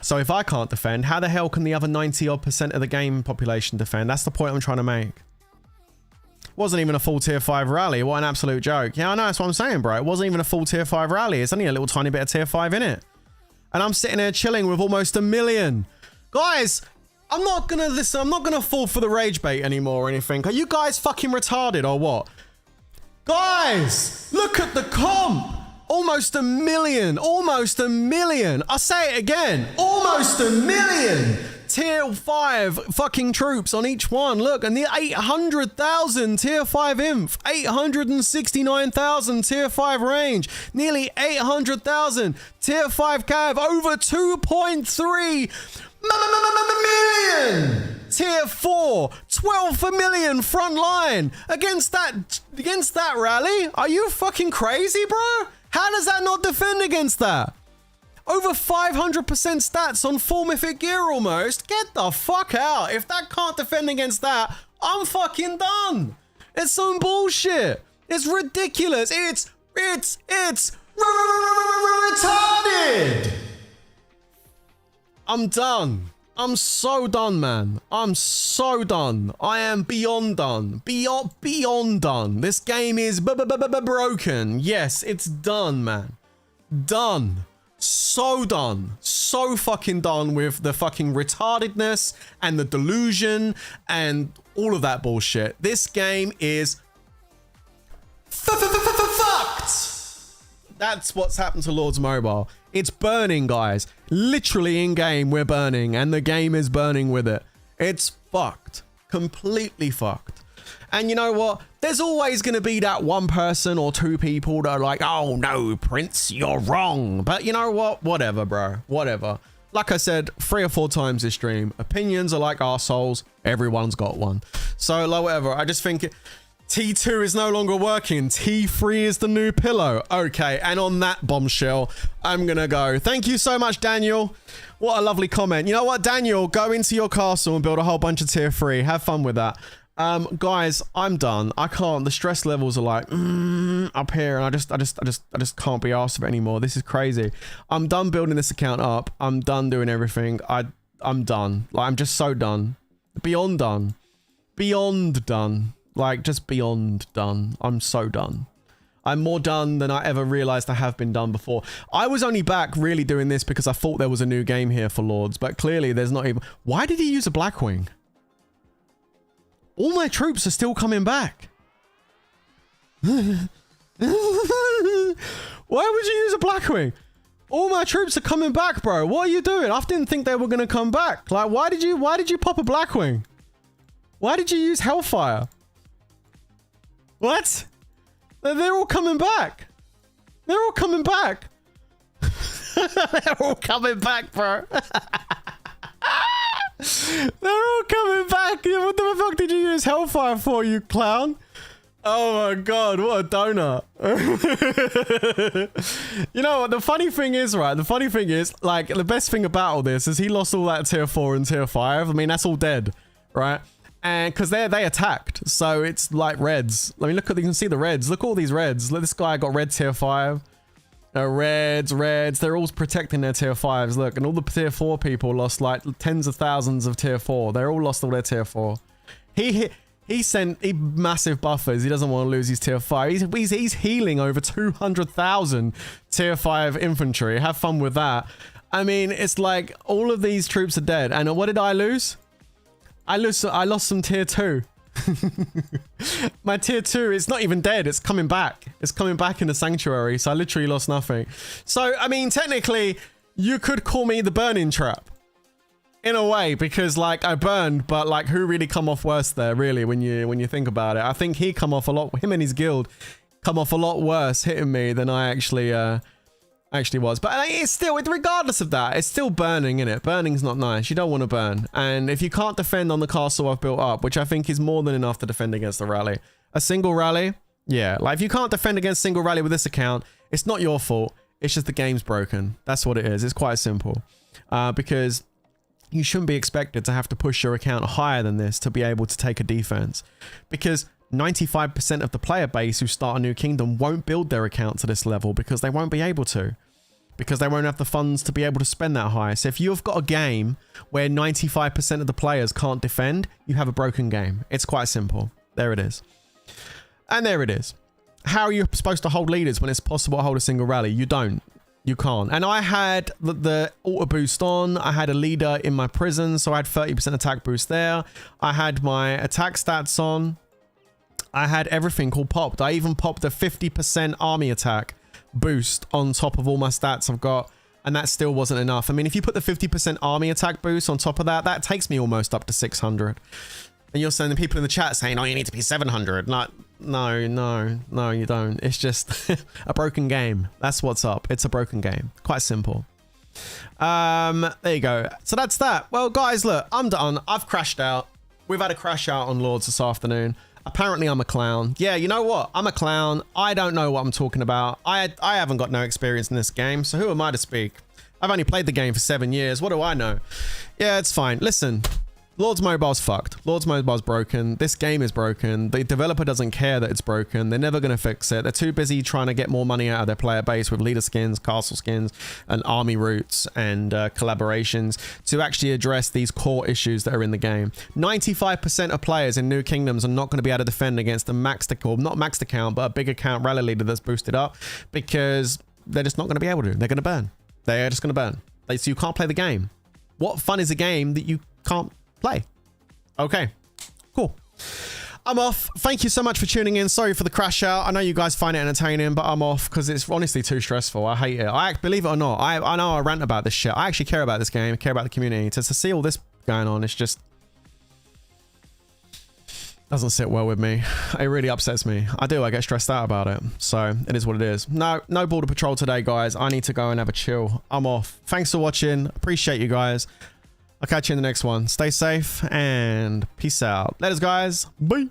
So if I can't defend, how the hell can the other 90% of the game population defend? That's the point I'm trying to make. Wasn't even a full tier 5 rally. What an absolute joke. Yeah, I know, that's what I'm saying, bro. It wasn't even a full tier 5 rally. It's only a little tiny bit of tier 5 in it. And I'm sitting there chilling with almost 1 million. Guys, I'm not gonna listen. I'm not gonna fall for the rage bait anymore or anything. Are you guys fucking retarded or what? Guys, look at the comp. Almost a million. Almost a million. I'll say it again. Almost a million. Tier 5 fucking troops on each one. Look, and the 800,000 tier 5 inf, 869,000 tier 5 range, nearly 800,000 tier 5 cav, over 2.3 million. Tier 4, 12 million front line against that rally. Are you fucking crazy, bro? How does that not defend against that? Over 500% stats on full mythic gear almost. Get the fuck out. If that can't defend against that, I'm fucking done. It's some bullshit. It's ridiculous. It's retarded. I'm done. I'm so done, man. I'm so done. I am beyond done. Beyond done. This game is broken. Yes, it's done, man. Done. So done. So fucking done with the fucking retardedness and the delusion and all of that bullshit. This game is fucked. That's what's happened to Lords Mobile. It's burning, guys. Literally in game, we're burning, and the game is burning with it. It's fucked. Completely fucked. And you know what? There's always going to be that one person or two people that are like, oh no, Prince, you're wrong. But you know what? Whatever, bro. Whatever. Like I said 3 or 4 times this stream, opinions are like arseholes. Everyone's got one. So like whatever. I just think T2 is no longer working. T3 is the new pillow. Okay, and on that bombshell, I'm going to go. Thank you so much, Daniel. What a lovely comment. You know what, Daniel? Go into your castle and build a whole bunch of tier 3. Have fun with that. Guys, I'm done. I can't. The stress levels are like up here, and I just can't be arsed of it anymore. This is crazy. I'm done building this account up. I'm done doing everything. I'm done. Like, I'm just so done. Beyond done. Beyond done. Like, just beyond done. I'm so done. I'm more done than I ever realized I have been done before. I was only back really doing this because I thought there was a new game here for Lords, but clearly there's not even. Why did he use a Blackwing? All my troops are still coming back. Why would you use a Blackwing? All my troops are coming back, bro. What are you doing? I didn't think they were going to come back. Like, why did you pop a Blackwing? Why did you use Hellfire? What? They're all coming back. They're all coming back. They're all coming back, bro. They're all coming back. What the fuck did you use Hellfire for, you clown? Oh my god, what a donut. You know what, the funny thing is, right? The funny thing is, like, the best thing about all this is he lost all that tier 4 and tier 5. I mean, that's all dead, right? And because they attacked, so it's like reds. I mean, look at, you can see the reds. Look at all these reds. Look, this guy got red tier 5. Reds. They're all protecting their tier 5s. Look, and all the tier 4 people lost like tens of thousands of tier 4. They're all lost all their tier 4. He sent massive buffers. He doesn't want to lose his tier 5. He's healing over 200,000 tier 5 infantry. Have fun with that. I mean, it's like all of these troops are dead. And what did I lose? I lost some tier 2. My tier 2 is not even dead. It's coming back. It's coming back in the sanctuary. So I literally lost nothing. So, I mean, technically, you could call me the burning trap. In a way, because like I burned, but like who really come off worse there, really, when you think about it? I think he come off a lot, him and his guild come off a lot worse hitting me than I actually was. But it's still, regardless of that, it's still burning, innit? Burning's not nice. You don't want to burn. And if you can't defend on the castle I've built up, which I think is more than enough to defend against the rally. A single rally? Yeah. Like, if you can't defend against single rally with this account, it's not your fault. It's just the game's broken. That's what it is. It's quite simple. Because you shouldn't be expected to have to push your account higher than this to be able to take a defense. Because 95% of the player base who start a new kingdom won't build their account to this level because they won't be able to. Because they won't have the funds to be able to spend that high. So if you've got a game where 95% of the players can't defend, you have a broken game. It's quite simple. There it is. And there it is. How are you supposed to hold leaders when it's possible to hold a single rally? You don't. You can't. And I had the auto boost on. I had a leader in my prison, so I had 30% attack boost there. I had my attack stats on. I had everything all popped. I even popped a 50% army attack boost on top of all my stats I've got, and that still wasn't enough. I mean, if you put the 50% army attack boost on top of that, that takes me almost up to 600. And you're sending people in the chat saying, oh, you need to be 700. Like, no, you don't. It's just a broken game. That's what's up. It's a broken game. Quite simple. There you go. So that's that. Well, guys, look, I'm done. I've crashed out. We've had a crash out on Lords this afternoon. Apparently I'm a clown. Yeah, you know what? I'm a clown. I don't know what I'm talking about. I haven't got no experience in this game, so who am I to speak? I've only played the game for 7 years. What do I know? Yeah, it's fine. Listen, Lords Mobile's fucked. Lords Mobile's broken. This game is broken. The developer doesn't care that it's broken. They're never going to fix it. They're too busy trying to get more money out of their player base with leader skins, castle skins, and army routes and collaborations to actually address these core issues that are in the game. 95% of players in New Kingdoms are not going to be able to defend against a maxed, or not maxed account, but a big account rally leader that's boosted up, because they're just not going to be able to. They're going to burn. They're just going to burn. So you can't play the game. What fun is a game that you can't play? Okay, cool. I'm off. Thank you so much for tuning in. Sorry for the crash out. I know you guys find it entertaining, but I'm off because it's honestly too stressful. I hate it. Believe it or not, I know I rant about this shit. I actually care about this game. I care about the community. To see all this going on, it's just doesn't sit well with me. It really upsets me. I get stressed out about it. So it is what it is. No border patrol today, guys. I need to go and have a chill. I'm off. Thanks for watching. Appreciate you guys. I'll catch you in the next one. Stay safe and peace out. Later, guys. Bye.